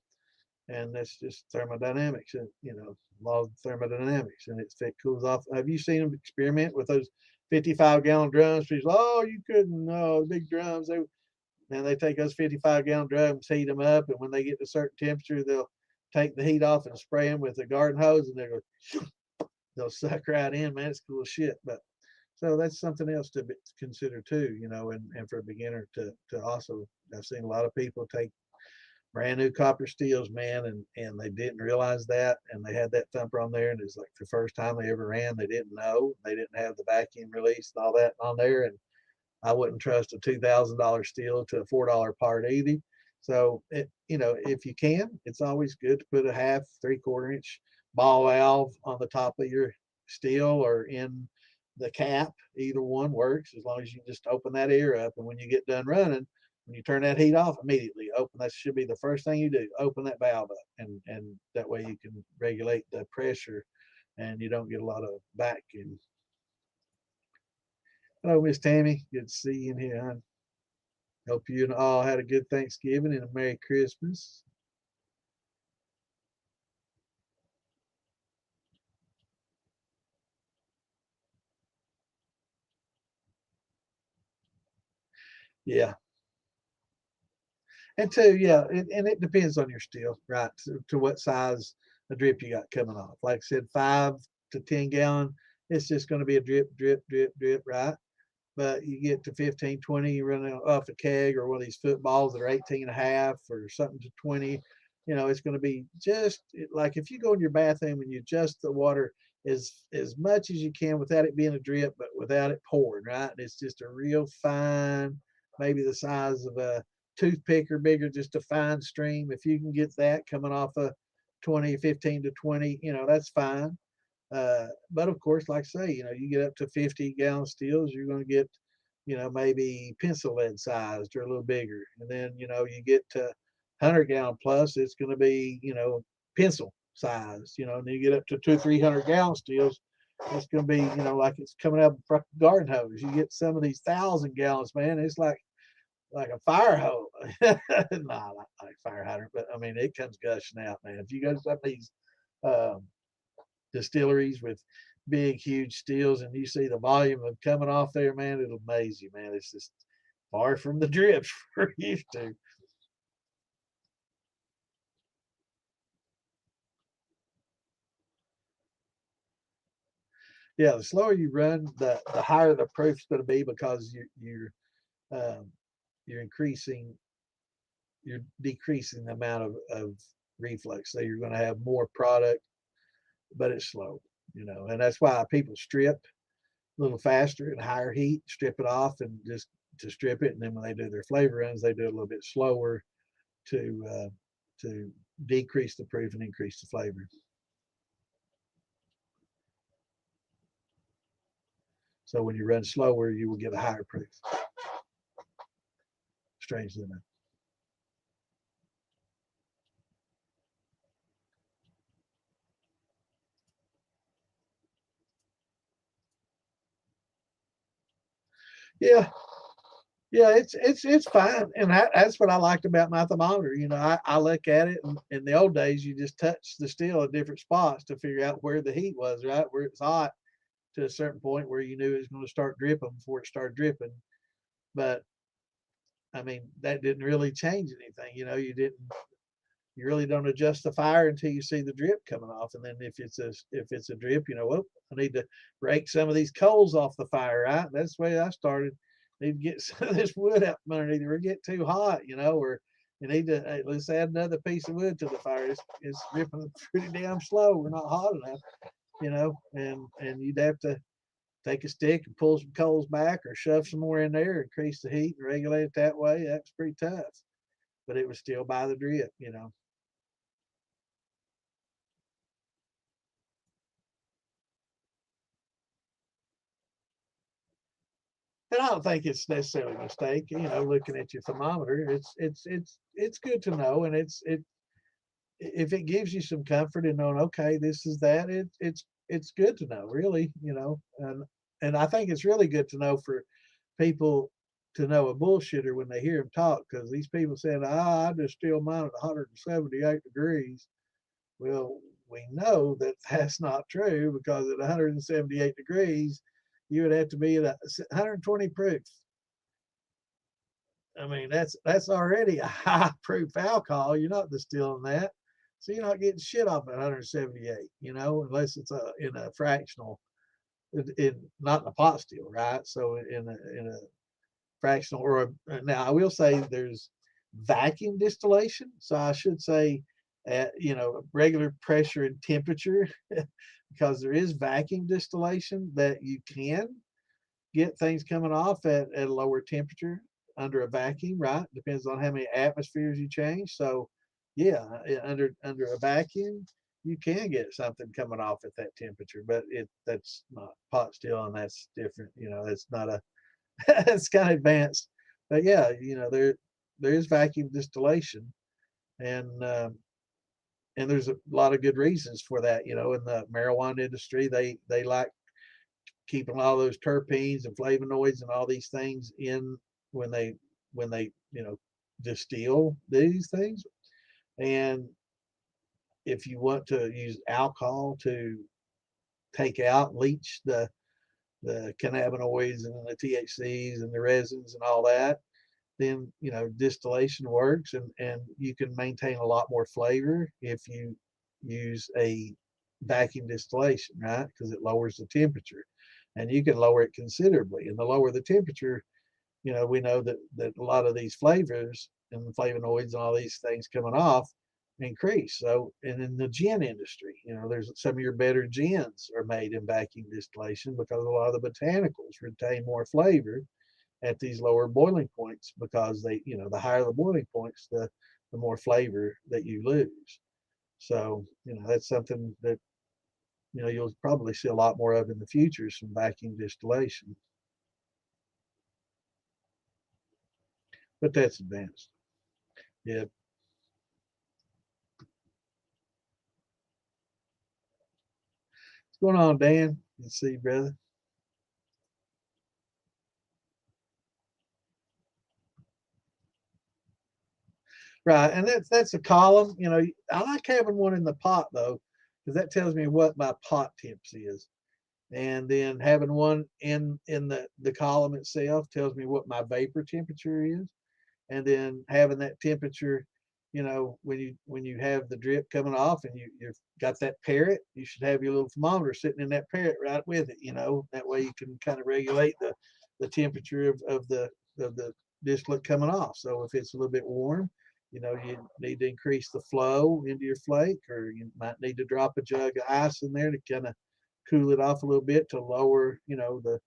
and that's just thermodynamics, and you know, law of thermodynamics, and if it cools off. Have you seen them experiment with those 55-gallon drums? People, oh, you couldn't, no, big drums. They take those 55-gallon drums, heat them up, and when they get to a certain temperature, they'll take the heat off and spray them with a garden hose, and they'll suck right in. Man, it's cool as shit. But so that's something else to consider too, you know, and for a beginner to also, I've seen a lot of people take brand new copper steels, man, and they didn't realize that, and they had that thumper on there, and it's like the first time they ever ran, they didn't know, they didn't have the vacuum release and all that on there, and I wouldn't trust a $2,000 steel to a $4 part either. So if you can, it's always good to put a half, 3/4 inch ball valve on the top of your steel or in the cap. Either one works as long as you just open that ear up. And when you get done running, when you turn that heat off, immediately open. That should be the first thing you do. Open that valve up, and that way you can regulate the pressure, and you don't get a lot of vacuum. Hello, Miss Tammy. Good to see you in here, hon. Hope you and all had a good Thanksgiving and a Merry Christmas. Yeah. And two, yeah, and it depends on your steel, right? To what size a drip you got coming off. Like I said, 5 to 10 gallon, it's just going to be a drip, drip, drip, drip, right? But you get to 15, 20, you run off a keg or one of these footballs that are 18 and a half or something to 20, it's going to be just like if you go in your bathroom and you adjust the water as much as you can without it being a drip, but without it pouring, right? And it's just a real fine, maybe the size of a toothpick or bigger, just a fine stream. If you can get that coming off a 20, 15 to 20, that's fine. But of course, like I say, you get up to 50-gallon steels, you're going to get, maybe pencil lead sized or a little bigger. And then, you get to 100-gallon plus, it's going to be, pencil sized, and you get up to 200-300-gallon steels, it's going to be, like it's coming out of a garden hose. You get some of these 1,000 gallons, man, it's like a fire hose. Nah, not like fire hydrant, but I mean, it comes gushing out, man. If you go to some of these, um, distilleries with big, huge steels, and you see the volume of coming off there, man, it'll amaze you, man. It's just far from the drips we're used to. Yeah, the slower you run, the higher the proof's going to be because um, you're increasing, you're decreasing the amount of reflux. So you're going to have more product, but it's slow, and that's why people strip a little faster and higher heat, strip it off and just to strip it. And then when they do their flavor runs, they do it a little bit slower to decrease the proof and increase the flavor. So when you run slower, you will get a higher proof. Strangely enough. Yeah, yeah, it's fine, and that's what I liked about my thermometer. I look at it, and in the old days, you just touch the steel at different spots to figure out where the heat was, right? Where it's hot to a certain point where you knew it was going to start dripping before it started dripping. But I mean, that didn't really change anything. You really don't adjust the fire until you see the drip coming off. And then if it's a drip, well, I need to rake some of these coals off the fire, right? That's the way I started. Need to get some of this wood out from underneath or get too hot, or you need to let's add another piece of wood to the fire. It's dripping pretty damn slow. We're not hot enough, and you'd have to take a stick and pull some coals back or shove some more in there, increase the heat and regulate it that way. That's pretty tough. But it was still by the drip. And I don't think it's necessarily a mistake, looking at your thermometer. It's good to know, and if it gives you some comfort in knowing, okay, this is that, it's good to know, really. And I think it's really good to know for people to know a bullshitter when they hear him talk, because these people saying, I just still mine at 178 degrees. Well, we know that that's not true, because at 178 degrees, you would have to be at 120 proof. I mean, that's already a high proof alcohol. You're not distilling that. So you're not getting shit off at 178, unless it's in a fractional, not in a pot still, right? So in a fractional, now I will say there's vacuum distillation. So I should say at regular pressure and temperature, because there is vacuum distillation that you can get things coming off at a lower temperature under a vacuum, right? Depends on how many atmospheres you change. So yeah, under a vacuum, you can get something coming off at that temperature, but that's not pot still, and that's different. That's not a it's kind of advanced. But yeah, there is vacuum distillation, and there's a lot of good reasons for that. In the marijuana industry, they like keeping all those terpenes and flavonoids and all these things in when they distill these things. And if you want to use alcohol to take out, leach the cannabinoids and the THCs and the resins and all that, then distillation works, and you can maintain a lot more flavor if you use a vacuum distillation, right? Because it lowers the temperature, and you can lower it considerably. And the lower the temperature, we know that a lot of these flavors and the flavonoids and all these things coming off increase. So, and in the gin industry, there's some of your better gins are made in vacuum distillation because a lot of the botanicals retain more flavor at these lower boiling points, because the higher the boiling points, the more flavor that you lose. So, that's something that, you'll probably see a lot more of in the future, some vacuum distillation. But that's advanced. Yeah. What's going on, Dan? Let's see, brother. Right, and that's a column. I like having one in the pot though, because that tells me what my pot temps is, and then having one in the column itself tells me what my vapor temperature is, and then having that temperature, when you have the drip coming off and you've got that parrot, you should have your little thermometer sitting in that parrot right with it. That way you can kind of regulate the temperature of the distillate coming off. So if it's a little bit warm, you need to increase the flow into your flake, or you might need to drop a jug of ice in there to kind of cool it off a little bit to lower, the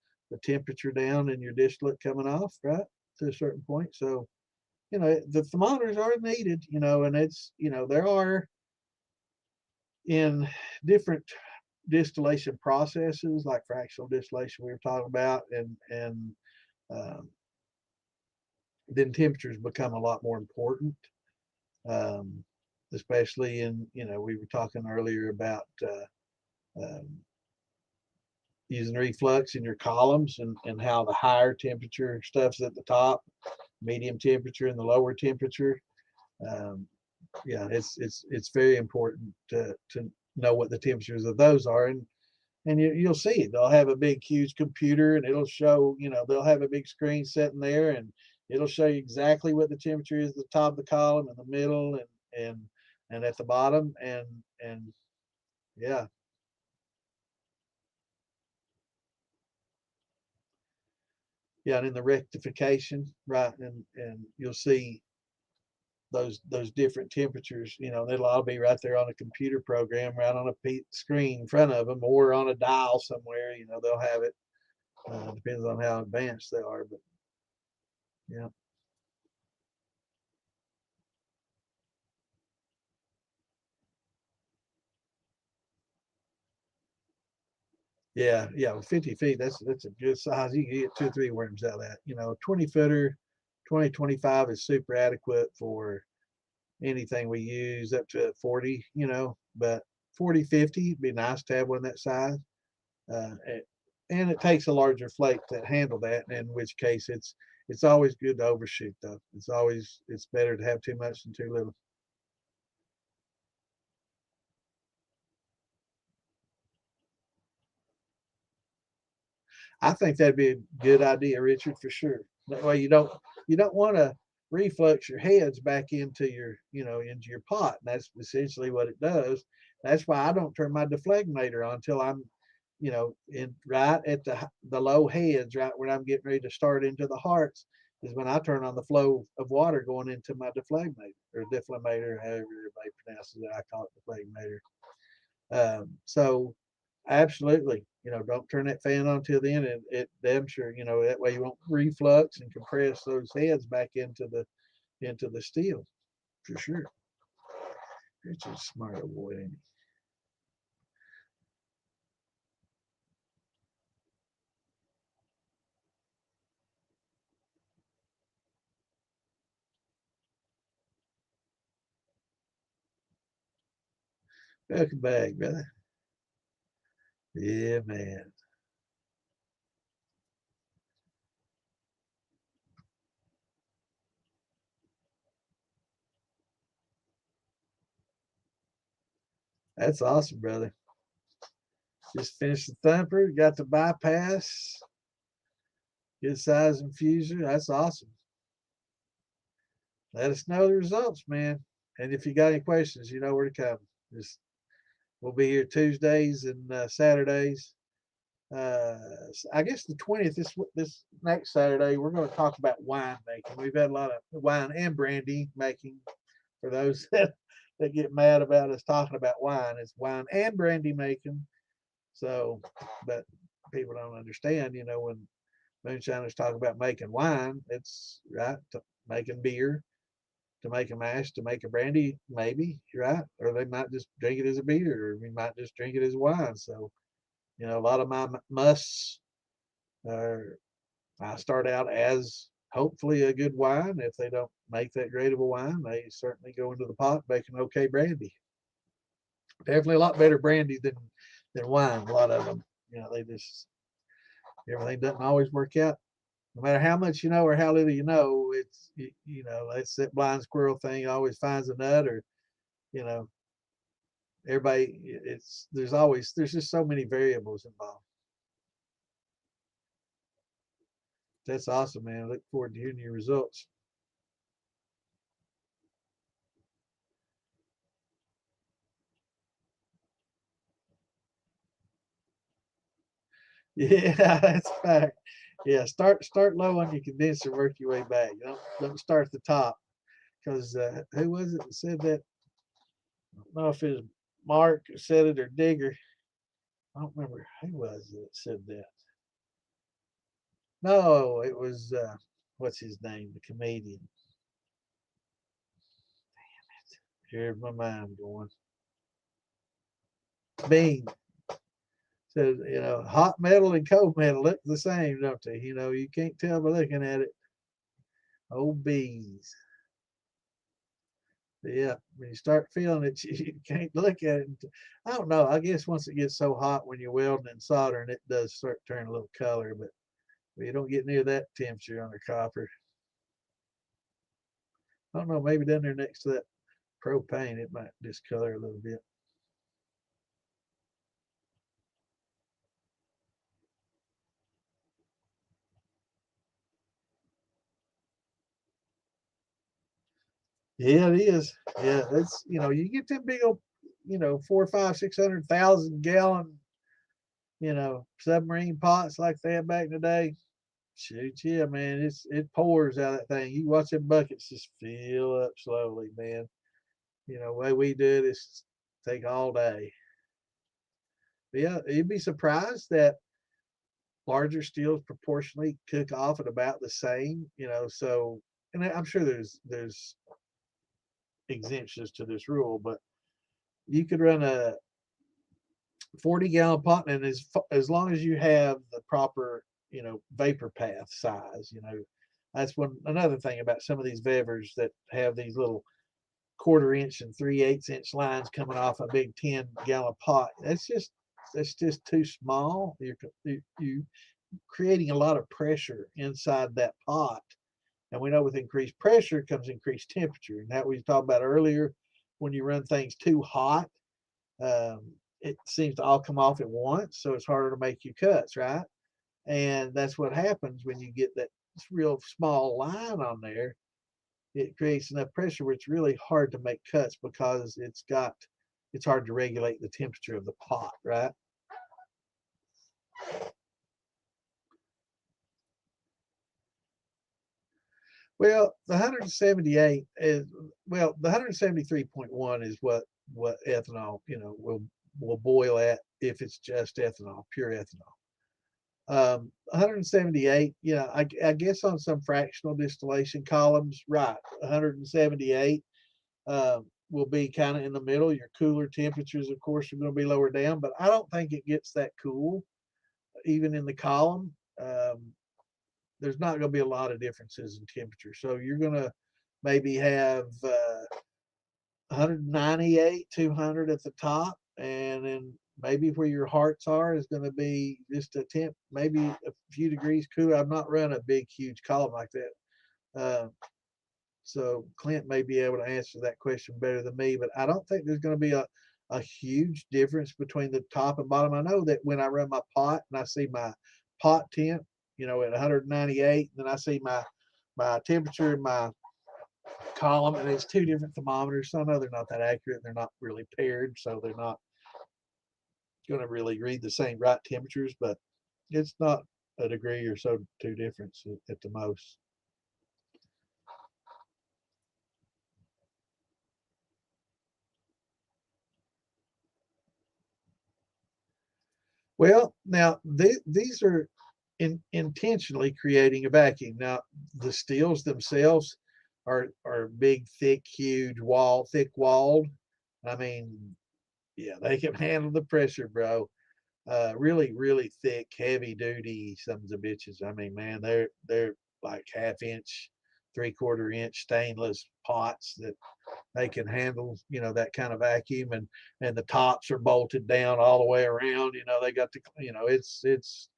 temperature down in your distillate coming off, right, to a certain point. So, the thermometers are needed, and it's, there are in different distillation processes like fractional distillation we were talking about, and um, then temperatures become a lot more important, um, especially in, we were talking earlier about um, using reflux in your columns, and how the higher temperature stuff's at the top, medium temperature and the lower temperature. Um, yeah, it's very important to know what the temperatures of those are, and you'll see they'll have a big huge computer, and it'll show, they'll have a big screen sitting there, and it'll show you exactly what the temperature is at the top of the column, in the middle, and at the bottom, and yeah. Yeah, and in the rectification, right, and you'll see those different temperatures. They'll all be right there on a computer program, right on a screen in front of them, or on a dial somewhere. They'll have it. Depends on how advanced they are, but yeah. Yeah, 50 feet, that's a good size. You can get 2 or 3 worms out of that. 20 footer, 20, 25 is super adequate for anything we use, up to 40, but 40, 50 would be nice to have one that size. Uh, and it takes a larger flake to handle that, in which case it's always good to overshoot though. It's better to have too much than too little. I think that'd be a good idea, Richard, for sure. That way you don't want to reflux your heads back into into your pot. And that's essentially what it does. That's why I don't turn my deflegmator on until I'm, in right at the low heads, right when I'm getting ready to start into the hearts, is when I turn on the flow of water going into my deflegmator, or deflameter, however everybody pronounces it. I call it deflegmator. So Absolutely. You know, don't turn that fan on till then. It damn sure, you know, that way you won't reflux and compress those heads back into the steel for sure. Richard's a smart old boy, ain't he? Welcome back, brother. Yeah, man. That's awesome, brother. Just finished the thumper, got the bypass, good size infuser. That's awesome. Let us know the results, man. And if you got any questions, you know where to come. Just we'll be here Tuesdays and Saturdays. Uh, I guess the 20th, this next Saturday, we're going to talk about wine making. We've had a lot of wine and brandy making. For those that get mad about us talking about wine, it's wine and brandy making. So, but people don't understand, you know, when moonshiners talk about making wine, it's right to making beer, to make a mash, to make a brandy, maybe, right? Or they might just drink it as a beer, or we might just drink it as wine. So, you know, a lot of my musts are, I start out as hopefully a good wine. If they don't make that great of a wine, they certainly go into the pot, make an okay brandy. Definitely a lot better brandy than wine. A lot of them, you know, they just everything doesn't always work out. No matter how much you know or how little you know, it's you know it's that blind squirrel thing. Always finds a nut, or you know, everybody. It's there's just so many variables involved. That's awesome, man. I look forward to hearing your results. Yeah, that's a fact. Yeah, start low on your condenser, work your way back. Don't start at the top because who was it that said that? I don't know if it was Mark said it or Digger. I don't remember who was it that said that. No, it was what's his name, the comedian. Here's my mind going. Bean said, you know, hot metal and cold metal look the same, don't they? You know, you can't tell by looking at it. Old bees. Yeah, when you start feeling it, you can't look at it. I don't know. I guess once it gets so hot when you're welding and soldering, it does start turning a little color, but you don't get near that temperature on the copper. I don't know. Maybe down there next to that propane, it might discolor a little bit. Yeah, it is. Yeah, it's you get them big old, 4, 5, 600,000 gallon, submarine pots like they had back in the day. Shoot, yeah, man, it pours out of that thing. You watch them buckets just fill up slowly, man. The way we do it is take all day. But yeah, you'd be surprised that larger steels proportionally cook off at about the same. So, and I'm sure there's exemptions to this rule, but you could run a 40-gallon pot, and as long as you have the proper vapor path size, that's another thing about some of these vevers that have these little 1/4 inch and 3/8 inch lines coming off a big 10-gallon pot. That's just too small. You creating a lot of pressure inside that pot, and we know with increased pressure comes increased temperature, and that we talked about earlier. When you run things too hot, it seems to all come off at once, so it's harder to make your cuts, right? And that's what happens when you get that real small line on there. It creates enough pressure where it's really hard to make cuts because it's hard to regulate the temperature of the pot, right? Well, the 178 is, well, the 173.1 is what ethanol, will will boil at if it's just ethanol, pure ethanol. 178, yeah, I guess on some fractional distillation columns, right, 178 will be kind of in the middle. Your cooler temperatures, of course, are going to be lower down, but I don't think it gets that cool, even in the column. There's not going to be a lot of differences in temperature. So you're going to maybe have 198, 200 at the top, and then maybe where your hearts are is going to be just a temp, maybe a few degrees cooler. I'm not running a big, huge column like that. So Clint may be able to answer that question better than me, but I don't think there's going to be a huge difference between the top and bottom. I know that when I run my pot and I see my pot temp, at 198, then I see my temperature in my column, and it's two different thermometers. So I know they're not that accurate. They're not really paired, so they're not going to really read the same right temperatures, but it's not a degree or so two difference at the most. Well, now these are intentionally creating a vacuum. Now the stills themselves are big, thick, huge thick walled. I mean, yeah, they can handle the pressure, bro. Really, really thick, heavy duty sons of bitches. I mean, man, they're like half-inch, three-quarter-inch stainless pots that they can handle, that kind of vacuum, and the tops are bolted down all the way around. They got it's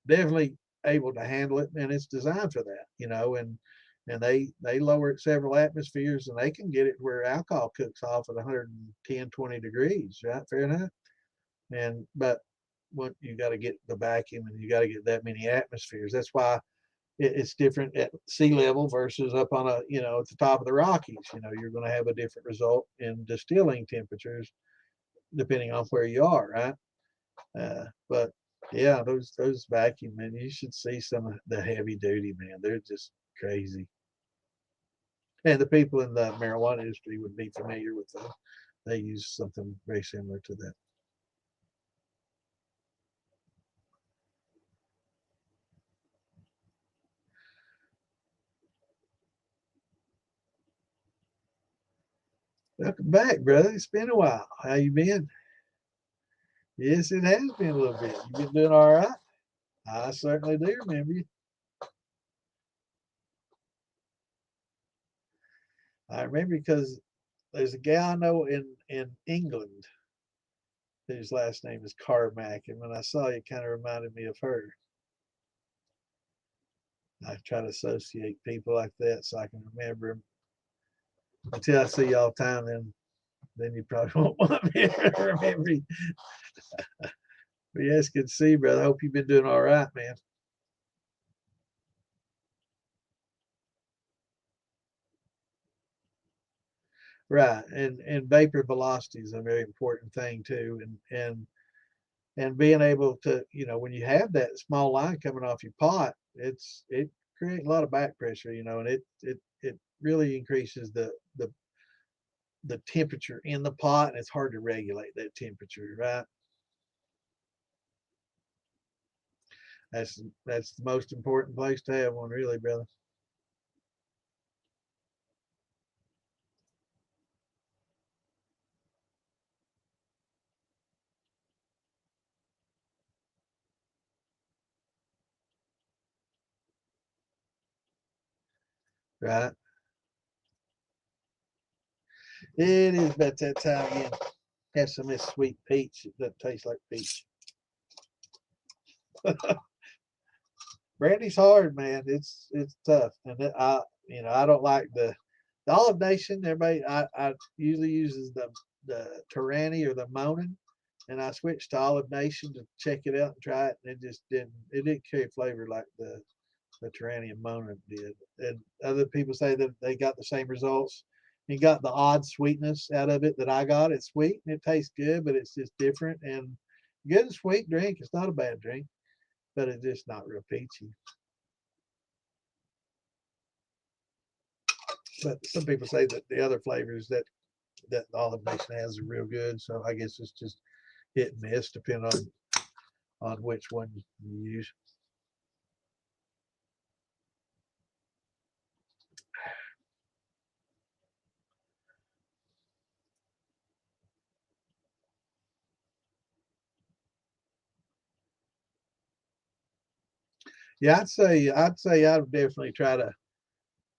definitely able to handle it, and it's designed for that. And they lower it several atmospheres, and they can get it where alcohol cooks off at 110, 20 degrees, right? Fair enough. But what you got to get the vacuum, and you got to get that many atmospheres. That's why it's different at sea level versus up on at the top of the Rockies. You're going to have a different result in distilling temperatures depending on where you are, right? But yeah, those vacuum, man, you should see some of the heavy duty, man. They're just crazy. And the people in the marijuana industry would be familiar with those. They use something very similar to that. Welcome back, brother. It's been a while. How you been? Yes, it has been a little bit. You been doing all right? I certainly do remember you. I remember because there's a gal I know in England whose last name is Carmack, and when I saw you, it kind of reminded me of her. I try to associate people like that so I can remember them. Until I see you all the time, then you probably won't want me to remember you. But yeah, it's good to see you, brother. I hope you've been doing all right, man. Right, and vapor velocity is a very important thing too, and being able to, when you have that small line coming off your pot, it creates a lot of back pressure, and it really increases the temperature in the pot, and it's hard to regulate that temperature, right? That's the most important place to have one, really, brother. Right? It is about that time again. Have some of this sweet peach. It doesn't taste like peach. Brandy's hard, man. It's tough, and I don't like the Olive Nation. Everybody, I usually uses the Tyranny or the Monin, and I switched to Olive Nation to check it out and try it, and it didn't carry flavor like the Tyranny and Monin did. And other people say that they got the same results. You got the odd sweetness out of it that I got. It's sweet and it tastes good, but it's just different and good and sweet drink. It's not a bad drink, but it's just not real peachy. But some people say that the other flavors that the Olive Nation has are real good. So I guess it's just hit and miss, depending on which one you use. Yeah, I'd definitely try to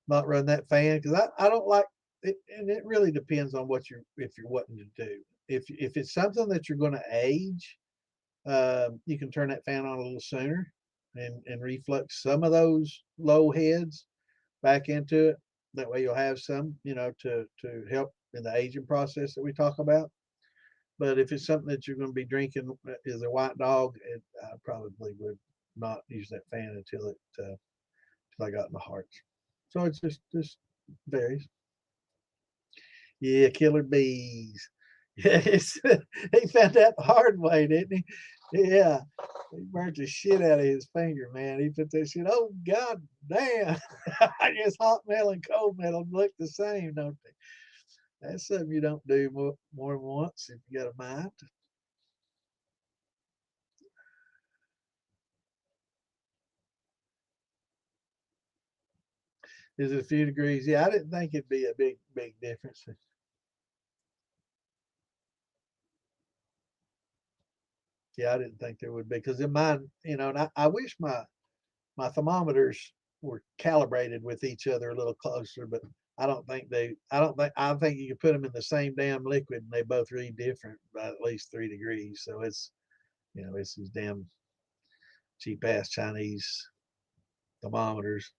not run that fan, because I don't like it, and it really depends on what if you're wanting to do. If it's something that you're going to age, you can turn that fan on a little sooner and reflux some of those low heads back into it. That way you'll have some, to help in the aging process that we talk about. But if it's something that you're going to be drinking as a white dog, I probably would not use that fan until I got in the hearts. So it's just varies. Yeah, killer bees. Yes, he found that the hard way, didn't he? Yeah, he burnt the shit out of his finger, man. He put that shit. Oh God damn! I guess hot metal and cold metal look the same, don't they? That's something you don't do more than once if you got a mind. Is it a few degrees? Yeah, I didn't think it'd be a big difference. Yeah, I didn't think there would be, because in mine, and I wish my thermometers were calibrated with each other a little closer, but I think you can put them in the same damn liquid and they both read different by at least 3 degrees. So it's these damn cheap ass Chinese thermometers.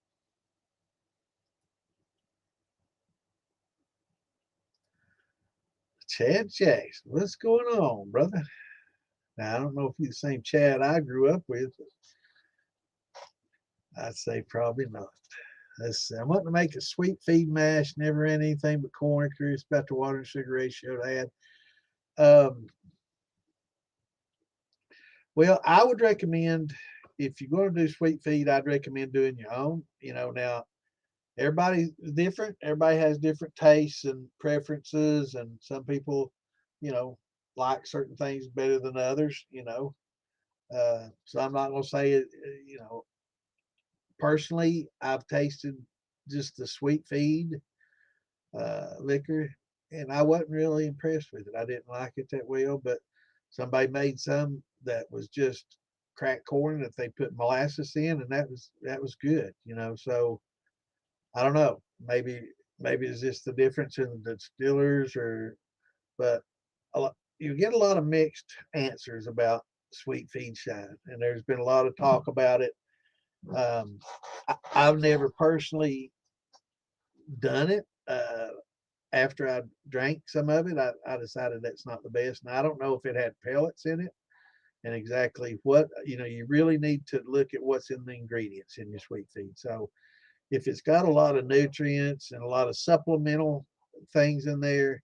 Chad Jackson, what's going on, brother? Now, I don't know if you're the same Chad I grew up with. I'd say probably not. I'm wanting to make a sweet feed mash, never had anything but corn. Curious about the water and sugar ratio to add. Well, I would recommend, if you're going to do sweet feed, I'd recommend doing your own. Now everybody's different. Everybody has different tastes and preferences, and some people, you know, like certain things better than others. So I'm not going to say it. Personally, I've tasted just the sweet feed liquor, and I wasn't really impressed with it. I didn't like it that well, but somebody made some that was just cracked corn that they put molasses in, and that was good. So I don't know. Maybe it's just the difference in the distillers, but you get a lot of mixed answers about sweet feed shine, and there's been a lot of talk about it. I've never personally done it. After I drank some of it, I decided that's not the best. And I don't know if it had pellets in it and exactly what, you really need to look at what's in the ingredients in your sweet feed. So if it's got a lot of nutrients and a lot of supplemental things in there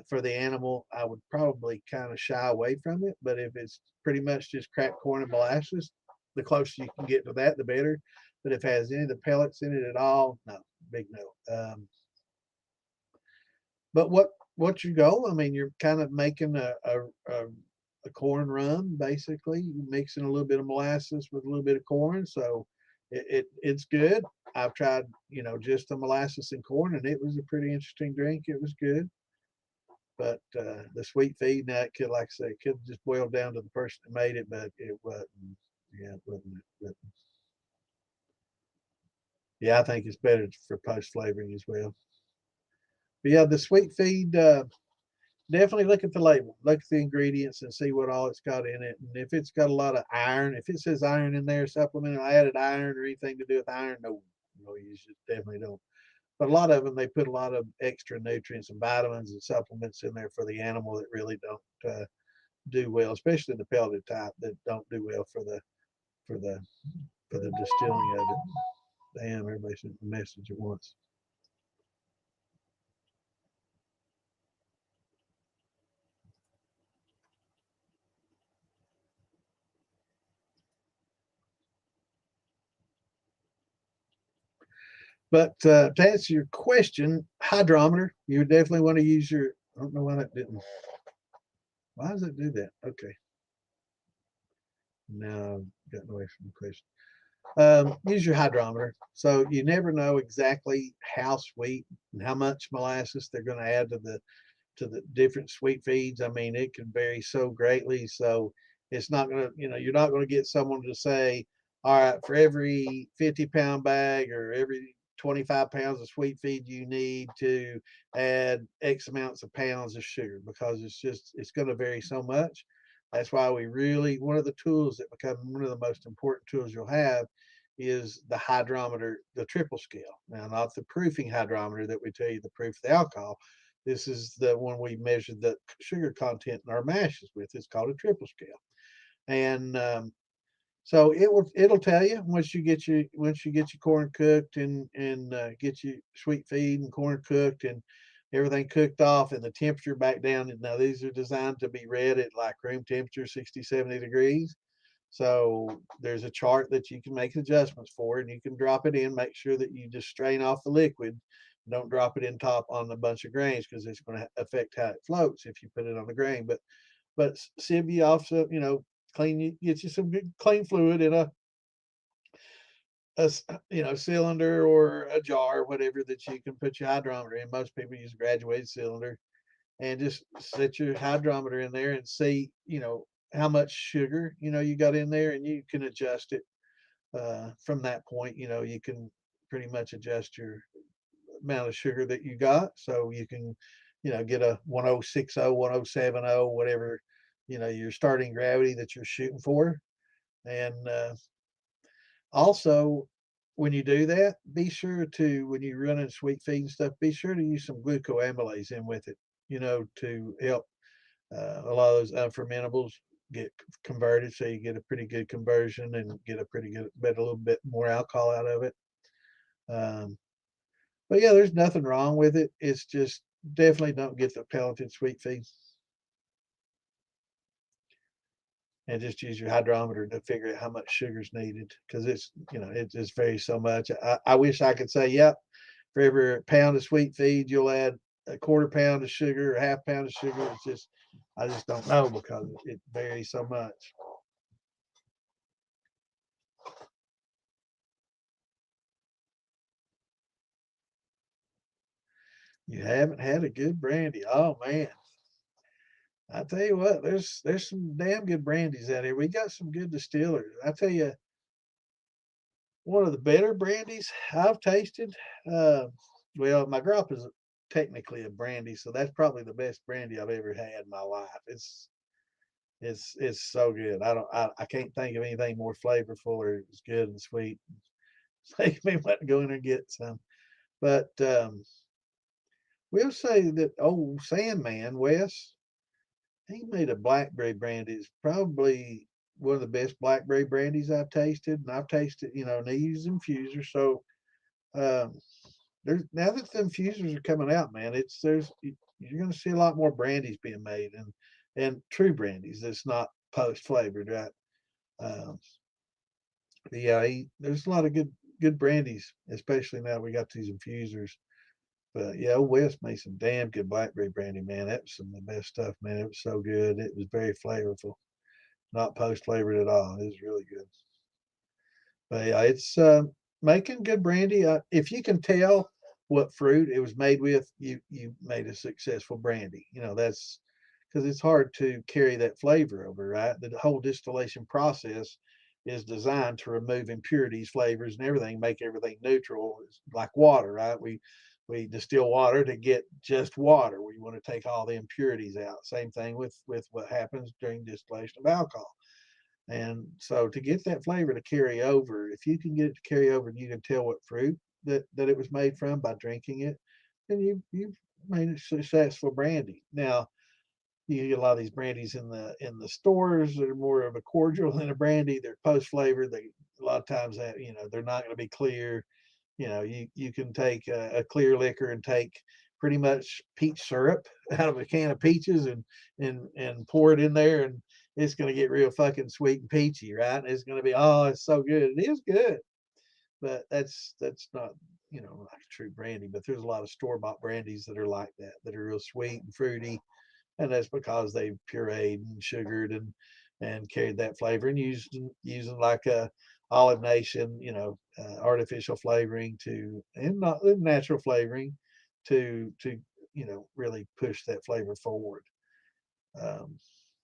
for the animal, I would probably kind of shy away from it. But if it's pretty much just cracked corn and molasses, the closer you can get to that, the better. But if it has any of the pellets in it at all, no, big no. But what's your goal? I mean, you're kind of making a corn rum, basically. You're mixing a little bit of molasses with a little bit of corn, so it's good. I've tried, just the molasses and corn, and it was a pretty interesting drink. It was good, but the sweet feed, now it could, like I say, it could just boil down to the person that made it, but it wasn't. Yeah, it wasn't. But yeah, I think it's better for post flavoring as well. But yeah, the sweet feed. Definitely look at the label, look at the ingredients, and see what all it's got in it. And if it's got a lot of iron, if it says iron in there, supplemental added iron or anything to do with iron, no, you should definitely don't. But a lot of them, they put a lot of extra nutrients and vitamins and supplements in there for the animal that really don't do well, especially the pelleted type that don't do well for the for the distilling of it. Damn, everybody sent the message at once. But to answer your question, hydrometer, you would definitely want to use your. I don't know why that didn't. Why does it do that? Okay. Now I've gotten away from the question. Use your hydrometer. So you never know exactly how sweet and how much molasses they're going to add to the different sweet feeds. I mean, it can vary so greatly. So it's not going to, you're not going to get someone to say, all right, for every 50-pound bag or every 25 pounds of sweet feed, you need to add X amounts of pounds of sugar, because it's going to vary so much. That's why one of the tools that become one of the most important tools you'll have is the hydrometer, the triple scale. Now, not the proofing hydrometer that we tell you to proof the alcohol. This is the one we measure the sugar content in our mashes with. It's called a triple scale, and so it'll tell you once you get your corn cooked and get your sweet feed and corn cooked and everything cooked off and the temperature back down. Now these are designed to be read at like room temperature, 60, 70 degrees. So there's a chart that you can make adjustments for, and you can drop it in. Make sure that you just strain off the liquid. Don't drop it in top on a bunch of grains, because it's going to affect how it floats if you put it on the grain. But sieve you off, so get you some good clean fluid in a cylinder or a jar, whatever that you can put your hydrometer in. Most people use a graduated cylinder, and just set your hydrometer in there and see how much sugar you got in there, and you can adjust it from that point. You can pretty much adjust your amount of sugar that you got, so you can get a 1060, 1070, whatever your starting gravity that you're shooting for. And also, when you do that, be sure to, when you're running sweet feed and stuff, be sure to use some glucoamylase in with it, to help a lot of those unfermentables get converted, so you get a pretty good conversion and get a pretty good, but a little bit more alcohol out of it. Um, but yeah, there's nothing wrong with it. It's just definitely don't get the pelleted sweet feed, and just use your hydrometer to figure out how much sugar is needed, because it just varies so much. I wish I could say, yep, for every pound of sweet feed, you'll add a quarter pound of sugar or half pound of sugar. I just don't know, because it varies so much. You haven't had a good brandy. Oh man. I tell you what, there's some damn good brandies out here. We got some good distillers. I tell you, one of the better brandies I've tasted. Uh, well, my grop is technically a brandy, so that's probably the best brandy I've ever had in my life. It's so good. I can't think of anything more flavorful or as good and sweet. Make me want to go in there and get some. But we'll say that old Sandman Wes, he made a blackberry brandy. It's probably one of the best blackberry brandies I've tasted, and I've tasted, and they use infusers. So um, there's, now that the infusers are coming out, man, you're going to see a lot more brandies being made, and true brandies that's not post flavored, right? Um, yeah, there's a lot of good brandies, especially now we got these infusers. But yeah, old West made some damn good blackberry brandy, man. That was some of the best stuff, man. It was so good. It was very flavorful, not post flavored at all. It was really good. But yeah, it's making good brandy. If you can tell what fruit it was made with, you made a successful brandy. That's because it's hard to carry that flavor over, right? The whole distillation process is designed to remove impurities, flavors, and everything, make everything neutral. It's like water, right? We distill water to get just water. We want to take all the impurities out. Same thing with what happens during distillation of alcohol. And so to get that flavor to carry over, if you can get it to carry over and you can tell what fruit that it was made from by drinking it, then you've made a successful brandy. Now you get a lot of these brandies in the stores that are more of a cordial than a brandy. They're post flavored. They a lot of times that they're not going to be clear. You can take a clear liquor and take pretty much peach syrup out of a can of peaches and pour it in there, and it's going to get real fucking sweet and peachy, right? It's going to be, oh, it's so good. It is good, but that's not like a true brandy. But there's a lot of store bought brandies that are like that are real sweet and fruity, and that's because they pureed and sugared and carried that flavor and using like a Olive Nation, artificial flavoring and not natural flavoring to really push that flavor forward. Um,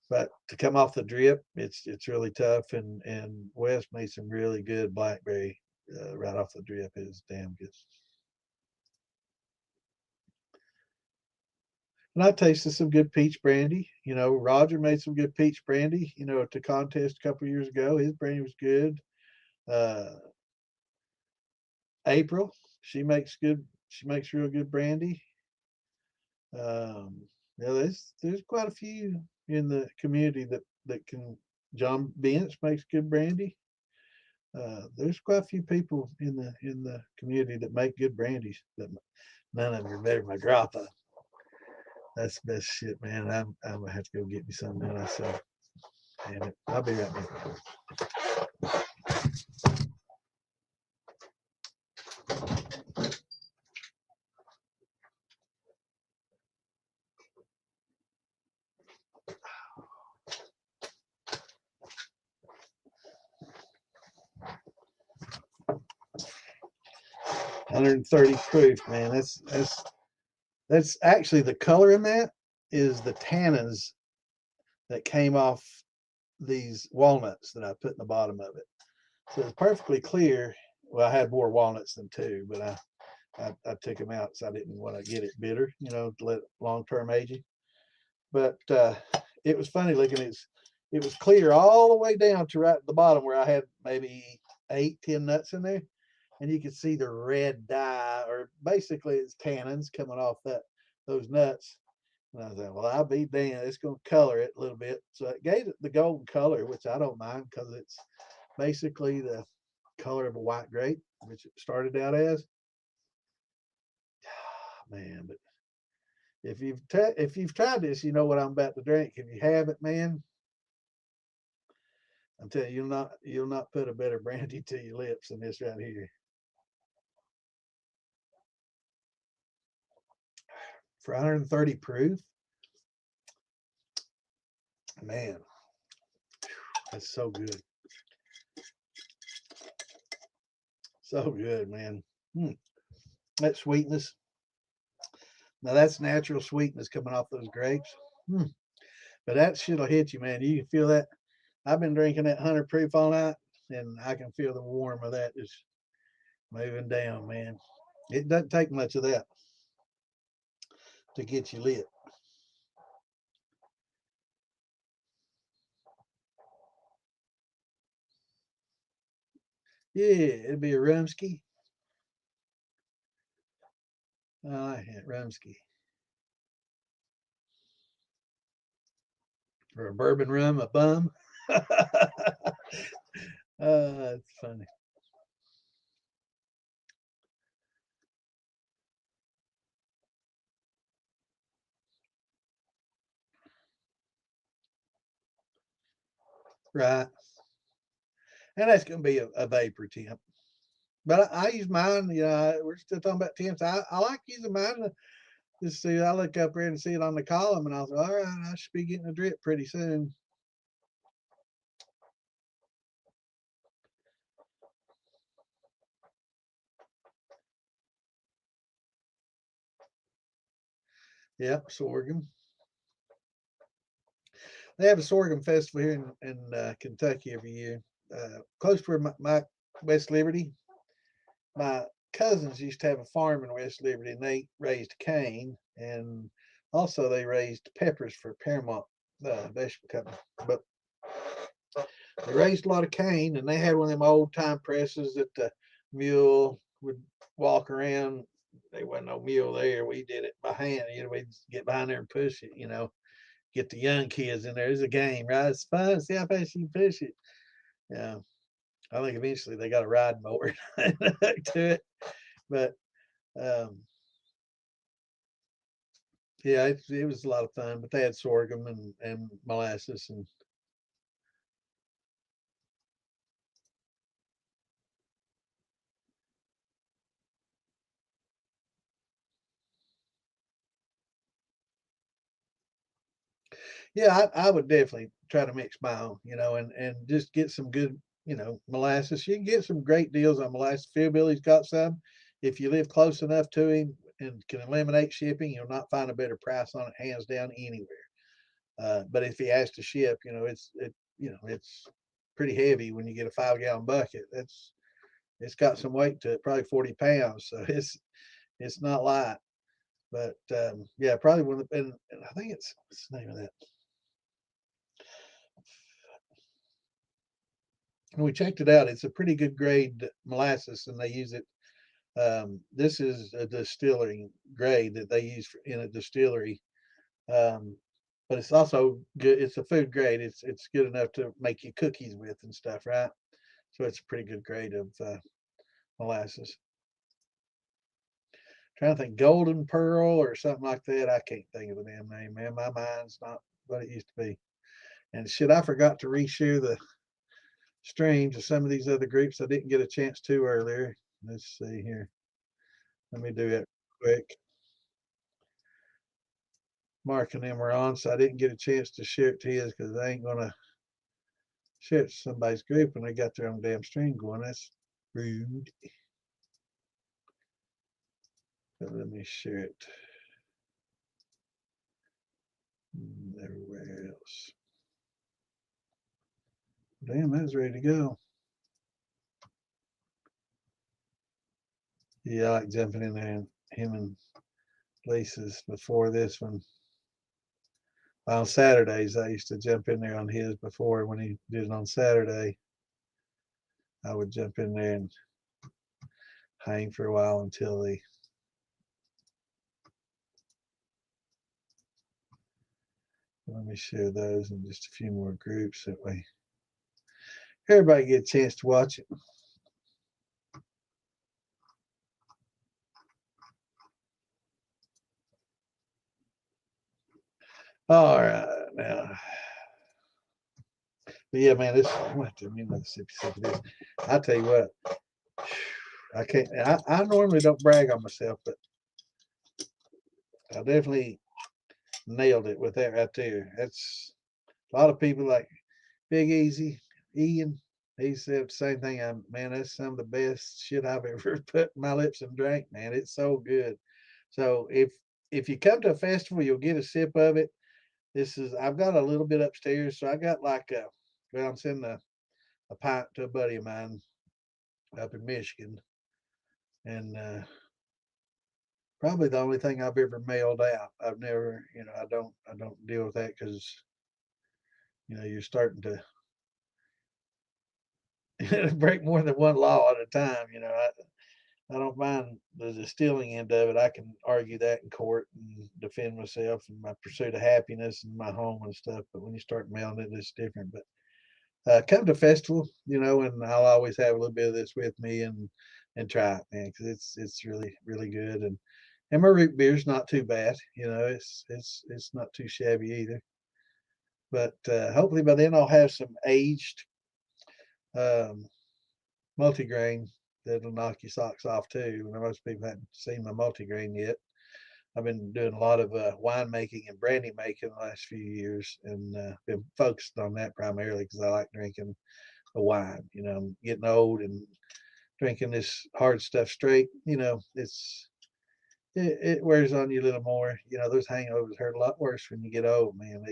but to come off the drip, it's really tough. And Wes made some really good blackberry right off the drip. It was damn good. And I tasted some good peach brandy. Roger made some good peach brandy. At the contest a couple years ago, his brandy was good. Uh, April, she makes good. She makes real good brandy. Yeah, there's quite a few in the community that can. John Bentz makes good brandy. There's quite a few people in the community that make good brandies, but none of them are better than my grappa. That's the best shit, man. I'm gonna have to go get me some now myself. Damn it. I'll be right back. 130 proof, man. That's actually the color in that is the tannins that came off these walnuts that I put in the bottom of it. So it's perfectly clear. Well, I had more walnuts than two, but I took them out so I didn't want to get it bitter, to let long-term aging. But it was funny looking. It was clear all the way down to right at the bottom where I had maybe 8-10 nuts in there, and you could see the red dye, or basically it's tannins coming off those nuts. And I was like, well, I'll be damned. It's going to color it a little bit. So it gave it the golden color, which I don't mind because it's basically the color of a white grape, which it started out as. Man, but if you've tried this, you know what I'm about to drink. If you haven't, man, I'm telling you, you'll not put a better brandy to your lips than this right here. For 130 proof, man, that's so good. So good, man. That sweetness. Now that's natural sweetness coming off those grapes. But that shit'll hit you, man. You can feel that. I've been drinking that 100 proof all night, and I can feel the warmth of that just moving down, man. It doesn't take much of that to get you lit. Yeah, it'd be a rumsky. I like it, rumsky. Or a bourbon rum, a bum. It's funny. Right. And that's going to be a vapor temp. But I use mine, we're still talking about temps. I like using mine to just see. I look up there and see it on the column, and I was like, all right, I should be getting a drip pretty soon. Yep, sorghum. They have a sorghum festival here in Kentucky every year, close to where my West Liberty. My cousins used to have a farm in West Liberty, and they raised cane, and also they raised peppers for Paramount Vegetable Company. But they raised a lot of cane, and they had one of them old time presses that the mule would walk around. There wasn't no mule there. We did it by hand. We'd get behind there and push it. Get the young kids in there. It's a game, right? It's fun. See how fast you push it. Yeah, I think eventually they got a ride mower to it, but um, yeah, it was a lot of fun. But they had sorghum and molasses and Yeah, I would definitely try to mix my own, and just get some good, molasses. You can get some great deals on molasses. Philbilly's got some. If you live close enough to him and can eliminate shipping, you'll not find a better price on it, hands down, anywhere. But if he has to ship, it's pretty heavy when you get a 5 gallon bucket. It's got some weight to it, probably 40 pounds. So it's not light. But yeah, probably one of the, and I think what's the name of that? And we checked it out. It's a pretty good grade molasses, and they use it. This is a distilling grade that they use in a distillery, um, but it's also good. It's a food grade. It's good enough to make you cookies with and stuff, right? So it's a pretty good grade of molasses. Trying to think, Golden Pearl or something like that. I can't think of the damn name, man. My mind's not what it used to be. And shit, I forgot to reshare the streams of some of these other groups I didn't get a chance to earlier. Let's see here. Let me do it quick. Mark and them were on, so I didn't get a chance to share it to you because I ain't gonna share it to somebody's group when they got their own damn stream going. That's rude. But let me share it everywhere else. Damn, that's ready to go. Yeah, I like jumping in there and him and Lisa's before this one. On Saturdays, I used to jump in there on his before when he did it on Saturday. I would jump in there and hang for a while until they. Let me share those in just a few more groups that way everybody get a chance to watch it. All right, now. But yeah, man, this what do you mean Mississippi sip of this? I tell you what, I can't. I normally don't brag on myself, but I definitely nailed it with that right there. That's a lot of people like Big Easy, Ian. He said the same thing. Man, that's some of the best shit I've ever put in my lips and drank. Man, it's so good. So if you come to a festival, you'll get a sip of it. I've got a little bit upstairs, so I got like I'm sending a pint to a buddy of mine up in Michigan, and probably the only thing I've ever mailed out. I've never, I don't deal with that because you're starting to break more than one law at a time. I don't mind the distilling end of it. I can argue that in court and defend myself and my pursuit of happiness and my home and stuff. But when you start mailing it, it's different. But come to festival, and I'll always have a little bit of this with me and try it, man, because it's really really good. And my root beer's not too bad. It's not too shabby either. But hopefully by then I'll have some aged um, multigrain that'll knock your socks off too. Most people haven't seen my multigrain yet. I've been doing a lot of wine making and brandy making the last few years, and been focused on that primarily because I like drinking the wine. I'm getting old and drinking this hard stuff straight. It wears on you a little more. Those hangovers hurt a lot worse when you get old, man.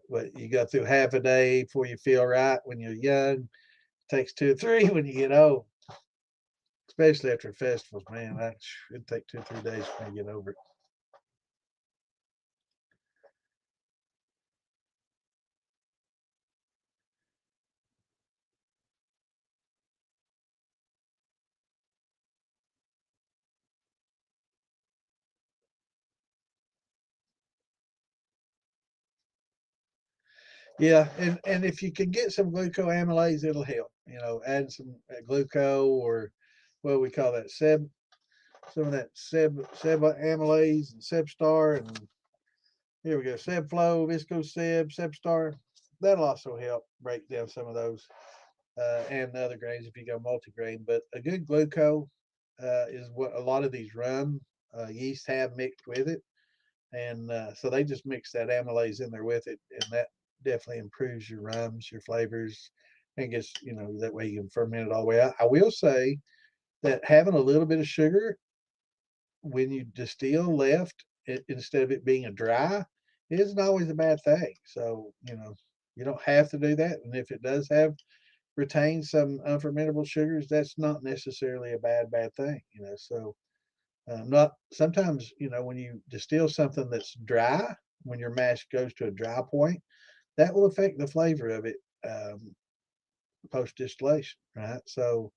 What you go through half a day before you feel right when you're young takes 2 or 3 when you get old, especially after festivals, man. It'd take 2 or 3 days for me to get over it. Yeah, and if you can get some glucoamylase, it'll help. Add some gluco or what we call that some of that seb amylase and sebstar, and here we go, sebflow, viscoseb, sebstar. That'll also help break down some of those and the other grains if you go multigrain. But a good gluco is what a lot of these rum yeast have mixed with it. And so they just mix that amylase in there with it, and that definitely improves your rums, your flavors, and gets, that way you can ferment it all the way out. I will say that having a little bit of sugar when you distill left, instead of it being a dry, isn't always a bad thing. So, you don't have to do that. And if it does retain some unfermentable sugars, that's not necessarily a bad thing. So not sometimes, when you distill something that's dry, when your mash goes to a dry point, that will affect the flavor of it post distillation, right? So,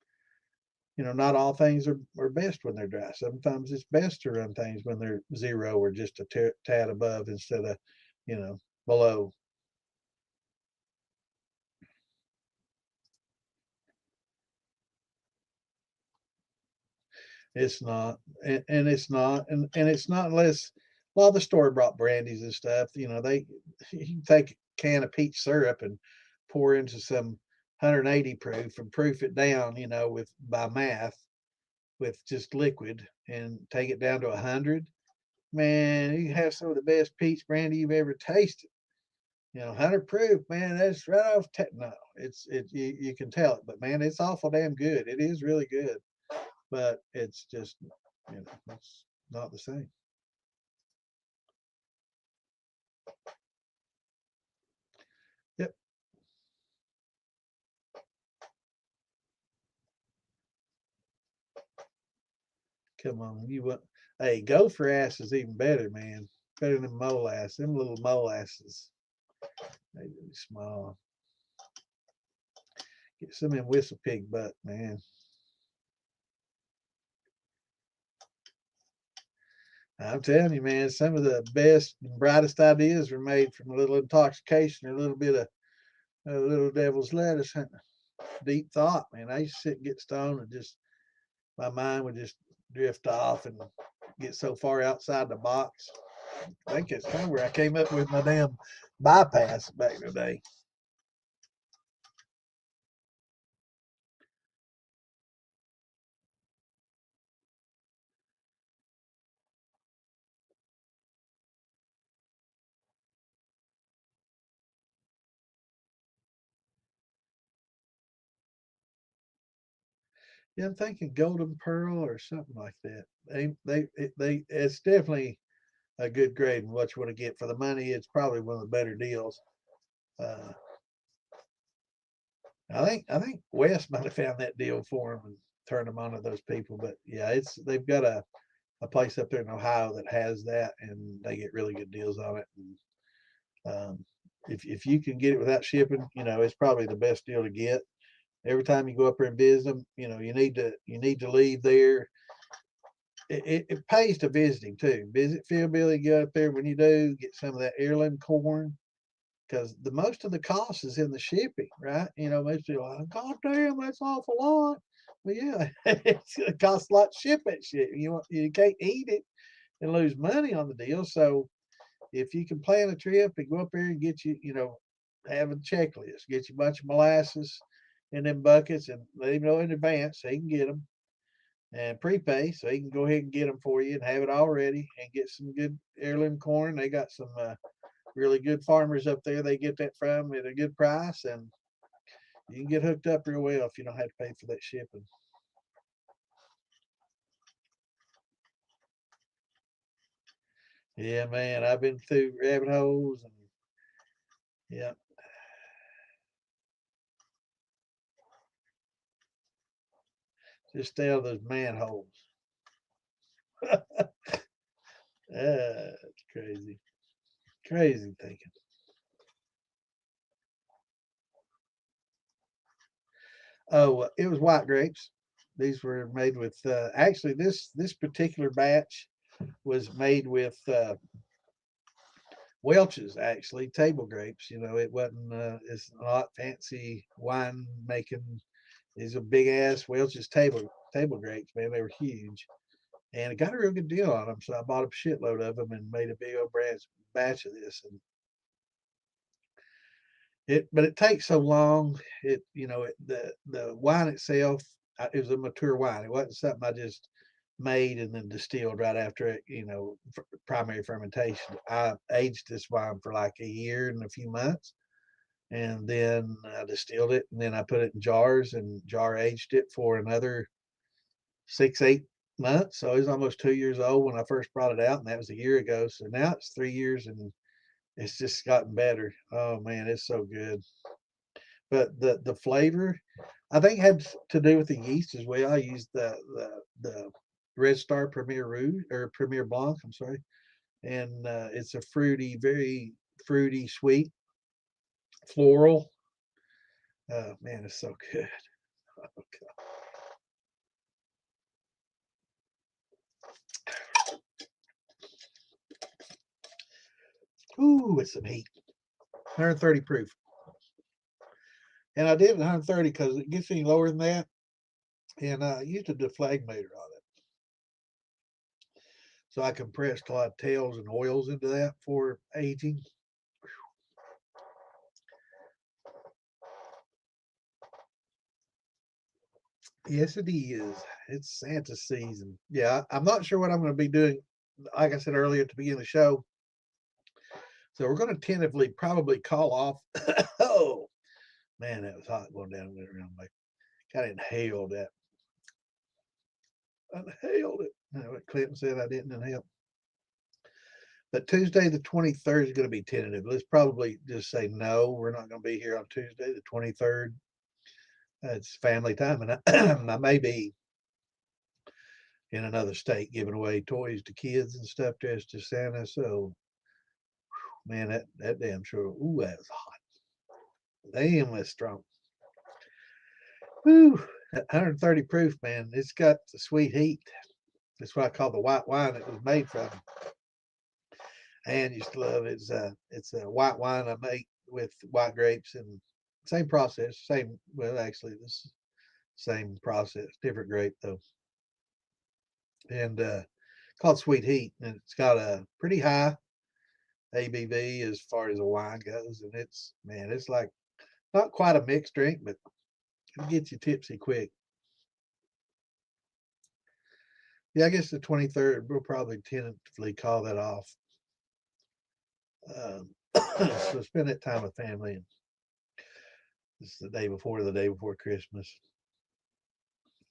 not all things are best when they're dry. Sometimes it's best to run things when they're zero or just a tad above instead of, below. It's not, and it's not, and it's not unless a lot of the store bought brandies and stuff. You can take a can of peach syrup and pour into some 180 proof and proof it down, with by math with just liquid and take it down to 100. Man, you can have some of the best peach brandy you've ever tasted. 100 proof, man. That's right off. No, you can tell it, but man, it's awful damn good. It is really good, but it's just, it's not the same. Yep. Come on, you want? Hey, gopher ass is even better, man. Better than molasses. Them little molasses, they really small. Get some in whistle pig butt, man. I'm telling you, man, some of the best and brightest ideas were made from a little intoxication or a little bit of a little devil's lettuce. Deep thought, man. I used to sit and get stoned and just my mind would just drift off and get so far outside the box. I think it's kind of where I came up with my damn bypass back in the day. Yeah, I'm thinking Golden Pearl or something like that. It's definitely a good grade and what you want to get for the money. It's probably one of the better deals. Uh, I think Wes might have found that deal for him and turned him on to those people. But yeah, they've got a place up there in Ohio that has that, and they get really good deals on it. And if you can get it without shipping, it's probably the best deal to get. Every time you go up there and visit them, you need to leave there. It pays to visit him too. Visit Phil Billy, go up there when you do, get some of that heirloom corn because the most of the cost is in the shipping, right? Most people are like, God damn, that's awful lot. But yeah, it costs a lot to ship that shit. You can't eat it and lose money on the deal. So if you can plan a trip and go up there and get you, have a checklist, get you a bunch of molasses in them buckets and let him know in advance so he can get them and prepay so he can go ahead and get them for you and have it all ready and get some good heirloom corn. They got some really good farmers up there. They get that from at a good price and you can get hooked up real well if you don't have to pay for that shipping. Yeah, man, I've been through rabbit holes and yeah, just stay out of those manholes. It's crazy. Crazy thinking. Oh, it was white grapes. These were made with actually this particular batch was made with Welch's actually table grapes. It wasn't it's not fancy wine making. These are big ass Welch's table grapes, man. They were huge, and I got a real good deal on them. So I bought a shitload of them and made a big old batch of this. And but it takes so long. The wine itself, it was a mature wine. It wasn't something I just made and then distilled right after it, primary fermentation. I aged this wine for like a year and a few months, and then I distilled it, and then I put it in jars and jar aged it for another 6, 8 months. So it was almost 2 years old when I first brought it out, and that was a year ago. So now it's 3 years, and it's just gotten better. Oh man, it's so good. But the flavor, I think, had to do with the yeast as well. I used the Red Star Premier Rouge or Premier Blanc. I'm sorry, and it's a fruity, very fruity, sweet, floral. Oh man, it's so good. Ooh, it's some heat. 130 proof. And I did 130 because it gets any lower than that. And I used a deflagmator on it. So I compressed a lot of tails and oils into that for aging. Yes, it is. It's Santa season. Yeah, I'm not sure what I'm going to be doing. Like I said earlier at the beginning of the show. So we're going to tentatively probably call off. Oh, man, that was hot going down there around me. Kind of inhaled that. I inhaled it. What Clinton said I didn't inhale. But Tuesday the 23rd is going to be tentative. Let's probably just say no. We're not going to be here on Tuesday the 23rd. It's family time, and I may be in another state giving away toys to kids and stuff dressed as Santa. So, man, that damn sure. Ooh, that was hot. Damn, that's strong. Woo, 130 proof, man. It's got the sweet heat. That's what I call the white wine it was made from. And used to love it. It's a white wine I make with white grapes, and same process, same. Well, actually, this same process, different grape though, and called Sweet Heat, and it's got a pretty high ABV as far as the wine goes, and it's like not quite a mixed drink, but it gets you tipsy quick. Yeah, I guess the 23rd we'll probably tentatively call that off. So spend that time with family, and it's the day before Christmas.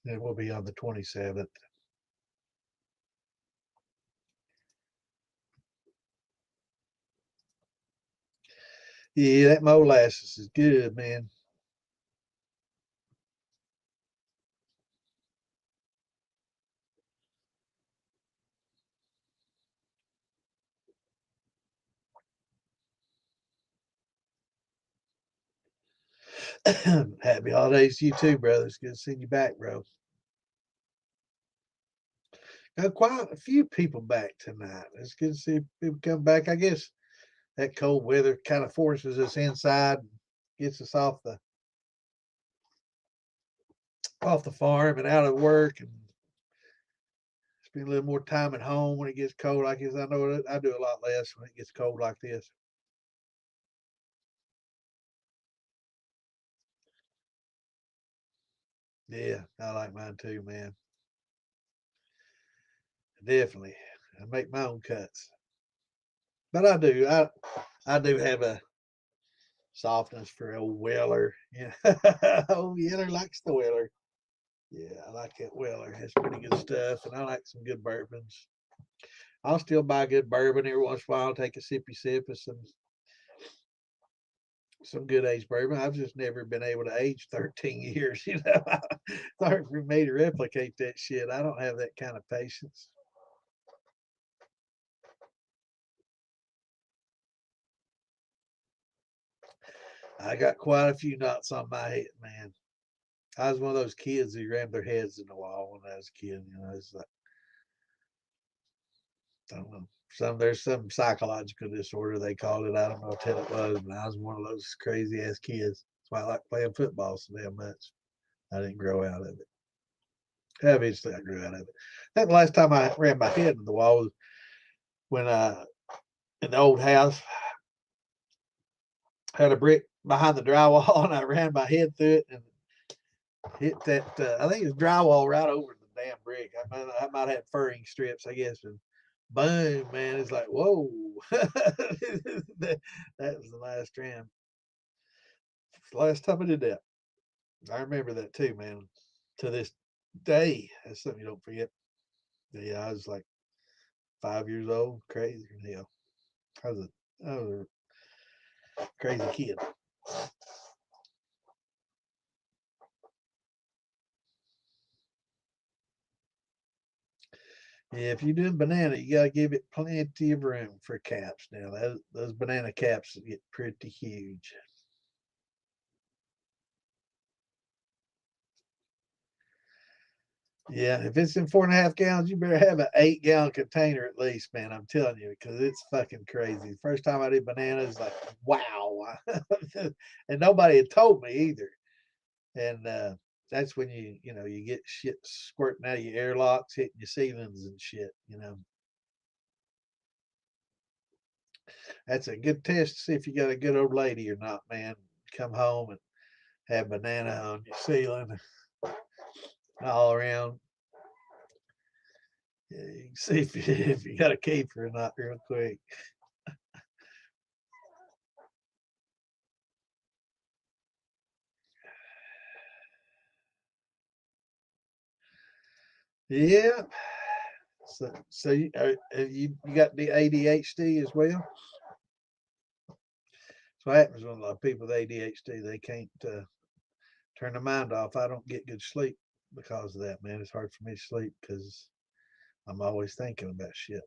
It will be on the 27th. Yeah, that molasses is good, man. Happy holidays to you too, brother. It's good to see you back, bro. Got quite a few people back tonight. It's good to see people come back. I guess that cold weather kind of forces us inside, and gets us off the farm and out of work, and spend a little more time at home when it gets cold. I guess I know I do a lot less when it gets cold like this. Yeah, I like mine too, man. Definitely. I make my own cuts. But I do. I do have a softness for old Weller. Yeah. Old Yeller likes the Weller. Yeah, I like that Weller. It's pretty good stuff. And I like some good bourbons. I'll still buy good bourbon every once in a while, take a sippy sip of some good aged bourbon. I've just never been able to age 13 years, it's hard for me to replicate that shit. I don't have that kind of patience. I got quite a few knots on my head, man. I was one of those kids who rammed their heads in the wall when I was a kid. It's like, I don't know. There's some psychological disorder they called it. I don't know what the hell it was, but I was one of those crazy ass kids. That's why I like playing football so damn much. I didn't grow out of it. Eventually, I grew out of it. I think the last time I ran my head in the wall was when in the old house had a brick behind the drywall, and I ran my head through it and hit that. I think it was drywall right over damn brick. I might have furring strips, I guess, and boom, man, it's like, whoa. that was the last trim. The last time I did that. I remember that too, man. To this day, that's something you don't forget. Yeah, I was like 5 years old, crazy. I was a crazy kid. Yeah, if you're doing banana, you gotta give it plenty of room for caps. Now, those banana caps get pretty huge. Yeah, if it's in 4.5 gallons, you better have an 8 gallon container at least, man. I'm telling you, because it's fucking crazy. First time I did bananas, like, wow. And nobody had told me either. And that's when you get shit squirting out of your airlocks, hitting your ceilings and shit. That's a good test to see if you got a good old lady or not, man. Come home and have banana on your ceiling all around. Yeah, you can see if you got a keeper or not real quick. Yeah. So you got the ADHD as well? So what happens when a lot of people with ADHD, they can't turn their mind off. I don't get good sleep because of that, man. It's hard for me to sleep because I'm always thinking about shit.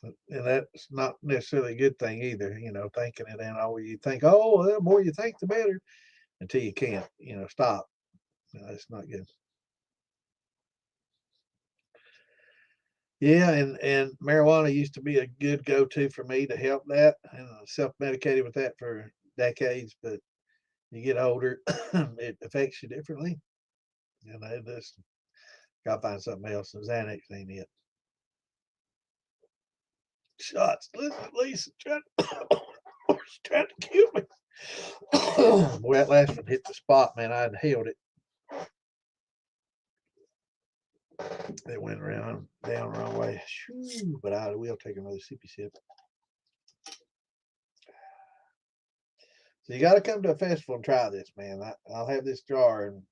And that's not necessarily a good thing either, thinking it and all you think, oh, well, the more you think, the better, until you can't, stop. That's not good. Yeah, and marijuana used to be a good go-to for me to help that, and I self-medicated with that for decades. But you get older, it affects you differently, and I just gotta find something else. And Xanax ain't it. Shots. Listen, Lisa, trying to kill me. Boy, that last one hit the spot, man. I inhaled it. It went around down the wrong way. But I will take another sippy sip. So you got to come to a festival and try this, man. I'll have this jar and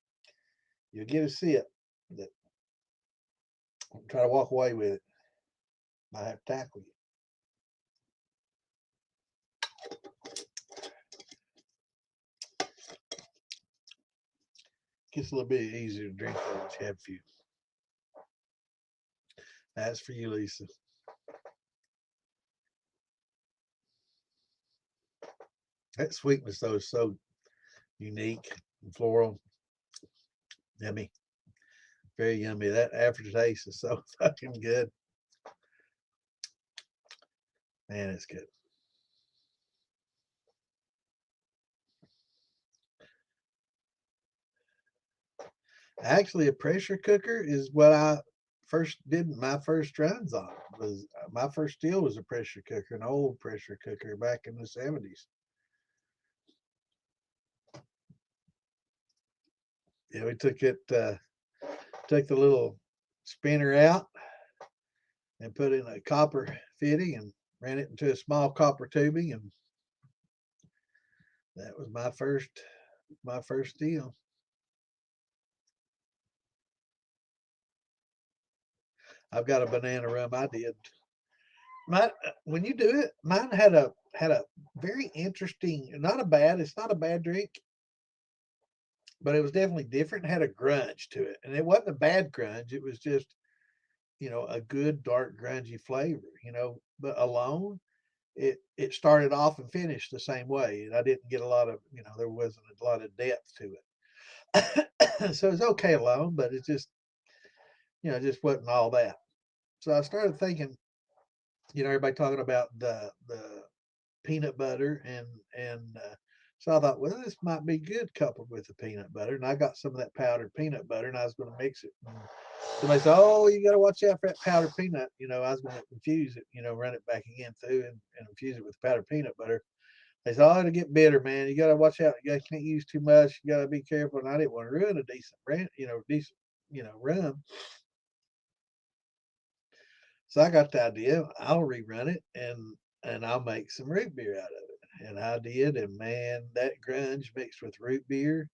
you'll get a sip. That try to walk away with it. I have to tackle you. Gets a little bit easier to drink though once you have a few. That's for you, Lisa. That sweetness though is so unique and floral. Yummy. Very yummy. That aftertaste is so fucking good. Man, it's good. Actually, a pressure cooker is what I first did my first runs on. Was my first still was a pressure cooker, an old pressure cooker back in the 70s. Yeah, we took took the little spinner out and put in a copper fitting and ran it into a small copper tubing, and that was my first deal. I've got a banana rum I did. My when you do it, mine had a very interesting, it's not a bad drink, but it was definitely different. It had a grunge to it, and it wasn't a bad grunge. It was just a good dark grungy flavor. But alone, it started off and finished the same way, and I didn't get a lot of there wasn't a lot of depth to it. So it's okay alone, but it's just just wasn't all that. So I started thinking, everybody talking about the peanut butter and so I thought, well, this might be good coupled with the peanut butter. And I got some of that powdered peanut butter, and I was going to mix it. And somebody said, "Oh, you got to watch out for that powdered peanut." I was going to infuse it, run it back again through and infuse it with powdered peanut butter. They said, "Oh, it'll get bitter, man. You got to watch out. You can't use too much. You got to be careful." And I didn't want to ruin a decent brand, decent, rum. So I got the idea. I'll rerun it and I'll make some root beer out of it. And I did, and man, that grunge mixed with root beer,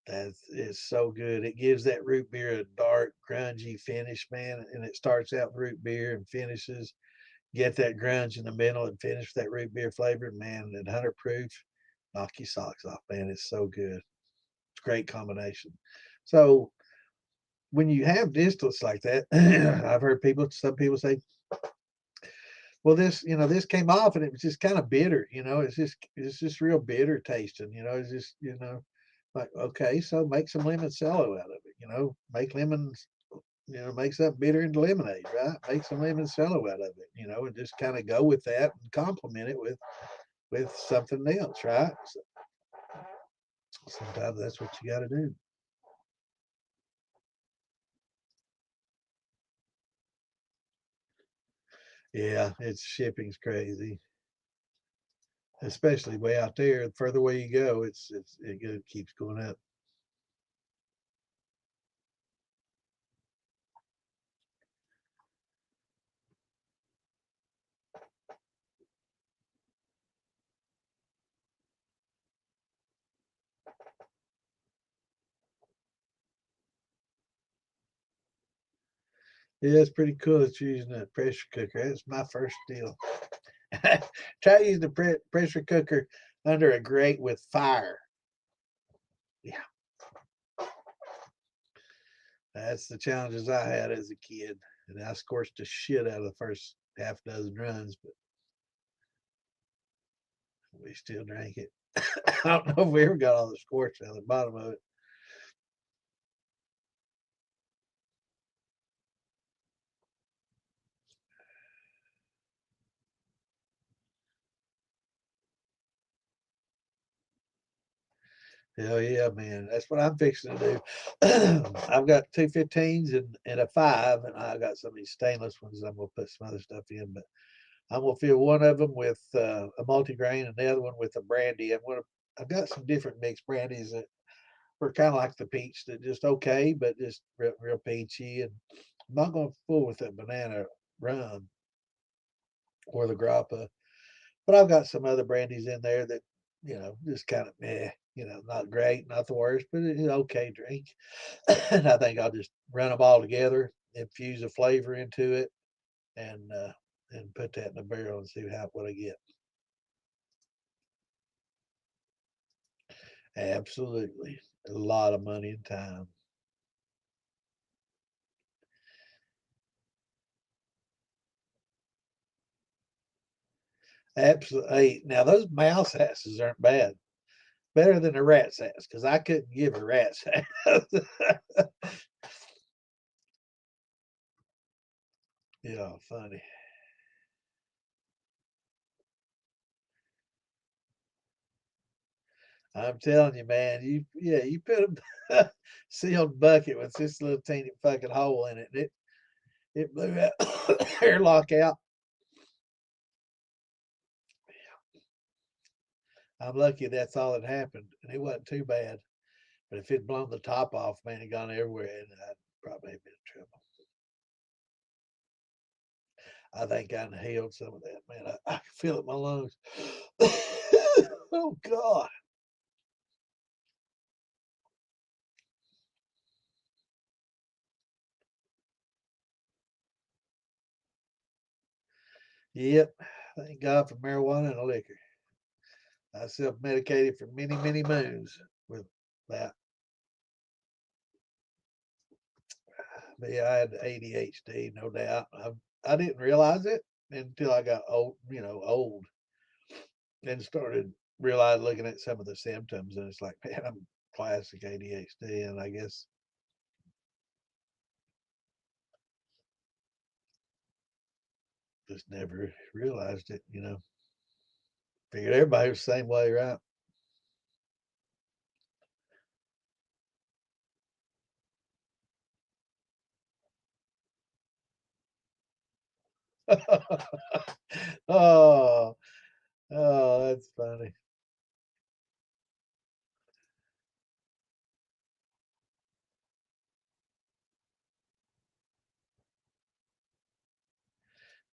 that is so good. It gives that root beer a dark, grungy finish, man. And it starts out root beer and finishes. Get that grunge in the middle and finish with that root beer flavor, man. And 100 proof, knock your socks off, man. It's so good. It's a great combination. So when you have distillates like that, I've heard some people say, well, this came off and it was just kind of bitter, it's just real bitter tasting, it's just, like, okay, so make some limoncello out of it, make lemons, make something bitter into lemonade, right? Make some limoncello out of it, and just kind of go with that and complement it with something else, right? So sometimes that's what you got to do. Yeah, it's shipping's crazy, especially way out there. The further away you go, it keeps going up. Yeah, it's pretty cool. It's using a pressure cooker. That's my first deal. Try using the pressure cooker under a grate with fire. Yeah, that's the challenges I had as a kid. And I scorched the shit out of the first half dozen runs, but we still drank it. I don't know if we ever got all the scorch out of the bottom of it. Hell yeah, man. That's what I'm fixing to do. I've got two 15s and a 5, and I got some of these stainless ones I'm going to put some other stuff in. But I'm going to fill one of them with a multigrain and the other one with a brandy. I've got some different mixed brandies that were kind of like the peach, that just okay, but just real peachy. And I'm not going to fool with that banana rum or the grappa. But I've got some other brandies in there that, just kind of meh, not great, not the worst, but it's an okay drink. And I think I'll just run them all together, infuse a flavor into it, and put that in a barrel and see what I get. Absolutely, a lot of money and time. Absolutely. Now those mouse asses aren't bad. Better than a rat's ass, because I couldn't give a rat's ass. Yeah, funny. I'm telling you, man. You put a sealed bucket with this little teeny fucking hole in it. It blew that airlock out. I'm lucky that's all that happened, and it wasn't too bad. But if it'd blown the top off, man, it gone everywhere, and I'd probably have been in trouble. I think I inhaled some of that, man. I can feel it in my lungs. Oh God. Yep. Thank God for marijuana and liquor. I self-medicated for many, many moons with that. But yeah, I had ADHD, no doubt. I didn't realize it until I got old, and started realizing, looking at some of the symptoms, and it's like, man, I'm classic ADHD, and I guess just never realized it. Figured everybody was the same way, right? Oh, oh, that's funny.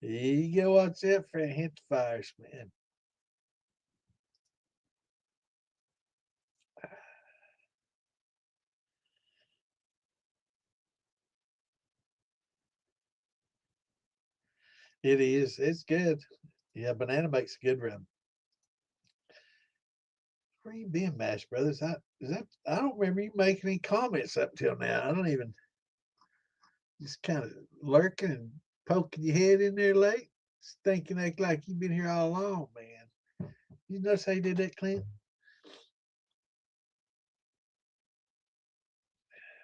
You go watch that for a hint of fire, man. It is. It's good. Yeah, banana makes a good rum. Where you been, Mash Brothers? I don't remember you making any comments up till now. I don't even just kind of lurking and poking your head in there late, thinking like you've been here all along, man. You notice how you did that, Clint?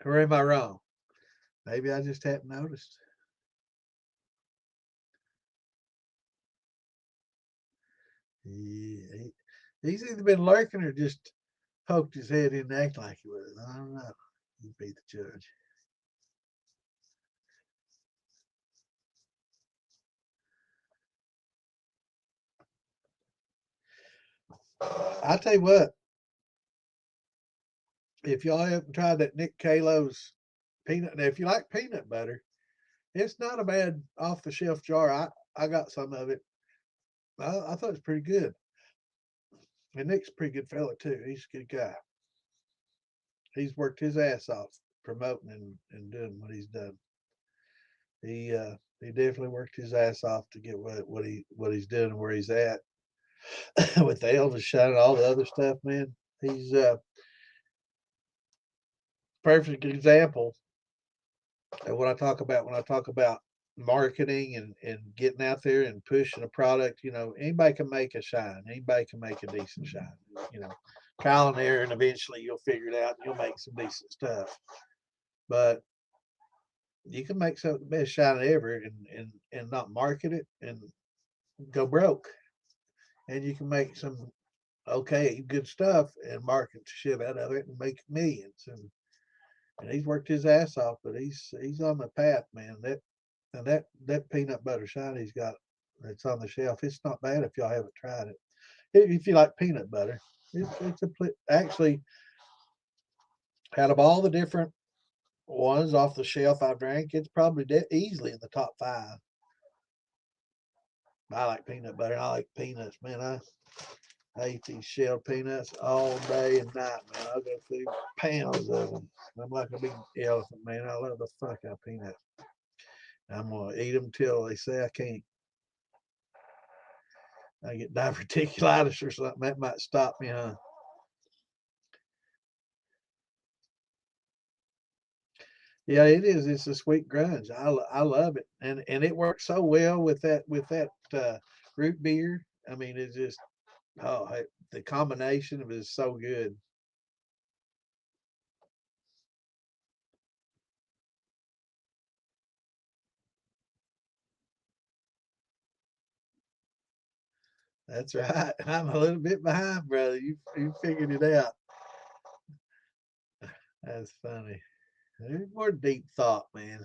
Or am I wrong? Maybe I just hadn't noticed. Yeah, he's either been lurking or just poked his head in and act like he was. I don't know. You be the judge. I tell you what, if y'all haven't tried that Nick Calo's peanut, now if you like peanut butter, it's not a bad off the shelf jar. I got some of it. I thought it was pretty good. And Nick's a pretty good fella too. He's a good guy. He's worked his ass off promoting and doing what he's done. He definitely worked his ass off to get what he's doing and where he's at with the Elvis shot and all the other stuff, man. He's a perfect example of what I talk about when I talk about marketing and getting out there and pushing a product. You know, anybody can make a shine. Anybody can make a decent shine. You know, trial and error, and eventually you'll figure it out and you'll make some decent stuff. But you can make some of the best shine ever and not market it and go broke. And you can make some okay, good stuff and market the shit out of it and make millions. And he's worked his ass off, but he's on the path, man. That peanut butter shine he's got that's on the shelf, it's not bad if y'all haven't tried it. If you like peanut butter, it's actually out of all the different ones off the shelf I drank, it's probably easily in the top five. I like peanut butter. I like peanuts, man. I eat these shelled peanuts all day and night, man. I'll go through pounds of them. I'm like a big elephant, man. I love the fuck out of peanuts. I'm gonna eat them till they say I can't. I get diverticulitis or something. That might stop me, huh? Yeah, it is. It's a sweet grunge. I love it, and it works so well with that root beer. I mean, it's just the combination of it is so good. That's right. I'm a little bit behind, brother. You figured it out. That's funny. There's more deep thought, man.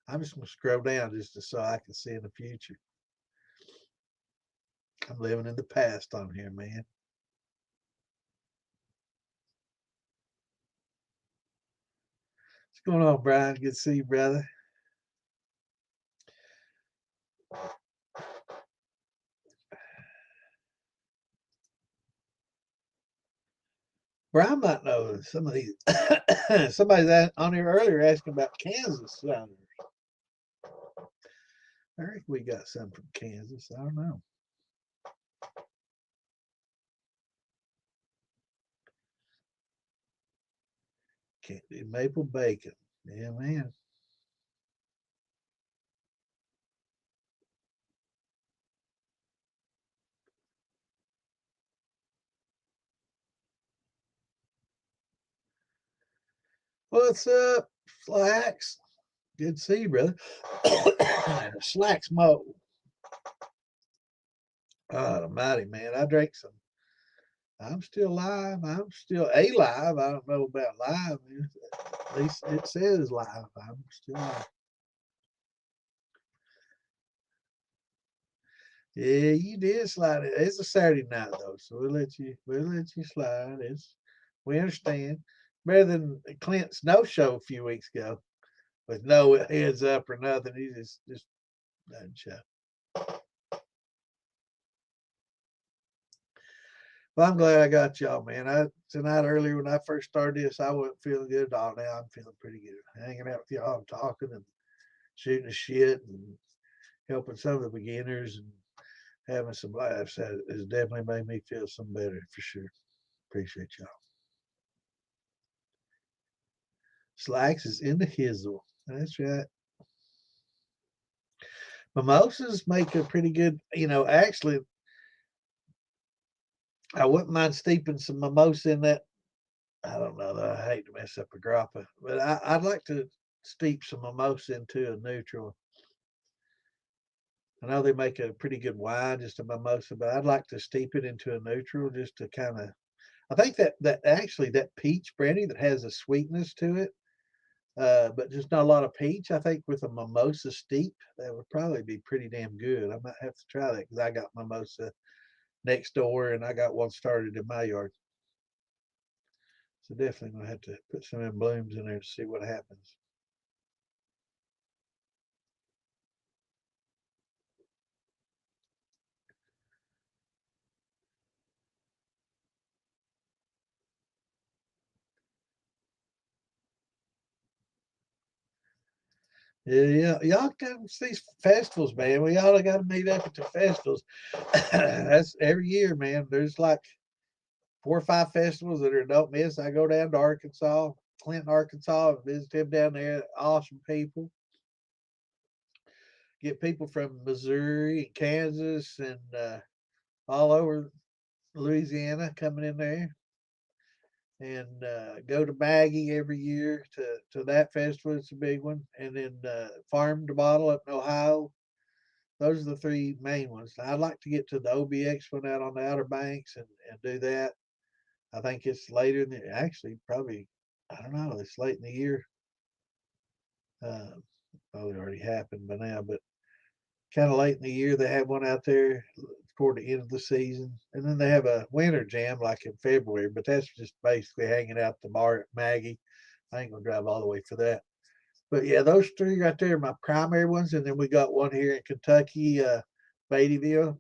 I'm just gonna scroll down just so I can see in the future. I'm living in the past on here, man. What's going on, Brian? Good to see you, brother. Brian might know some of these. Somebody's on here earlier asking about Kansas. I think we got some from Kansas. I don't know. Can't do maple bacon. Yeah, man. What's up, Slacks? Good to see you, brother. Slacks Mo. God almighty, man. I drank some. I'm still live. I'm still alive. I don't know about live. At least it says live. I'm still live. Yeah, you did slide it. It's a Saturday night though, so we'll let you slide. We understand. Better than Clint's no show a few weeks ago. with no heads up or nothing. He just doesn't show. Well, I'm glad I got y'all, man. Tonight earlier when I first started this, I wasn't feeling good at all. Now I'm feeling pretty good. Hanging out with y'all, talking and shooting the shit and helping some of the beginners and having some laughs has definitely made me feel some better for sure. Appreciate y'all. Slacks is in the hizzle. That's right. Mimosas make a pretty good, actually, I wouldn't mind steeping some mimosa in that. I don't know. I hate to mess up a grappa, but I'd like to steep some mimosa into a neutral. I know they make a pretty good wine, just a mimosa, but I'd like to steep it into a neutral just to kind of. I think that actually that peach brandy that has a sweetness to it, but just not a lot of peach. I think with a mimosa steep, that would probably be pretty damn good. I might have to try that because I got mimosa next door and I got one started in my yard. So definitely gonna have to put some in blooms in there to see what happens. Yeah, y'all come to these festivals, man. We all got to meet up at the festivals. That's every year, man. There's like 4 or 5 festivals that are don't miss. I go down to Arkansas, Clinton, Arkansas, and visit them down there. Awesome people. Get people from Missouri and Kansas and all over Louisiana coming in there. And go to Maggie every year to that festival. It's a big one. And then Farm to Bottle up in Ohio. Those are the 3 main ones. I'd like to get to the OBX one out on the Outer Banks and do that. I think it's later in the actually probably I don't know. It's late in the year. Uh, Probably already happened by now, but kind of late in the year they have one out there toward the end of the season, and then they have a winter jam like in February. But that's just basically hanging out the bar at Maggie. I ain't gonna drive all the way for that. But yeah, those 3 right there are my primary ones, and then we got one here in Kentucky, Beattyville.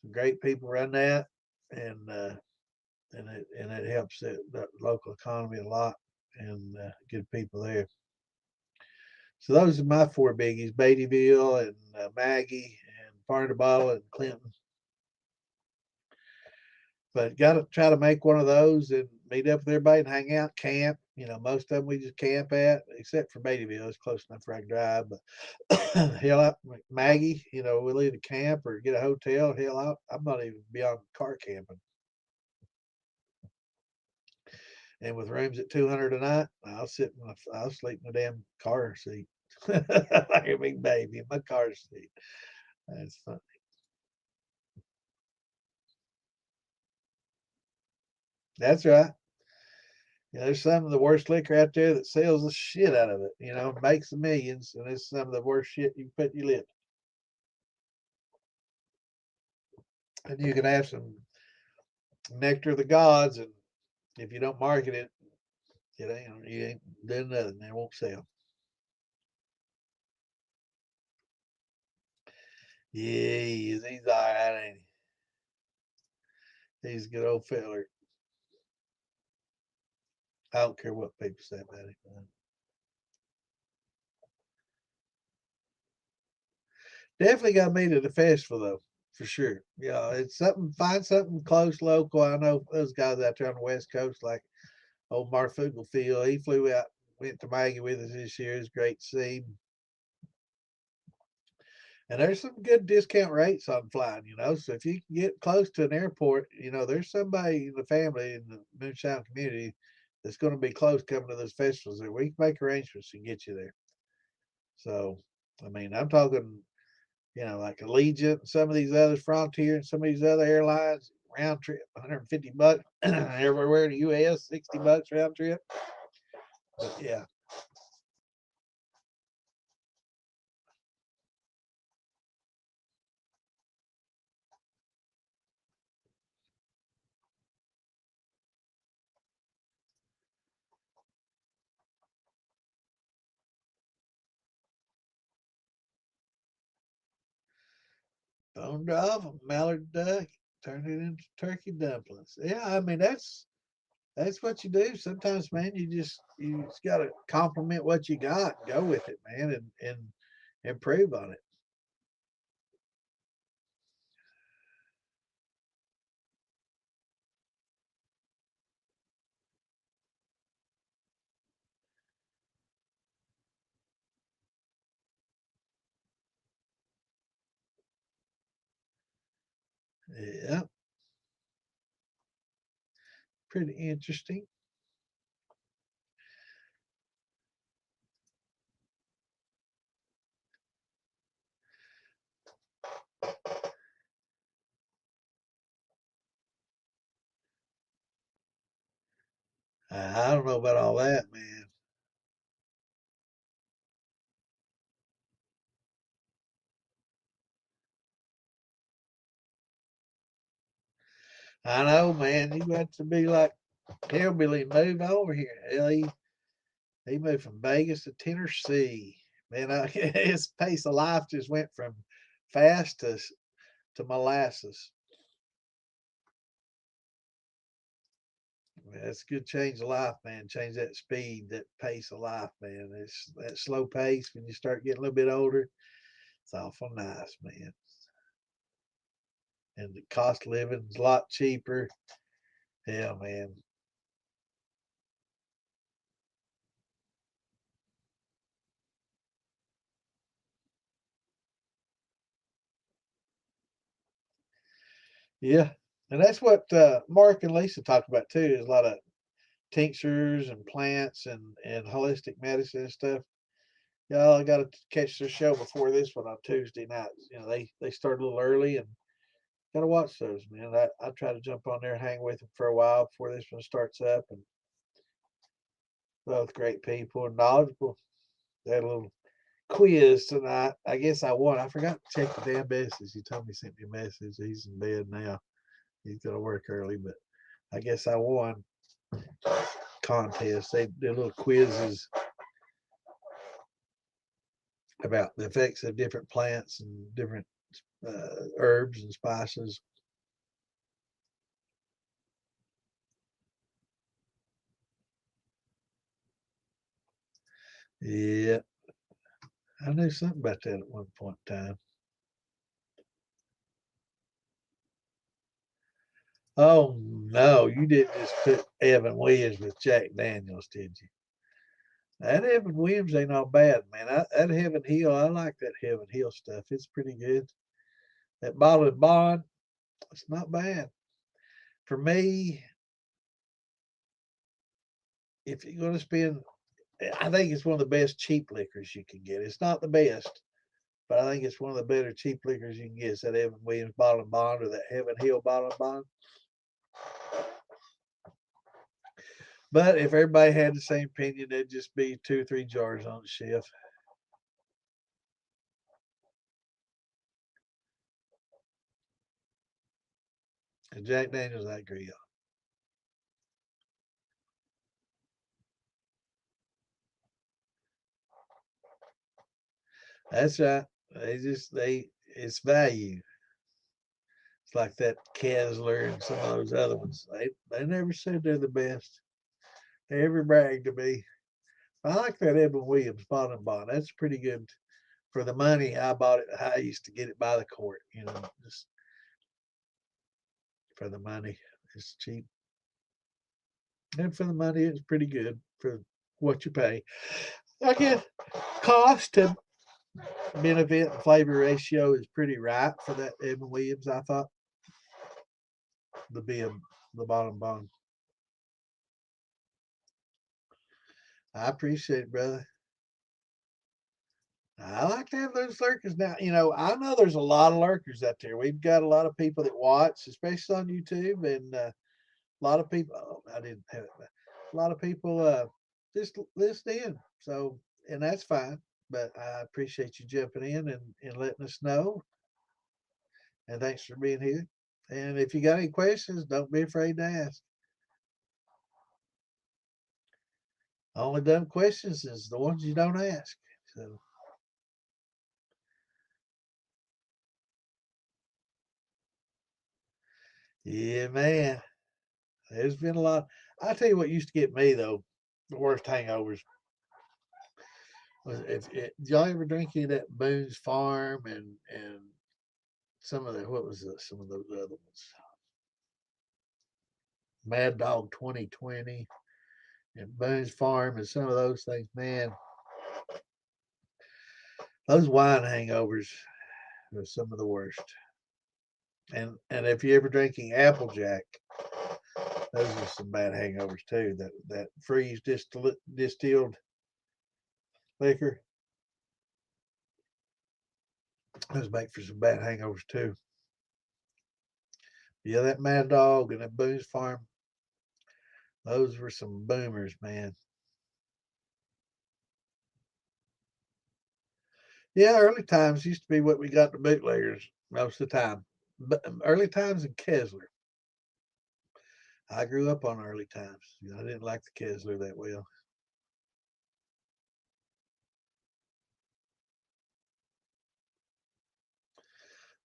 Some great people run that, and it helps the local economy a lot, and good people there. So those are my 4 biggies: Beattyville and Maggie and Farm to Bottle and Clinton. But got to try to make one of those and meet up with everybody and hang out, camp. Most of them we just camp at, except for Beattyville. It's close enough for I can drive. But hell, Maggie, we'll either camp or get a hotel. Hell, I'm not even beyond car camping. And with rooms at 200 a night, I'll sleep in the damn car seat like a big baby in my car seat. That's funny. That's right. There's some of the worst liquor out there that sells the shit out of it. Makes the millions, and it's some of the worst shit you can put in your lip. And you can have some nectar of the gods, and if you don't market it, you ain't doing nothing. It won't sell. Yeah, he is. He's all right, ain't he? He's a good old feller. I don't care what people say about him. Definitely got to meet at the festival though, for sure. Yeah, it's something. Find something close, local. I know those guys out there on the West Coast, like old Mark Fugelfield. He flew out, went to Maggie with us this year. It's great to see him. And there's some good discount rates on flying. So if you can get close to an airport, there's somebody in the family in the Moonshine community that's going to be close coming to those festivals there. We can make arrangements and get you there. So, I mean, I'm talking, like Allegiant, some of these others, Frontier, and some of these other airlines, round trip, $150 everywhere in the U.S., $60 round trip. But yeah, On off a mallard duck, turn it into turkey dumplings. Yeah, I mean that's what you do. Sometimes, man, you just gotta compliment what you got, and go with it, man, and improve on it. Yeah, pretty interesting. I don't know about all that, man. I know, man. You got to be like hillbilly, move over here. Hell, he moved from Vegas to Tennessee. Man, his pace of life just went from fast to molasses. That's a good change of life, man. Change that speed, that pace of life, man. It's that slow pace when you start getting a little bit older. It's awful nice, man. And the cost of living is a lot cheaper. Yeah, man. Yeah. And that's what Mark and Lisa talk about too, is a lot of tinctures and plants and holistic medicine and stuff. Y'all I gotta catch their show before this one on Tuesday nights. You know, they start a little early and gotta watch those, man. I try to jump on there and hang with them for a while before this one starts up, and both great people and knowledgeable. They had a little quiz tonight. I guess I won. I forgot to check the damn message. He told me, sent me a message. He's in bed now. He's gonna work early, but I guess I won contest. They do little quizzes about the effects of different plants and different herbs and spices. Yeah, I knew something about that at one point in time. Oh no, you didn't just put Evan Williams with Jack Daniels, did you? That Evan Williams ain't all bad, man. That Heaven Hill, I like that Heaven Hill stuff. It's pretty good. That Bottled Bond, it's not bad. For me, if you're going to spend, I think it's one of the best cheap liquors you can get. It's not the best, but I think it's one of the better cheap liquors you can get. It's that Evan Williams Bottled Bond or that Heaven Hill Bottled Bond. But if everybody had the same opinion, it'd just be 2 or 3 jars on the shelf. And Jack Daniels, I agree on. That's right. It's value. It's like that Kessler and some of those other ones. They never said they're the best. They ever bragged to me. I like that Evan Williams bottom bond. That's pretty good for the money I bought it. I used to get it by the quart, just for the money. It's cheap. And for the money, it's pretty good for what you pay. Again, cost to benefit and flavor ratio is pretty right for that Evan Williams, I thought, the be the bottom bond. I appreciate it, brother. I like to have those lurkers now. I know there's a lot of lurkers out there. We've got a lot of people that watch, especially on YouTube, and a lot of people. Oh, I didn't have it. A lot of people just listen in. So, and that's fine. But I appreciate you jumping in and letting us know. And thanks for being here. And if you got any questions, don't be afraid to ask. Only dumb questions is the ones you don't ask. So. Yeah, man. There's been a lot. I tell you what used to get me though, the worst hangovers was if did y'all ever drink any of that Boone's Farm and some of the what was some of those other ones, Mad Dog 2020 and Boone's Farm and some of those things, man. Those wine hangovers are some of the worst. And if you ever drinking Applejack, those are some bad hangovers too. That freeze distilled liquor, those make for some bad hangovers too. Yeah, that Mad Dog and that Boone's Farm, those were some boomers, man. Yeah, early times used to be what we got the bootleggers most of the time. But early times in Kessler. I grew up on early times. I didn't like the Kessler that well.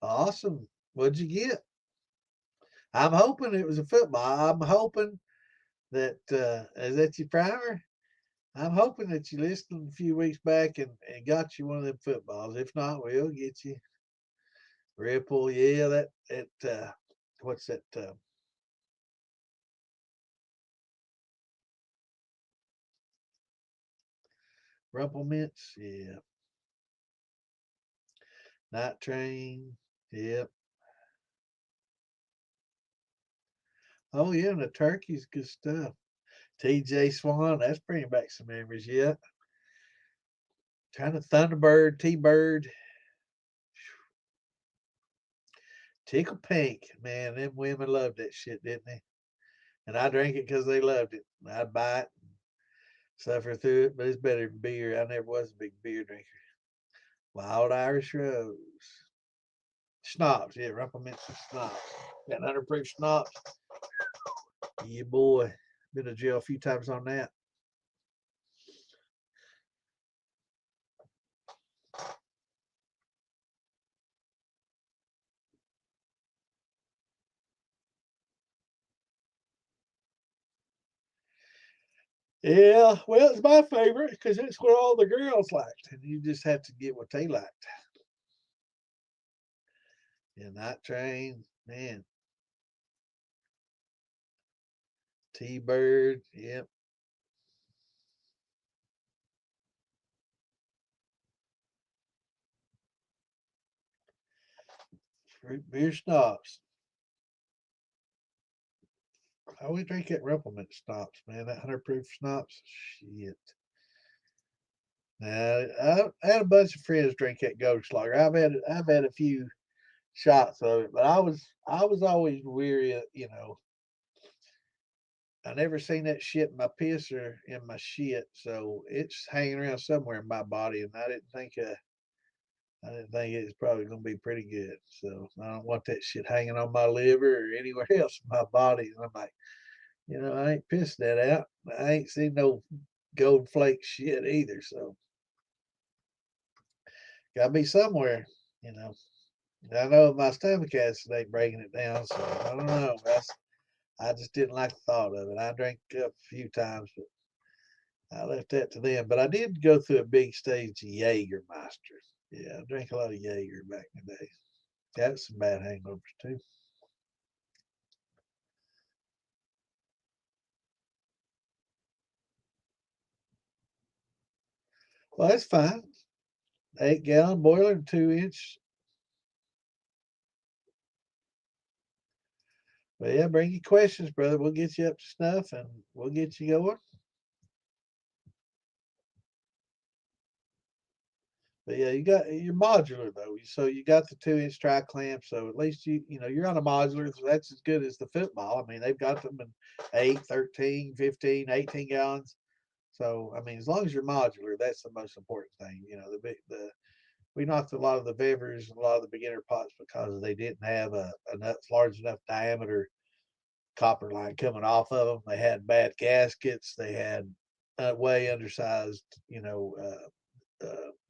Awesome. What'd you get? I'm hoping it was a football. I'm hoping that is that your primer? I'm hoping that you listened a few weeks back and got you one of them footballs. If not, we'll get you Ripple. Yeah, that what's that Rumple Mints? Yeah. Night Train. Yep. Oh yeah, and the turkey's good stuff. TJ Swan, that's bringing back some memories. Yeah. Kind of Thunderbird, T Bird, Tickle Pink. Man, them women loved that shit, didn't they? And I drank it because they loved it. I'd buy it, and suffer through it, but it's better than beer. I never was a big beer drinker. Wild Irish Rose. Schnapps, yeah, Rumplemints and schnapps. That 100 proof schnapps. Yeah, boy. Been to jail a few times on that. Yeah, well, it's my favorite because it's what all the girls liked, and you just have to get what they liked. Yeah, Night Train, man, T Bird, yep, fruit beer schnapps. I always drink that Rumplemint schnapps, man. That 100 proof schnapps, shit. Now, I had a bunch of friends drink that Goldschlager. I've had a few shots of it, but I was always weary of, I never seen that shit in my piss or in my shit, so it's hanging around somewhere in my body, and I didn't think it was probably gonna be pretty good. So I don't want that shit hanging on my liver or anywhere else in my body. And I'm like, I ain't pissed that out. I ain't seen no gold flake shit either. So gotta be somewhere, you know. I know my stomach acid ain't breaking it down, so I don't know. I just didn't like the thought of it. I drank up a few times, but I left that to them. But I did go through a big stage of Jägermeister. Yeah, I drank a lot of Jaeger back in the day. That was some bad hangovers too. Well, that's fine. 8 gallon boiler and 2 inch. But yeah, bring your questions, brother. We'll get you up to snuff and we'll get you going. But yeah, you got your modular though. So you got the 2 inch tri clamp. So at least you're on a modular. So that's as good as the football. I mean, they've got them in 8, 13, 15, 18 gallons. So I mean, as long as you're modular, that's the most important thing. The we knocked a lot of the Vivers and a lot of the beginner pots because they didn't have a large enough diameter copper line coming off of them. They had bad gaskets. They had way undersized,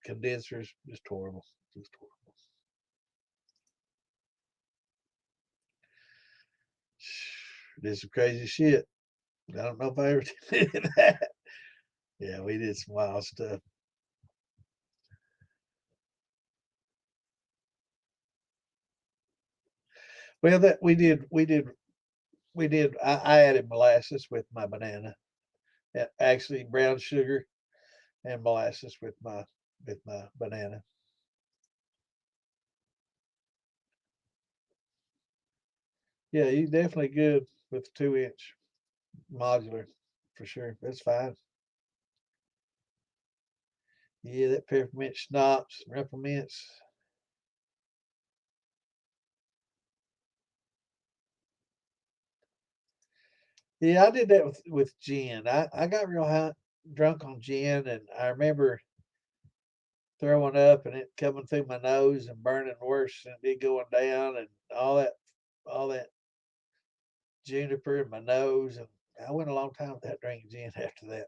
condensers. Just horrible. Just horrible. did some crazy shit. I don't know if I ever did that. Yeah, we did some wild stuff. Well, that we did. I added molasses with my banana. Actually, brown sugar and molasses with my banana. Yeah, you definitely good with 2 inch modular for sure. That's fine. Yeah, that peppermint schnapps, peppermints. Yeah, I did that with gin. I got real drunk on gin, and I remember throwing up and it coming through my nose and burning worse than it did going down, and all that juniper in my nose, and I went a long time without drinking gin after that.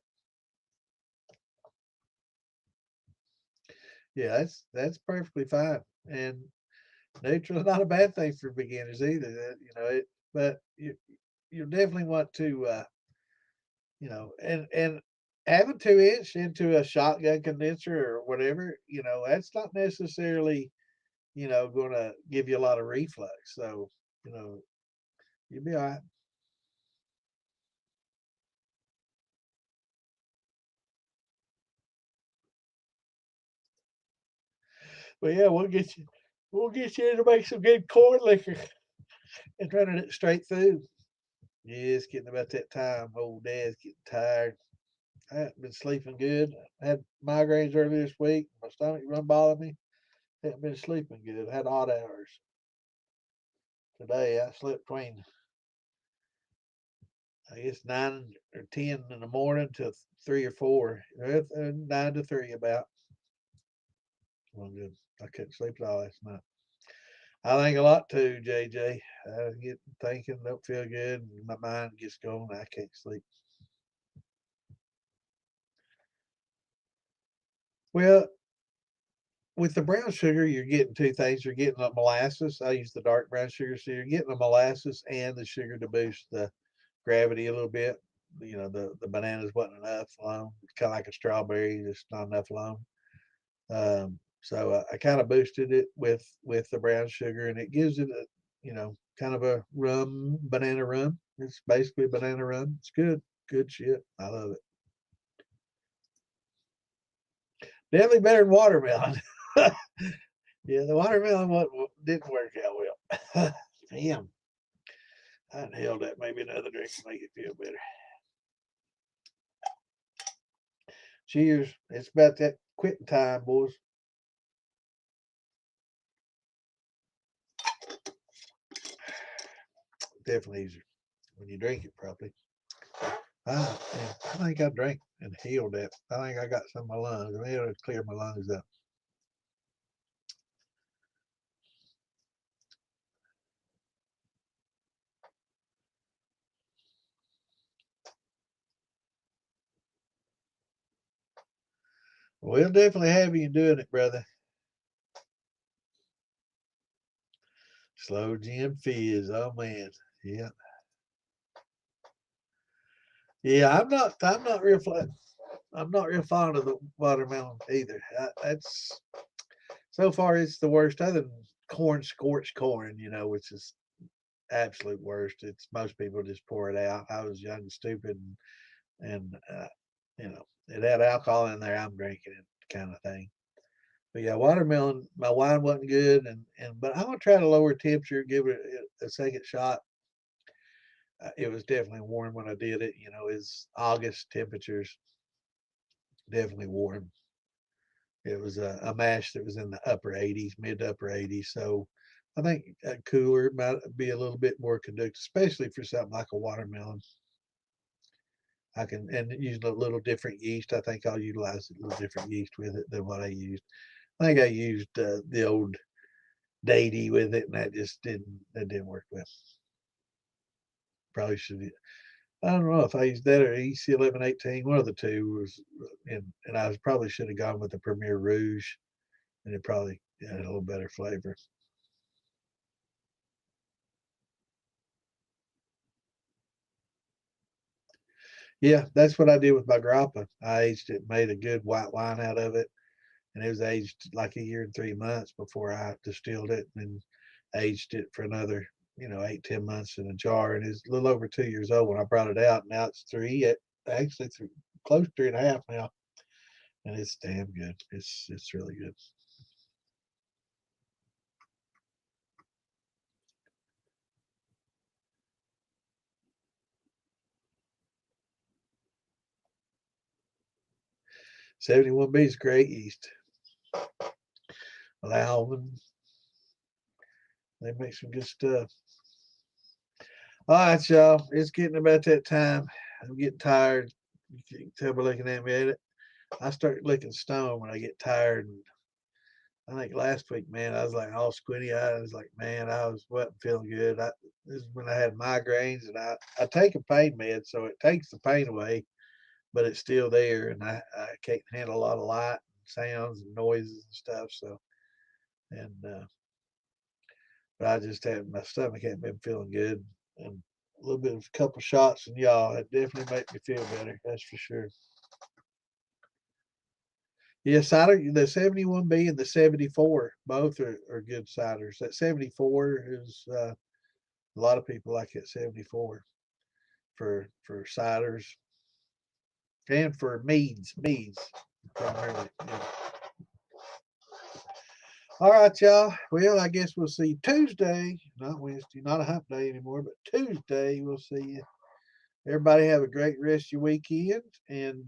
Yeah, that's perfectly fine, and neutral is not a bad thing for beginners either. But you definitely want to and having 2 inch into a shotgun condenser or whatever, that's not necessarily going to give you a lot of reflux. So you know you'll be all right. But yeah, we'll get you in to make some good corn liquor and running it straight through. Yeah, it's getting about that time. Old dad's getting tired. I haven't been sleeping good. I had migraines earlier this week. My stomach run bothering me. Haven't been sleeping good. I had odd hours. Today I slept between, I guess, 9 or 10 in the morning to 3 or 4. 9 to 3 about. Well, good. I couldn't sleep at all last night. I think a lot too, JJ. I get thinking, don't feel good, and my mind gets going. I can't sleep. Well, with the brown sugar, you're getting two things. You're getting the molasses. I use the dark brown sugar, so you're getting the molasses and the sugar to boost the gravity a little bit. The bananas wasn't enough alone. It's kind of like a strawberry, just not enough alone. So I kind of boosted it with the brown sugar, and it gives it a kind of a banana rum. It's basically banana rum. It's good shit. I love it. Definitely better than watermelon. Yeah, the watermelon one didn't work out well. Damn, I inhaled that. Maybe another drink to make it feel better. Cheers. It's about that quitting time, boys. Definitely easier when you drink it properly. I think I drank and healed that. I think I got some of my lungs. I mean, it'll clear my lungs up. We'll definitely have you doing it, brother. Slow Jim Fizz. Oh man. Yeah. Yeah, I'm not real flat. I'm not real fond of the watermelon either. That's so far it's the worst other than corn scorched corn, which is absolute worst. It's most people just pour it out. I was young and stupid and it had alcohol in there. I'm drinking it kind of thing. But yeah, watermelon, my wine wasn't good but I'm gonna try to lower temperature, give it a second shot. It was definitely warm when I did it. It's August temperatures, definitely warm. It was a mash that was in the upper 80s, mid to upper 80s. So I think a cooler might be a little bit more conducive, especially for something like a watermelon. I can and use a little different yeast. I think I'll utilize a little different yeast with it than what I used. I think I used the old Datey with it, and that didn't work well. Probably should. I don't know if I used that or EC 1118. One of the two was, and I probably should have gone with the Premier Rouge, and it probably had a little better flavor. Yeah, that's what I did with my grappa. I aged it, made a good white wine out of it, and it was aged like a year and 3 months before I distilled it, and aged it for another, 8, 10 months in a jar. And it's a little over 2 years old when I brought it out. Now it's actually three, close to 3.5 now, and it's damn good. It's really good. 71B is great yeast. Allow them. They make some good stuff. All right, y'all. It's getting about that time. I'm getting tired. You can tell by looking at me. I start looking stone when I get tired. And I think last week, man, I was like all squinty eyed. I was like, man, wasn't feeling good. This is when I had migraines, and I take a pain med, so it takes the pain away, but it's still there, and I can't handle a lot of light and sounds and noises and stuff. So, and but I just had my stomach hadn't been feeling good, and a little bit of a couple shots and y'all, it definitely made me feel better. That's for sure. Yeah, cider, the 71B and the 74, both are good ciders. That 74 is a lot of people like that 74 for ciders and for meads primarily. Yeah. All right, y'all. Well, I guess we'll see you Tuesday, not Wednesday, not a hump day anymore, but Tuesday we'll see you. Everybody have a great rest of your weekend, and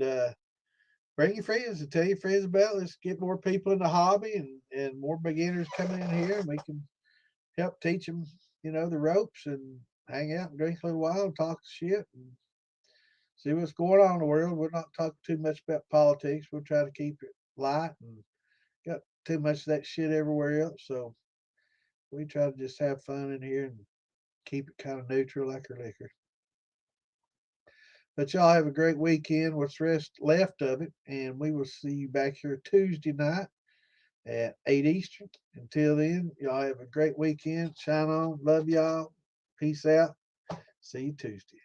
bring your friends and tell your friends about it. Let's get more people in the hobby, and more beginners coming in here, and we can help teach them, the ropes, and hang out and drink a little while and talk shit and see what's going on in the world. We're not talking too much about politics. We'll try to keep it light, and got too much of that shit everywhere else. So we try to just have fun in here and keep it kind of neutral like our liquor. But y'all have a great weekend. What's rest left of it, and we will see you back here Tuesday night at 8 Eastern. Until then, y'all have a great weekend. Shine on. Love y'all. Peace out. See you Tuesday.